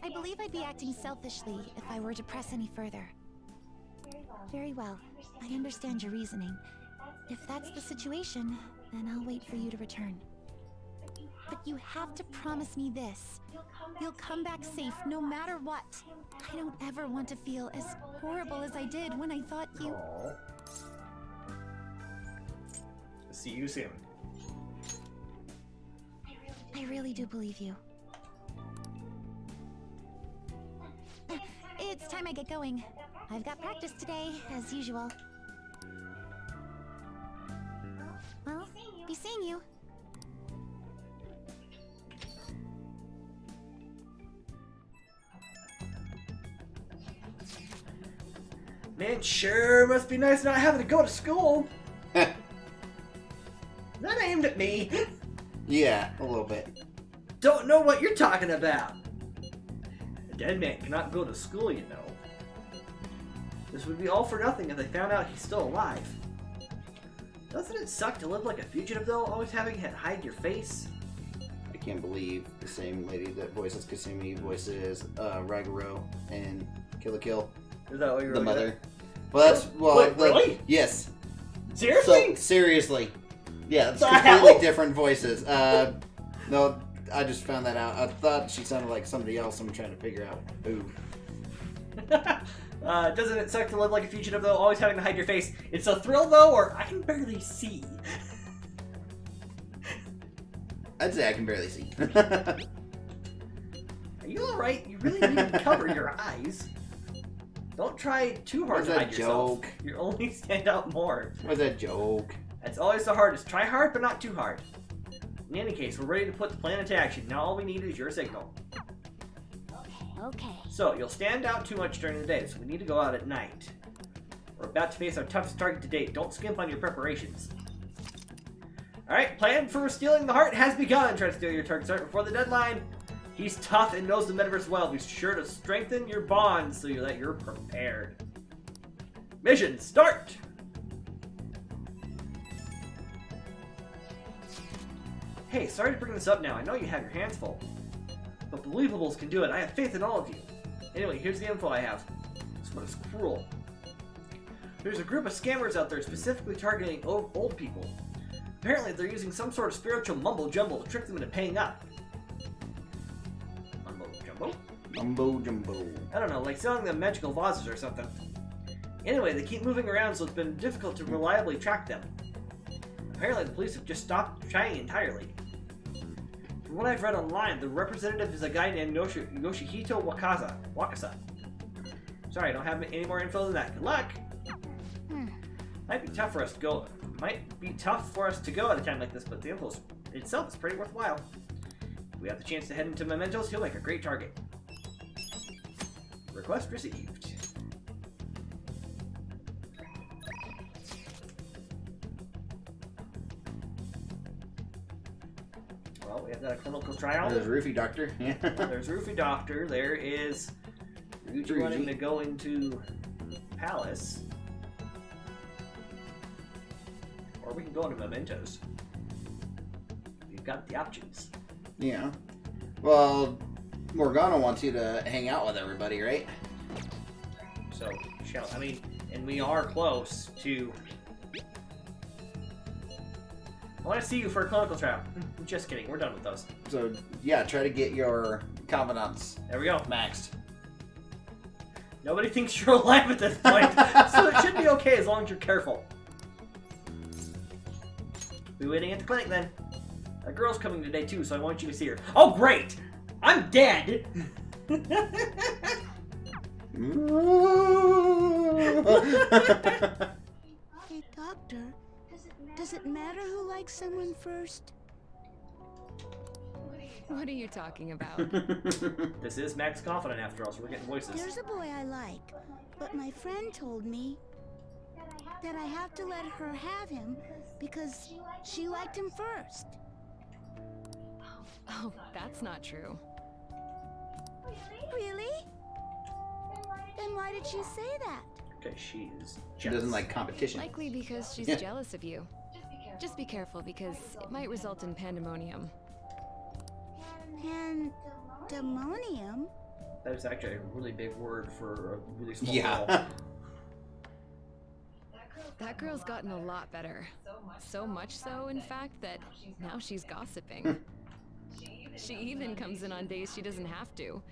[SPEAKER 19] I believe I'd be acting selfishly if I were to press any further. Very well. I understand your reasoning. If that's the situation, then I'll wait for you to return. But you have to promise me this. You'll come back safe no matter what. I don't ever want to feel as horrible as I did when I thought you...
[SPEAKER 1] Aww. See you soon.
[SPEAKER 19] I really do believe you. It's time I get going. I've got practice today, as usual. Well, be seeing you.
[SPEAKER 1] Man, sure must be nice not having to go to school. That aimed at me.
[SPEAKER 2] Yeah, a little bit.
[SPEAKER 1] Don't know what you're talking about. A dead man cannot go to school, you know. This would be all for nothing if they found out he's still alive. Doesn't it suck to live like a fugitive, though, always having to hide your face?
[SPEAKER 2] I can't believe the same lady that voices Kasumi voices Raguro and Kill la Kill.
[SPEAKER 1] Is that what you're
[SPEAKER 2] the
[SPEAKER 1] looking
[SPEAKER 2] mother?
[SPEAKER 1] at?
[SPEAKER 2] Well, that's well.
[SPEAKER 1] Wait, really?
[SPEAKER 2] Yes.
[SPEAKER 1] Seriously?
[SPEAKER 2] So, seriously. Yeah, it's
[SPEAKER 1] The
[SPEAKER 2] completely
[SPEAKER 1] hell?
[SPEAKER 2] different voices. No, I just found that out. I thought she sounded like somebody else. I'm trying to figure out who.
[SPEAKER 1] Doesn't it suck to live like a fugitive, though, always having to hide your face? It's a thrill, though, or I can barely see.
[SPEAKER 2] I'd say I can barely see.
[SPEAKER 1] Are you alright? You really need to cover your eyes. Don't try too hard
[SPEAKER 2] Was
[SPEAKER 1] to
[SPEAKER 2] that
[SPEAKER 1] hide yourself.
[SPEAKER 2] joke?
[SPEAKER 1] You only stand out more.
[SPEAKER 2] Was that joke?
[SPEAKER 1] That's always the hardest. Try hard, but not too hard. In any case, we're ready to put the plan into action. Now all we need is your signal.
[SPEAKER 4] Okay.
[SPEAKER 1] So, you'll stand out too much during the day, so we need to go out at night. We're about to face our toughest target to date. Don't skimp on your preparations. Alright, plan for stealing the heart has begun. Try to steal your target's heart before the deadline. He's tough and knows the metaverse well. Be sure to strengthen your bonds so that you're prepared. Mission start! Hey, sorry to bring this up now. I know you have your hands full. But Believables can do it. I have faith in all of you. Anyway, here's the info I have. This one is cruel. There's a group of scammers out there specifically targeting old people. Apparently, they're using some sort of spiritual mumbo-jumbo to trick them into paying up. Mumbo-jumbo?
[SPEAKER 2] Mumbo-jumbo.
[SPEAKER 1] I don't know, like selling them magical vases or something. Anyway, they keep moving around, so it's been difficult to reliably track them. Apparently, the police have just stopped trying entirely. From what I've read online, the representative is a guy named Yoshihito Wakasa. Sorry, I don't have any more info than that. Good luck! Might be tough for us to go. Might be tough for us to go at a time like this, but the info itself is pretty worthwhile. If we have the chance to head into Mementos, he'll make a great target. Request received. Well, we have that clinical trial.
[SPEAKER 2] There's Roofie Doctor. Yeah.
[SPEAKER 1] There's Roofie Doctor. There is Ryuji wanting to go into Palace. Or we can go into mementos. We've got the options.
[SPEAKER 2] Yeah. Well, Morgana wants you to hang out with everybody, right?
[SPEAKER 1] So, I mean, and we are close to... I want to see you for a clinical trial. Just kidding, we're done with those.
[SPEAKER 2] So, yeah, try to get your confidence.
[SPEAKER 1] There we go.
[SPEAKER 2] Maxed.
[SPEAKER 1] Nobody thinks you're alive at this point, so it should be okay as long as you're careful. Be waiting at the clinic then. A girl's coming today too, so I want you to see her. Oh, great! I'm dead!
[SPEAKER 20] Hey, doctor, does it matter who likes someone first?
[SPEAKER 13] What are you talking about?
[SPEAKER 1] This is Max Confident after all, so we're getting voices.
[SPEAKER 20] There's a boy I like, but my friend told me that I have to let her have him because she liked him first.
[SPEAKER 13] Oh, that's not true.
[SPEAKER 20] Really? Then why did she say that?
[SPEAKER 1] Okay, she is
[SPEAKER 2] She doesn't like competition.
[SPEAKER 13] Likely because she's jealous of you. Just be careful because it might result in pandemonium.
[SPEAKER 20] Pandemonium?
[SPEAKER 1] That was actually a really big word for a really small
[SPEAKER 2] Yeah.
[SPEAKER 1] girl.
[SPEAKER 13] That girl's gotten a lot better. So much so, in fact, that now she's gossiping. She even comes in on days she doesn't have to.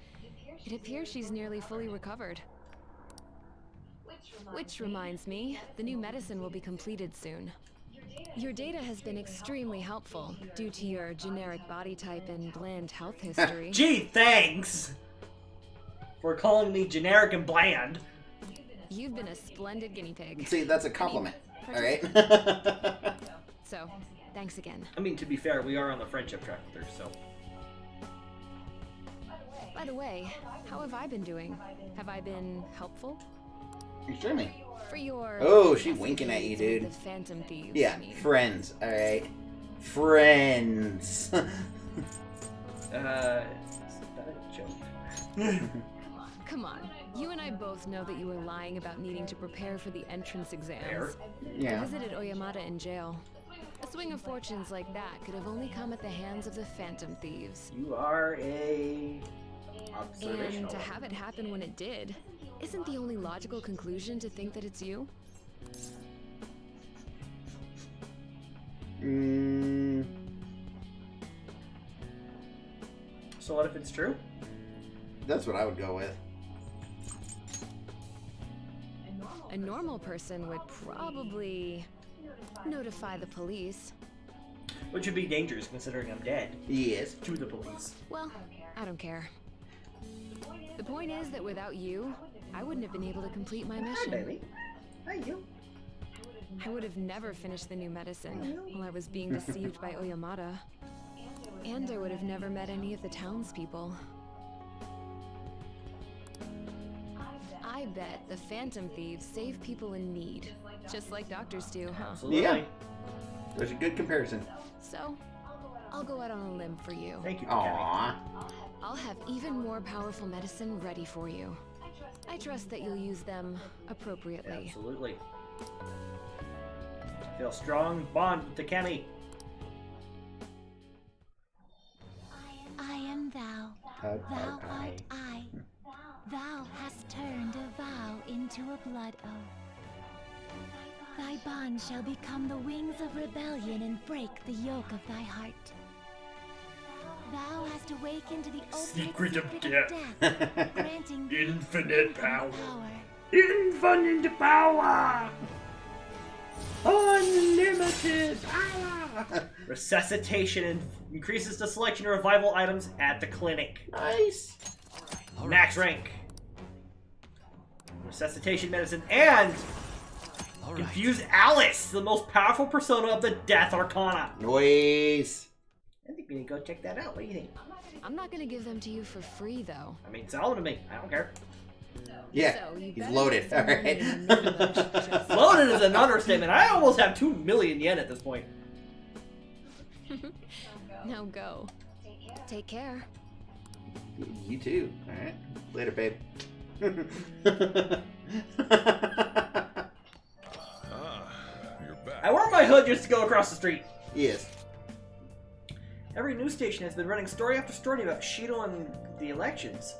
[SPEAKER 13] It appears she's nearly fully recovered. Which reminds me, the new medicine will be completed soon. Your data has been extremely helpful due to your generic body type and bland health history.
[SPEAKER 1] Gee, thanks! For calling me generic and bland.
[SPEAKER 13] You've been a splendid guinea pig.
[SPEAKER 2] See, that's a compliment. Alright?
[SPEAKER 13] So, thanks again.
[SPEAKER 1] I mean, to be fair, we are on the friendship track with her, so...
[SPEAKER 13] By the way, how have I been doing? Have I been helpful?
[SPEAKER 2] Extremely.
[SPEAKER 13] For your...
[SPEAKER 2] Oh, she winking at you, dude.
[SPEAKER 13] The Phantom Thieves,
[SPEAKER 2] Yeah,
[SPEAKER 13] I mean.
[SPEAKER 2] friends, alright? Friends.
[SPEAKER 1] Is that a joke?
[SPEAKER 13] Come on. You and I both know that you were lying about needing to prepare for the entrance exams.
[SPEAKER 1] Fair.
[SPEAKER 2] Yeah.
[SPEAKER 13] I visited Oyamata in jail. A swing of fortunes like that could have only come at the hands of the Phantom Thieves.
[SPEAKER 1] You are a...
[SPEAKER 13] And to have it happen when it did, isn't the only logical conclusion to think that it's you?
[SPEAKER 1] So what if it's true?
[SPEAKER 2] That's what I would go with.
[SPEAKER 13] A normal person would probably notify the police.
[SPEAKER 1] Which would be dangerous considering I'm dead.
[SPEAKER 2] Yes.
[SPEAKER 1] To the police.
[SPEAKER 13] Well, I don't care. The point is that without you, I wouldn't have been able to complete my mission.
[SPEAKER 1] Hi, baby. Hi, you.
[SPEAKER 13] I would have never finished the new medicine while I was being deceived by Oyamata. And I would have never met any of the townspeople. I bet the Phantom Thieves save people in need, just like doctors do, huh?
[SPEAKER 1] Absolutely.
[SPEAKER 2] Yeah. There's a good comparison.
[SPEAKER 13] So, I'll go out on a limb for you.
[SPEAKER 1] Thank you,
[SPEAKER 2] Aww.
[SPEAKER 13] I'll have even more powerful medicine ready for you. I trust that you'll use them appropriately.
[SPEAKER 1] Absolutely. I feel a strong bond with Takemi.
[SPEAKER 19] I am thou. Thou art I. Thou hast turned a vow into a blood oath. Thy bond shall become the wings of rebellion and break the yoke of thy heart. Thou hast awakened to the
[SPEAKER 1] Secret of
[SPEAKER 19] death, granting thee
[SPEAKER 1] Infinite power. Infinite power! Unlimited power! Resuscitation increases the selection of revival items at the clinic.
[SPEAKER 2] Nice.
[SPEAKER 1] Max rank. Resuscitation medicine and Confuse Alice, the most powerful persona of the Death Arcana.
[SPEAKER 2] Nice.
[SPEAKER 1] I think we need to go check that out. What do you think?
[SPEAKER 13] I'm not gonna give them to you for free, though.
[SPEAKER 1] I mean, sell them to me. I don't care.
[SPEAKER 2] Yeah,
[SPEAKER 13] So, you
[SPEAKER 2] he's
[SPEAKER 13] better
[SPEAKER 2] loaded.
[SPEAKER 13] get some money
[SPEAKER 2] Alright.
[SPEAKER 13] in the middle.
[SPEAKER 1] Loaded is an understatement. I almost have 2 million yen at this point.
[SPEAKER 13] Now go. Take care.
[SPEAKER 2] You too. Alright. Later, babe.
[SPEAKER 6] You're back.
[SPEAKER 1] I wore my hood just to go across the street.
[SPEAKER 2] Yes.
[SPEAKER 1] Every news station has been running story after story about Shido and the elections.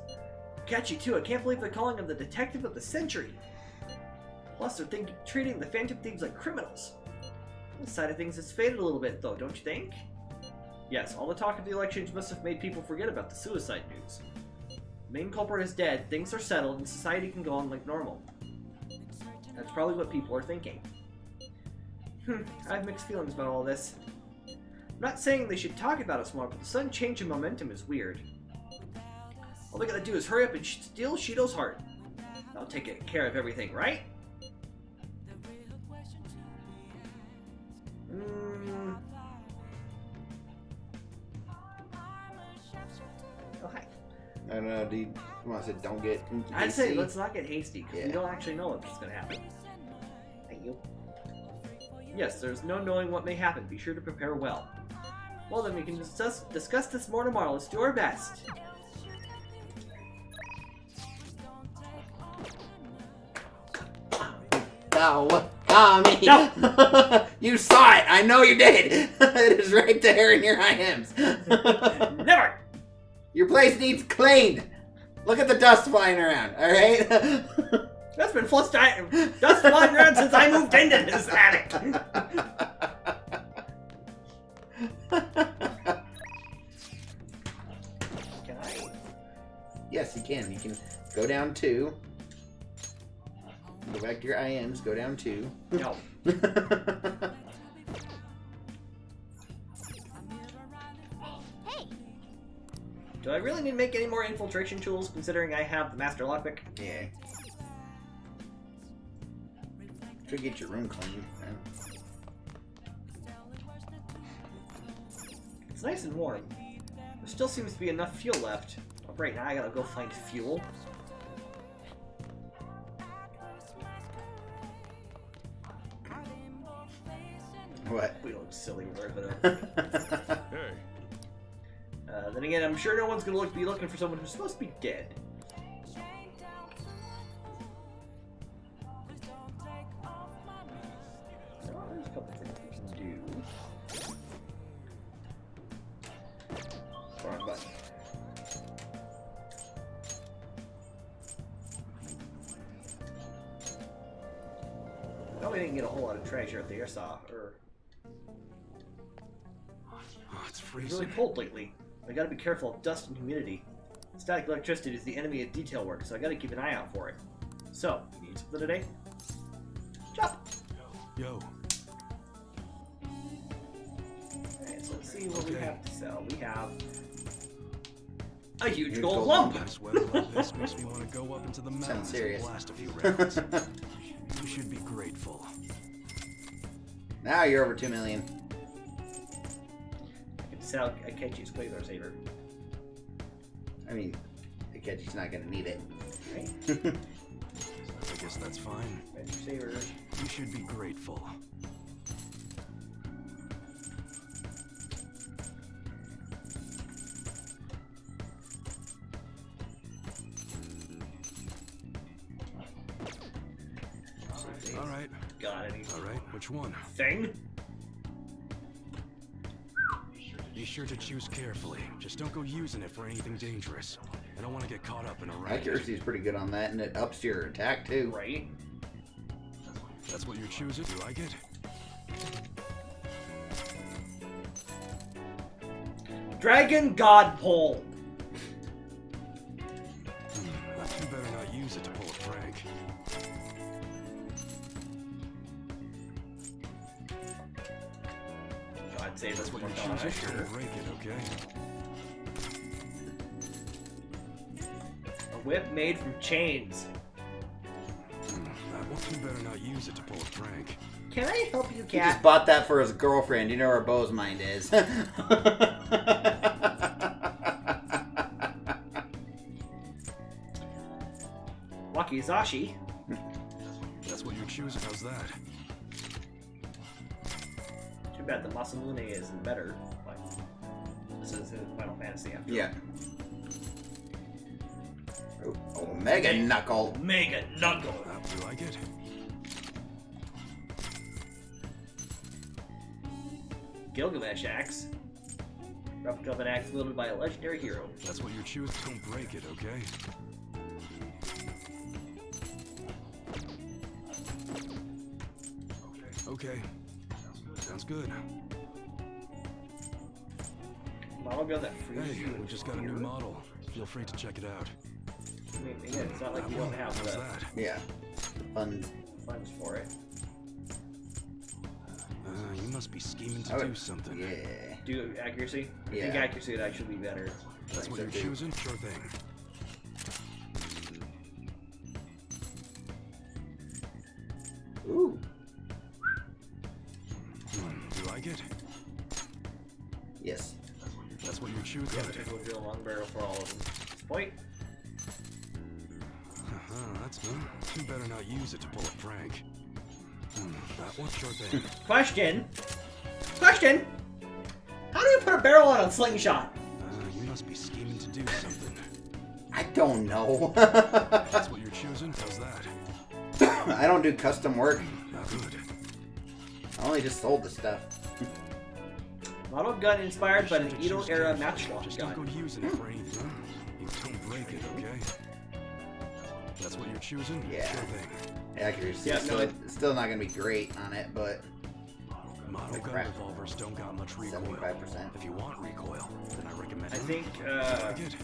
[SPEAKER 1] Akechi too. I can't believe they're calling him the detective of the century. Plus, they're treating the Phantom Thieves like criminals. This side of things has faded a little bit, though, don't you think? Yes, all the talk of the elections must have made people forget about the suicide news. The main culprit is dead, things are settled, and society can go on like normal. That's probably what people are thinking. I have mixed feelings about all this. I'm not saying they should talk about us more, but the sudden change in momentum is weird. All we gotta do is hurry up and steal Shido's heart. That'll take care of everything, right? Oh, hi.
[SPEAKER 2] I don't know, dude. Come on, I said don't get hasty.
[SPEAKER 1] I'd say let's not get hasty, because we don't actually know what's going to happen. Thank you. Yes, there's no knowing what may happen. Be sure to prepare well. Well, then we can discuss this more tomorrow. Let's do our best.
[SPEAKER 2] No, Tommy. No. You saw it. I know you did. It is right there in your IMs.
[SPEAKER 1] Never.
[SPEAKER 2] Your place needs cleaned. Look at the dust flying around. All right.
[SPEAKER 1] That's been dust flying around since I moved into this attic. Can I?
[SPEAKER 2] Yes, you can. You can go down 2. Go back to your IMs. Go down 2.
[SPEAKER 1] No.
[SPEAKER 4] Hey.
[SPEAKER 1] Do I really need to make any more infiltration tools, considering I have the master lockpick?
[SPEAKER 2] Yeah. Should get your room clean. Man.
[SPEAKER 1] It's nice and warm. There still seems to be enough fuel left. Oh, right, now I gotta go find fuel.
[SPEAKER 2] What?
[SPEAKER 1] We look silly with our hood.
[SPEAKER 6] Hey.
[SPEAKER 1] Then again, I'm sure no one's gonna be looking for someone who's supposed to be dead. Oh, there's a couple things we can do. Wrong button. No, we didn't get a whole lot of treasure at the airsaw, or...
[SPEAKER 15] Oh, it's
[SPEAKER 1] It's
[SPEAKER 15] freezing.
[SPEAKER 1] really cold lately. I gotta be careful of dust and humidity. Static electricity is the enemy of detail work, so I gotta keep an eye out for it. So, you need something today? Chop!
[SPEAKER 15] Yo.
[SPEAKER 1] Alright, so let's see what we have to sell. We have a huge gold lump!
[SPEAKER 15] This weather like this makes me want to go up into the mountains
[SPEAKER 2] serious.
[SPEAKER 15] and blast a few rounds. You should be grateful.
[SPEAKER 2] Now you're over 2 million.
[SPEAKER 1] I can sell Akechi's Quasar Saber.
[SPEAKER 2] I mean, Akechi's not gonna need it.
[SPEAKER 1] Right?
[SPEAKER 15] I guess that's fine.
[SPEAKER 1] Magic Saber.
[SPEAKER 15] You should be grateful. Alright.
[SPEAKER 1] Got any
[SPEAKER 15] Alright, which one?
[SPEAKER 1] thing?
[SPEAKER 15] Be sure to choose carefully. Just don't go using it for anything dangerous. I don't want to get caught up in a raid.
[SPEAKER 2] Accuracy's pretty good on that, and it ups your attack too.
[SPEAKER 1] Right?
[SPEAKER 15] That's what you're choosing? You like it?
[SPEAKER 1] Dragon God Pole!
[SPEAKER 15] You better not use it to pull a prank.
[SPEAKER 1] I'd say
[SPEAKER 15] That's what you're
[SPEAKER 1] $1.
[SPEAKER 15] choosing. Sure. Break it, okay?
[SPEAKER 1] A whip made from chains.
[SPEAKER 15] You better not use it to pull a prank.
[SPEAKER 1] Can I help you,
[SPEAKER 2] He
[SPEAKER 1] cat?
[SPEAKER 2] just bought that for his girlfriend. You know where Bo's mind is.
[SPEAKER 1] Wakizashi.
[SPEAKER 15] That's what you're choosing. How's that?
[SPEAKER 1] Too bad the Masamune isn't better. But this is Final Fantasy after
[SPEAKER 2] Yeah. Oh, Omega Knuckle.
[SPEAKER 1] Omega Knuckle.
[SPEAKER 15] You like it?
[SPEAKER 1] Gilgamesh axe. Replica of an axe wielded by a legendary hero.
[SPEAKER 15] That's what you're choosing. Don't break it, okay? Okay. Sounds good.
[SPEAKER 1] Model gun that freezes
[SPEAKER 15] Hey,
[SPEAKER 1] you.
[SPEAKER 15] we just got a new model. Feel free to check it out.
[SPEAKER 1] I mean, again, it's not like you don't have
[SPEAKER 15] How's
[SPEAKER 1] the
[SPEAKER 15] that?
[SPEAKER 2] Yeah. Funds
[SPEAKER 1] for it.
[SPEAKER 15] You must be scheming to do something.
[SPEAKER 2] Yeah.
[SPEAKER 1] Do accuracy? I
[SPEAKER 2] Yeah.
[SPEAKER 1] think accuracy would actually be better.
[SPEAKER 15] That's what you're choosing? Sure thing.
[SPEAKER 2] Ooh.
[SPEAKER 15] You like it?
[SPEAKER 2] Yes.
[SPEAKER 15] That's what you're choosing?
[SPEAKER 1] Yeah, but we'll do a long barrel for all of them. Point.
[SPEAKER 15] That's good. You better not use it to pull a prank. That one? Sure thing.
[SPEAKER 1] Question. Question. How do you put a barrel on a slingshot?
[SPEAKER 15] You must be scheming to do something.
[SPEAKER 2] I don't know.
[SPEAKER 15] That's what you're choosing? How's that?
[SPEAKER 2] I don't do custom work.
[SPEAKER 15] Not good.
[SPEAKER 2] I only just sold the stuff.
[SPEAKER 1] Model gun inspired by the Edo era matchlock
[SPEAKER 15] Just
[SPEAKER 1] gun.
[SPEAKER 15] don't go using it for anything. You don't break it, okay? That's what you're choosing?
[SPEAKER 2] Yeah.
[SPEAKER 15] Sure thing.
[SPEAKER 2] Accuracy.
[SPEAKER 1] Yeah,
[SPEAKER 2] so
[SPEAKER 1] no.
[SPEAKER 2] it's still not gonna be great on it, but
[SPEAKER 15] Model gun
[SPEAKER 2] crap.
[SPEAKER 15] revolvers don't got much recoil.
[SPEAKER 2] 75%.
[SPEAKER 15] If you want recoil, then I recommend
[SPEAKER 1] I
[SPEAKER 15] it.
[SPEAKER 1] think,
[SPEAKER 15] Like it?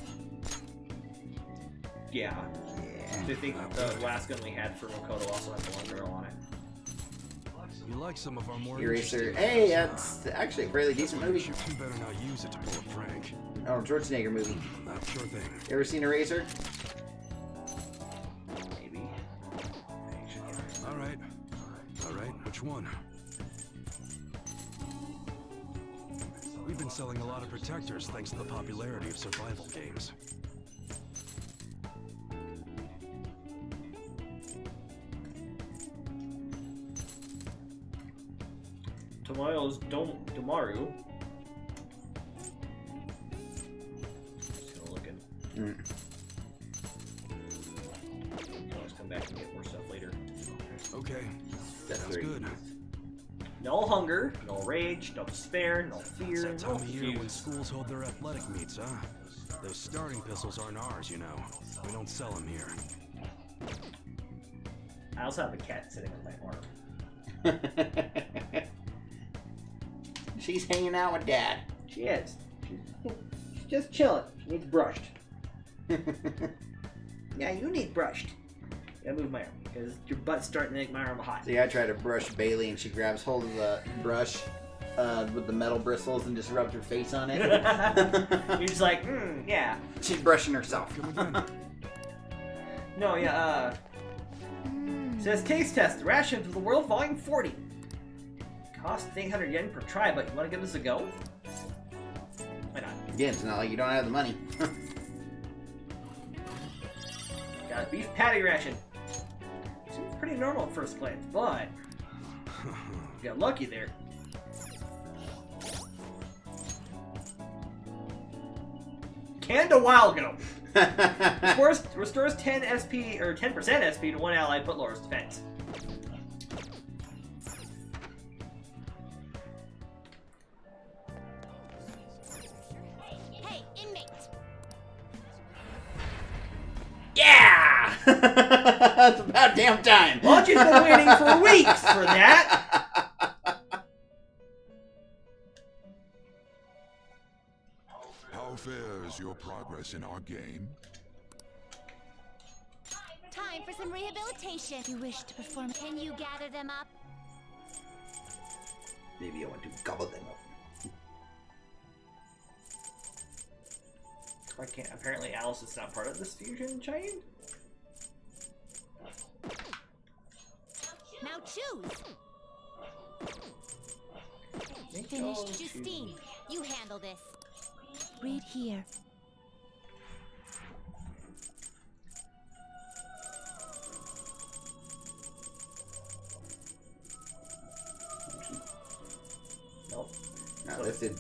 [SPEAKER 1] yeah.
[SPEAKER 2] Yeah.
[SPEAKER 1] I think the last gun we had for Makoto also had the long barrel on it.
[SPEAKER 15] You like some of our more
[SPEAKER 2] Eraser.
[SPEAKER 15] interesting
[SPEAKER 2] Hey,
[SPEAKER 15] guns,
[SPEAKER 2] that's actually a fairly decent movie.
[SPEAKER 15] You better not use it to pull a prank.
[SPEAKER 2] Oh, Schwarzenegger movie.
[SPEAKER 15] Sure thing.
[SPEAKER 2] You ever seen Eraser?
[SPEAKER 1] Maybe.
[SPEAKER 15] Alright. Alright, which one? We've been selling a lot of protectors thanks to the popularity of survival games.
[SPEAKER 1] Tomoyo's Domaru. Just gonna look in. I'll just come back and get more stuff later.
[SPEAKER 15] Okay.
[SPEAKER 2] That's
[SPEAKER 15] Sounds
[SPEAKER 2] very
[SPEAKER 15] good.
[SPEAKER 1] No hunger, no rage, no despair, no fear,
[SPEAKER 15] It's that
[SPEAKER 1] no
[SPEAKER 15] time of year when
[SPEAKER 1] confuse.
[SPEAKER 15] schools hold their athletic meets, huh? Those starting pistols aren't ours, you know. We don't sell them here.
[SPEAKER 1] I also have a cat sitting on my arm.
[SPEAKER 2] She's hanging out with Dad.
[SPEAKER 1] She is. She's just chilling. She needs brushed. Yeah, you need brushed. You gotta move my arm because your butt's starting to make my arm hot.
[SPEAKER 2] See, I try to brush Bailey, and she grabs hold of the brush with the metal bristles and just rubs her face on it.
[SPEAKER 1] You're just like, yeah.
[SPEAKER 2] She's brushing herself.
[SPEAKER 1] No, yeah, says taste test, Rations of the World, Volume 40. Cost 800 yen per try, but you want to give this a go? Why not?
[SPEAKER 2] Again, it's not like you don't have the money.
[SPEAKER 1] Got a beef patty ration. Seems pretty normal at first glance, but you got lucky there. Canned a while ago. Restores 10 SP or 10% SP to one ally, but lowers defense.
[SPEAKER 4] Hey, inmate!
[SPEAKER 2] Yeah! It's about damn time.
[SPEAKER 1] Lunch has been waiting for weeks for that.
[SPEAKER 6] How fares your progress in our game?
[SPEAKER 4] Time for some rehabilitation. You wish to perform. Can you gather them up?
[SPEAKER 2] Maybe I want to gobble them up.
[SPEAKER 1] I can't. Apparently, Alice is not part of this fusion chain.
[SPEAKER 4] Now choose.
[SPEAKER 1] Make
[SPEAKER 4] Finished.
[SPEAKER 1] all choose.
[SPEAKER 4] Justine, you handle this.
[SPEAKER 19] Read here.
[SPEAKER 1] Nope.
[SPEAKER 2] Not listed.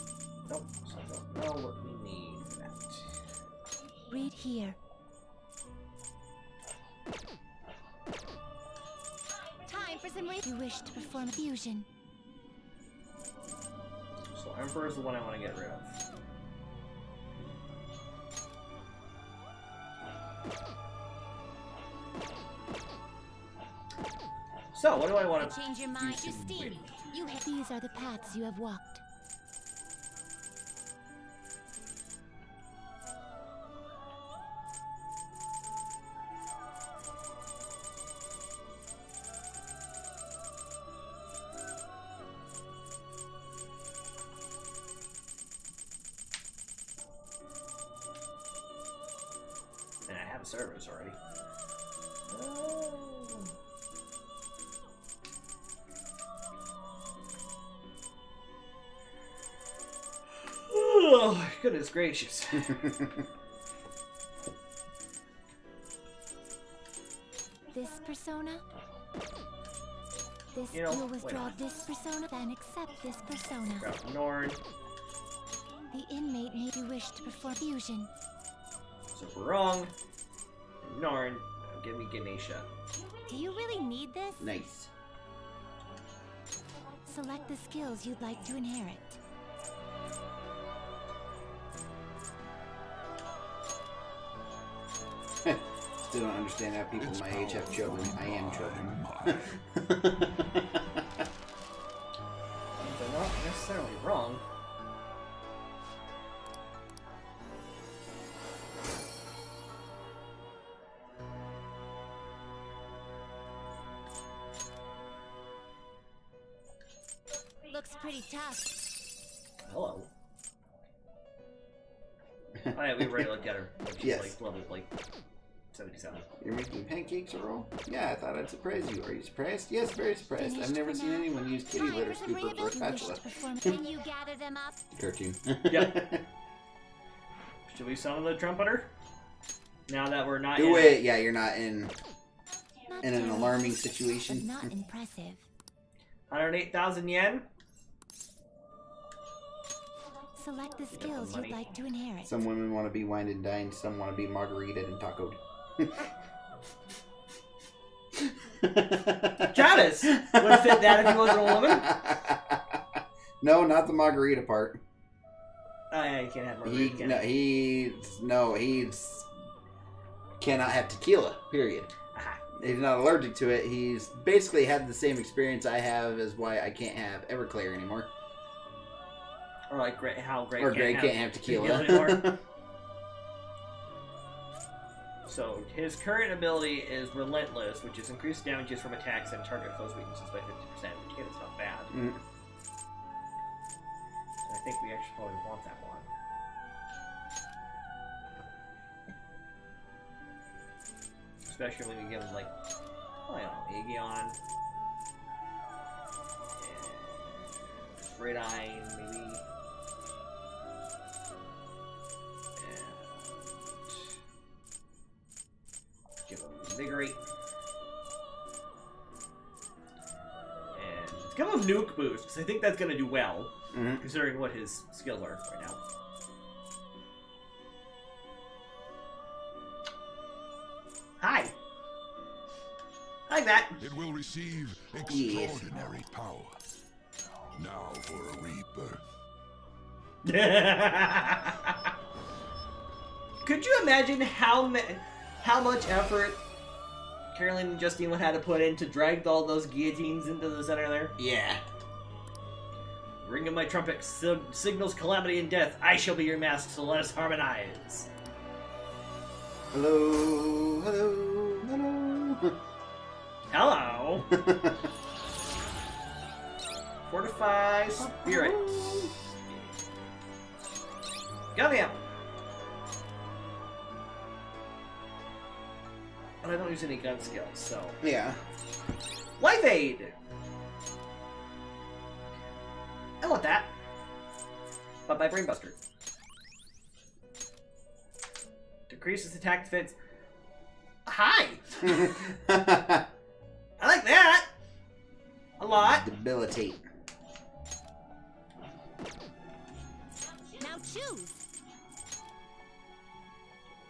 [SPEAKER 1] Nope. So I don't know what we need for that.
[SPEAKER 19] Read here.
[SPEAKER 4] Time for some
[SPEAKER 19] You wish to perform fusion.
[SPEAKER 1] So Emperor is the one I want to get rid of. So, what do I want to
[SPEAKER 4] change your mind, Justine. These are the paths you have walked.
[SPEAKER 1] And I have a service already. Oh, goodness gracious.
[SPEAKER 4] This persona? This you'll withdraw this persona, then accept this persona.
[SPEAKER 1] Grab Norn.
[SPEAKER 4] The inmate made you wish to perform fusion.
[SPEAKER 1] So if we're wrong, Norn, give me Ganesha.
[SPEAKER 4] Do you really need this?
[SPEAKER 2] Nice.
[SPEAKER 4] Select the skills you'd like to inherit.
[SPEAKER 2] Still don't understand how people my age have children. I am children.
[SPEAKER 1] They're not necessarily wrong.
[SPEAKER 4] Looks pretty tough.
[SPEAKER 1] Hello. Oh yeah, we already looked at her. She's
[SPEAKER 2] Yes.
[SPEAKER 1] like level like 77.
[SPEAKER 2] You're making pancakes, Earl? Yeah, I thought I'd surprise you. Are you surprised? Yes, very surprised. I've never seen anyone use kitty litter scooper for a spatula.
[SPEAKER 4] Can you gather them up?
[SPEAKER 2] Cartoon.
[SPEAKER 1] Yep. Should we summon the trumpeter? Now that we're not
[SPEAKER 2] Do it. Yeah, you're not in an alarming situation.
[SPEAKER 4] Not impressive.
[SPEAKER 1] 108,000 yen?
[SPEAKER 4] Select the skills you'd like to inherit.
[SPEAKER 2] Some women want to be wined and dined. Some want to be margarita and tacoed.
[SPEAKER 1] Travis would fit that if he wasn't a woman.
[SPEAKER 2] No, not the margarita part.
[SPEAKER 1] Oh yeah, you can't have margarita.
[SPEAKER 2] He's cannot have tequila. Period. He's not allergic to it. He's basically had the same experience I have as why I can't have Everclear anymore.
[SPEAKER 1] Or like how Greg
[SPEAKER 2] can't have tequila
[SPEAKER 1] anymore. So his current ability is Relentless, which is increased damages from attacks and target foes' weaknesses by 50%, which again is not bad.
[SPEAKER 2] Mm.
[SPEAKER 1] And I think we actually probably want that one. Especially when we give him like, I don't know, Aegeon, Red Eye, maybe. Give him Invigorate. And let's give him Nuke Boost, because I think that's going to do well, considering what his skills are right now. Hi! I like that.
[SPEAKER 6] It will receive extraordinary power. Now for a rebirth.
[SPEAKER 1] Could you imagine how much effort Carolyn and Justine would have to put in to drag all those guillotines into the center there?
[SPEAKER 2] Yeah.
[SPEAKER 1] Ring of my trumpet signals calamity and death. I shall be your mask, so let us harmonize.
[SPEAKER 2] Hello, hello, hello.
[SPEAKER 1] Hello. Fortify Spirit. Got him. But I don't use any gun skills, so.
[SPEAKER 2] Yeah.
[SPEAKER 1] Life Aid! I want that. But by Brainbuster. Decreases attack defense. Hi! I like that! A lot.
[SPEAKER 2] Debilitate.
[SPEAKER 4] Now choose.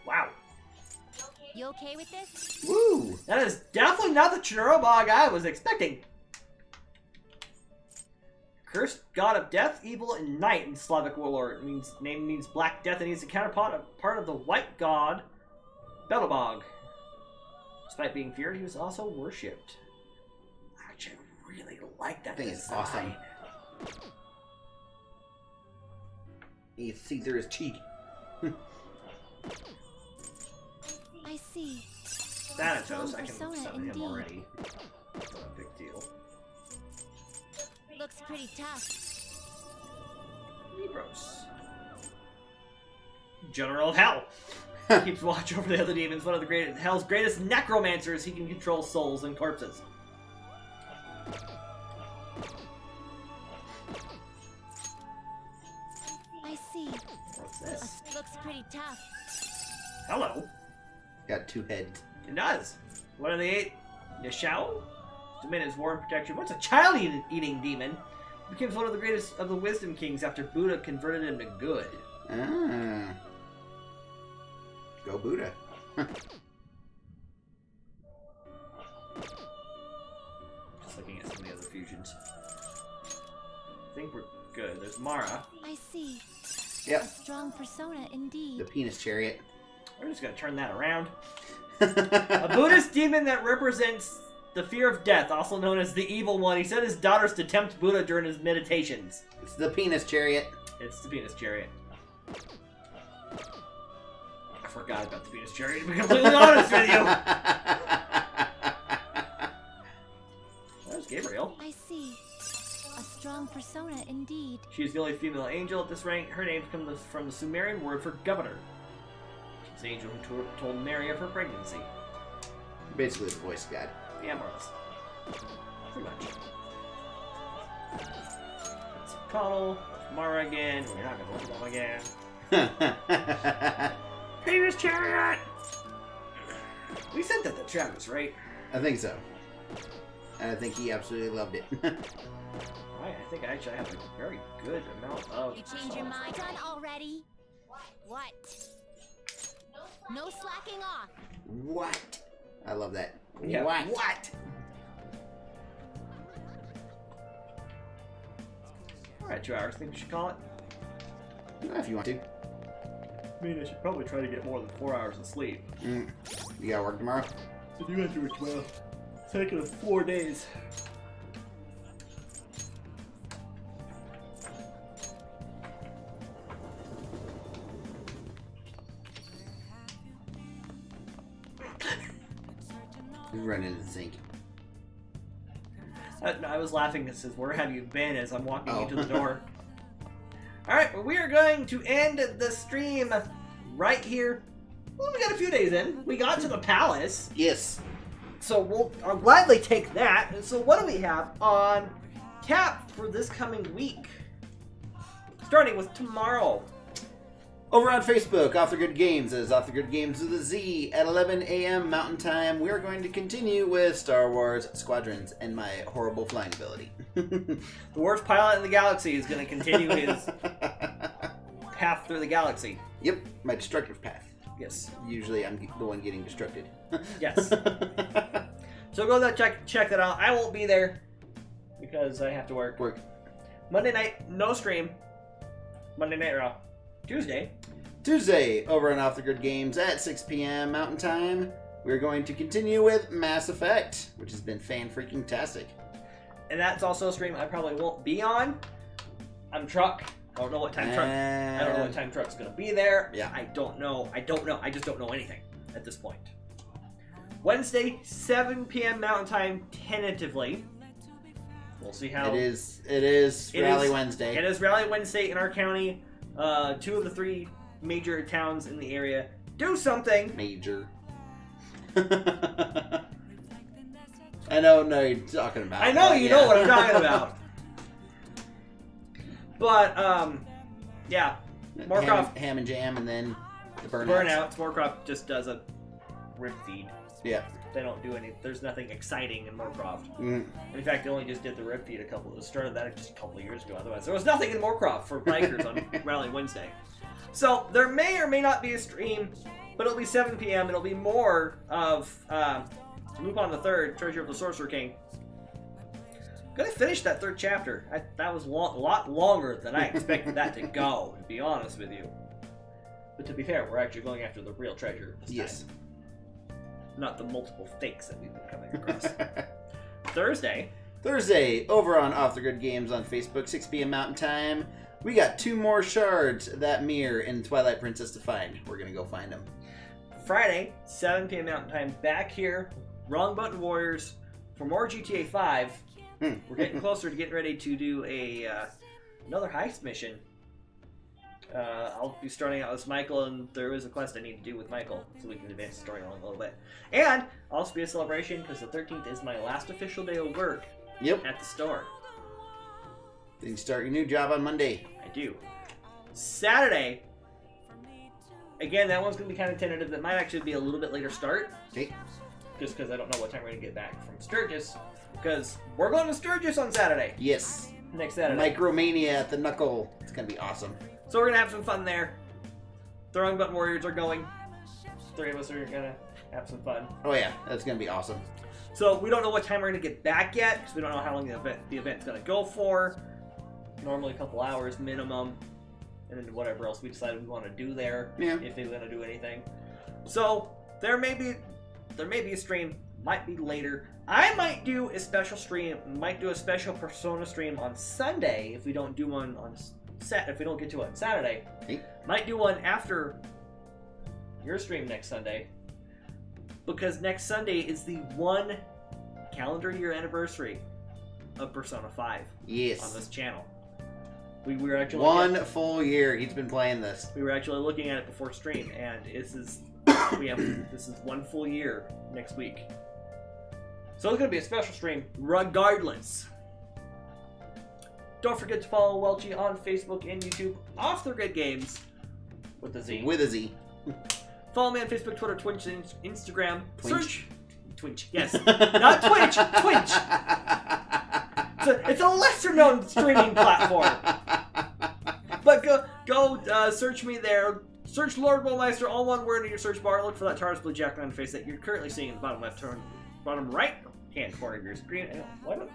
[SPEAKER 1] Wow.
[SPEAKER 4] You okay with this?
[SPEAKER 2] Woo!
[SPEAKER 1] That is definitely not the Churobog I was expecting. cursed god of death, evil, and night in Slavic lore. Name means black death, and he's a counterpart of the white god Belobog. Despite being feared, he was also worshipped. Actually, I really like that
[SPEAKER 2] thing. It's awesome. You can see through his cheek.
[SPEAKER 4] I see.
[SPEAKER 1] Thanatos, I can summon him already. That's not a big deal.
[SPEAKER 4] Looks pretty tough.
[SPEAKER 1] Libros. General of Hell. Keeps watch over the other demons. One of the Hell's greatest necromancers. He can control souls and corpses.
[SPEAKER 4] I see.
[SPEAKER 1] What's this?
[SPEAKER 4] Looks pretty tough.
[SPEAKER 1] Hello.
[SPEAKER 2] Got 2 heads.
[SPEAKER 1] It does. What are the 8? Yashao? Domain is war and protection. What's a child-eating demon? Becomes one of the greatest of the wisdom kings after Buddha converted him to good.
[SPEAKER 2] Ah. Go Buddha.
[SPEAKER 1] Just looking at some of the other fusions. I think we're good. There's Mara.
[SPEAKER 4] I see.
[SPEAKER 2] Yep.
[SPEAKER 4] A strong persona indeed.
[SPEAKER 2] The penis chariot.
[SPEAKER 1] We're just gonna turn that around. A Buddhist demon that represents the fear of death, also known as the evil one. He sent his daughters to tempt Buddha during his meditations.
[SPEAKER 2] It's the penis chariot.
[SPEAKER 1] It's the penis chariot. I forgot about the penis chariot, to be completely honest with you. There's Gabriel.
[SPEAKER 4] I see. A strong persona indeed.
[SPEAKER 1] She is the only female angel at this rank. Her name comes from the Sumerian word for governor. She's the angel who told Mary of her pregnancy.
[SPEAKER 2] Basically the voice god.
[SPEAKER 1] Yeah, more or less. Pretty much. It's Connell, Mara again. We're not gonna look at them again. Penis chariot! We sent that to Travis, right?
[SPEAKER 2] I think so. And I think he absolutely loved it.
[SPEAKER 1] Right, I think I actually have a very good amount of...
[SPEAKER 4] You change your mind? Done already? What? No slacking off.
[SPEAKER 2] What? I love that.
[SPEAKER 1] Yeah,
[SPEAKER 2] what?
[SPEAKER 1] What? Alright, 2 hours. Think we should call it?
[SPEAKER 2] If you want to.
[SPEAKER 1] I mean, I should probably try to get more than 4 hours of sleep.
[SPEAKER 2] You gotta work tomorrow?
[SPEAKER 1] So you gotta do it tomorrow. It's taking us 4 days.
[SPEAKER 2] Run into the sink.
[SPEAKER 1] I was laughing. It says, "Where have you been?" as I'm walking into the door. Alright, well, we are going to end the stream right here. Well, we got a few days in. We got to the palace.
[SPEAKER 2] Yes.
[SPEAKER 1] So I'll gladly take that. So what do we have on tap for this coming week? Starting with tomorrow.
[SPEAKER 2] Over on Facebook, Off the Grid Games, as Off the Grid Games with a Z, at 11 a.m. Mountain Time, we're going to continue with Star Wars Squadrons and my horrible flying ability.
[SPEAKER 1] The worst pilot in the galaxy is going to continue his path through the galaxy.
[SPEAKER 2] Yep, my destructive path.
[SPEAKER 1] Yes.
[SPEAKER 2] Usually I'm the one getting destructed.
[SPEAKER 1] Yes. So go there, check that out. I won't be there because I have to work. Monday night, no stream. Monday Night Raw. Tuesday,
[SPEAKER 2] over on Off the Grid Games at 6 p.m. Mountain Time, we're going to continue with Mass Effect, which has been fan-freaking-tastic.
[SPEAKER 1] And that's also a stream I probably won't be on. I'm Truck. I don't know what time Truck. I don't know what time Truck's gonna be there.
[SPEAKER 2] Yeah.
[SPEAKER 1] I don't know. I just don't know anything at this point. Wednesday, 7 p.m. Mountain Time, tentatively. We'll see how.
[SPEAKER 2] It is Rally Wednesday.
[SPEAKER 1] It is Rally Wednesday in our county. 2 of the 3 major towns in the area do something.
[SPEAKER 2] Major. I know you're talking about.
[SPEAKER 1] I know you know what I'm talking about. But, yeah. Moorcroft.
[SPEAKER 2] Ham and Jam, and then the Burnouts.
[SPEAKER 1] Burnouts. Moorcroft just does a rib feed.
[SPEAKER 2] Yeah.
[SPEAKER 1] They don't do any. There's nothing exciting in Moorcroft.
[SPEAKER 2] Mm.
[SPEAKER 1] In fact, they only just did the rib feed started that just a couple of years ago. Otherwise, there was nothing in Moorcroft for bikers on Rally Wednesday. So there may or may not be a stream, but it'll be 7 p.m. It'll be more of Lupin the Third, Treasure of the Sorcerer King. Gonna finish that 3rd chapter. That was a lot longer than I expected that to go, to be honest with you. But to be fair, we're actually going after the real treasure this time. Not the multiple fakes that we've been coming across. Thursday,
[SPEAKER 2] over on Off the Grid Games on Facebook, 6 p.m. Mountain Time. We got 2 more shards of that mirror in Twilight Princess to find. We're going to go find them.
[SPEAKER 1] Friday, 7 p.m. Mountain Time, back here, Wrong Button Warriors, for more GTA 5. We're getting closer to getting ready to do another heist mission. I'll be starting out with Michael, and there is a quest I need to do with Michael, so we can advance the story along a little bit. And also be a celebration, because the 13th is my last official day of work at the store.
[SPEAKER 2] Then you start your new job on Monday.
[SPEAKER 1] I do. Saturday, again, that one's going to be kind of tentative. That might actually be a little bit later start.
[SPEAKER 2] Okay.
[SPEAKER 1] Just because I don't know what time we're going to get back from Sturgis. Because we're going to Sturgis on Saturday.
[SPEAKER 2] Yes.
[SPEAKER 1] Next Saturday.
[SPEAKER 2] Micromania at the Knuckle. It's going to be awesome.
[SPEAKER 1] So we're going to have some fun there. The Wrong Button Warriors are going. 3 of us are going to have some fun.
[SPEAKER 2] Oh yeah, that's going to be awesome.
[SPEAKER 1] So we don't know what time we're going to get back yet, because we don't know how long the event's going to go for. Normally a couple hours minimum. And then whatever else we decide we want to do there.
[SPEAKER 2] Yeah.
[SPEAKER 1] If they're going to do anything. So there may be a stream. Might be later. I might do a special stream. Might do a special Persona stream on Sunday if we don't do one on if we don't get to it on Saturday.
[SPEAKER 2] Hey.
[SPEAKER 1] Might do one after your stream next Sunday, because next Sunday is the 1 calendar year anniversary of Persona 5.
[SPEAKER 2] Yes.
[SPEAKER 1] On this channel. We were actually
[SPEAKER 2] 1 full year he's been playing this.
[SPEAKER 1] We were actually looking at it before stream, and this is 1 full year next week. So it's going to be a special stream regardless. Don't forget to follow Welchie on Facebook and YouTube. Off the Grid Games with a Z.
[SPEAKER 2] With a Z.
[SPEAKER 1] Follow me on Facebook, Twitter, Twitch, and Instagram. Twitch. Yes. Not Twitch. Twitch. It's a lesser known streaming platform. But go search me there. Search Lord Bullmeister, all one word in your search bar. Look for that TARDIS blue jacket on the face that you're currently seeing in the bottom bottom right hand corner of your screen.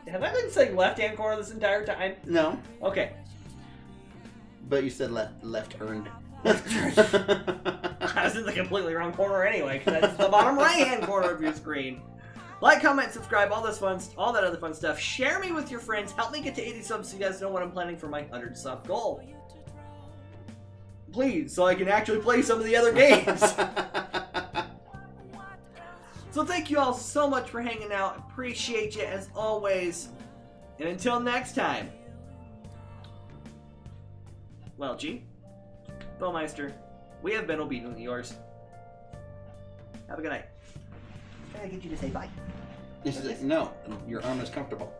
[SPEAKER 1] Have I been saying left hand corner this entire time?
[SPEAKER 2] No.
[SPEAKER 1] Okay.
[SPEAKER 2] But you said left earned.
[SPEAKER 1] I was in the completely wrong corner anyway, because that's the bottom right hand corner of your screen. Like, comment, subscribe, all that other fun stuff. Share me with your friends. Help me get to 80 subs so you guys know what I'm planning for my 100 sub goal. Please, so I can actually play some of the other games. So thank you all so much for hanging out. Appreciate you as always. And until next time. Well, G, Bowmeister, we have been obediently yours. Have a good night. Can I get you to say bye?
[SPEAKER 2] No, your arm is comfortable.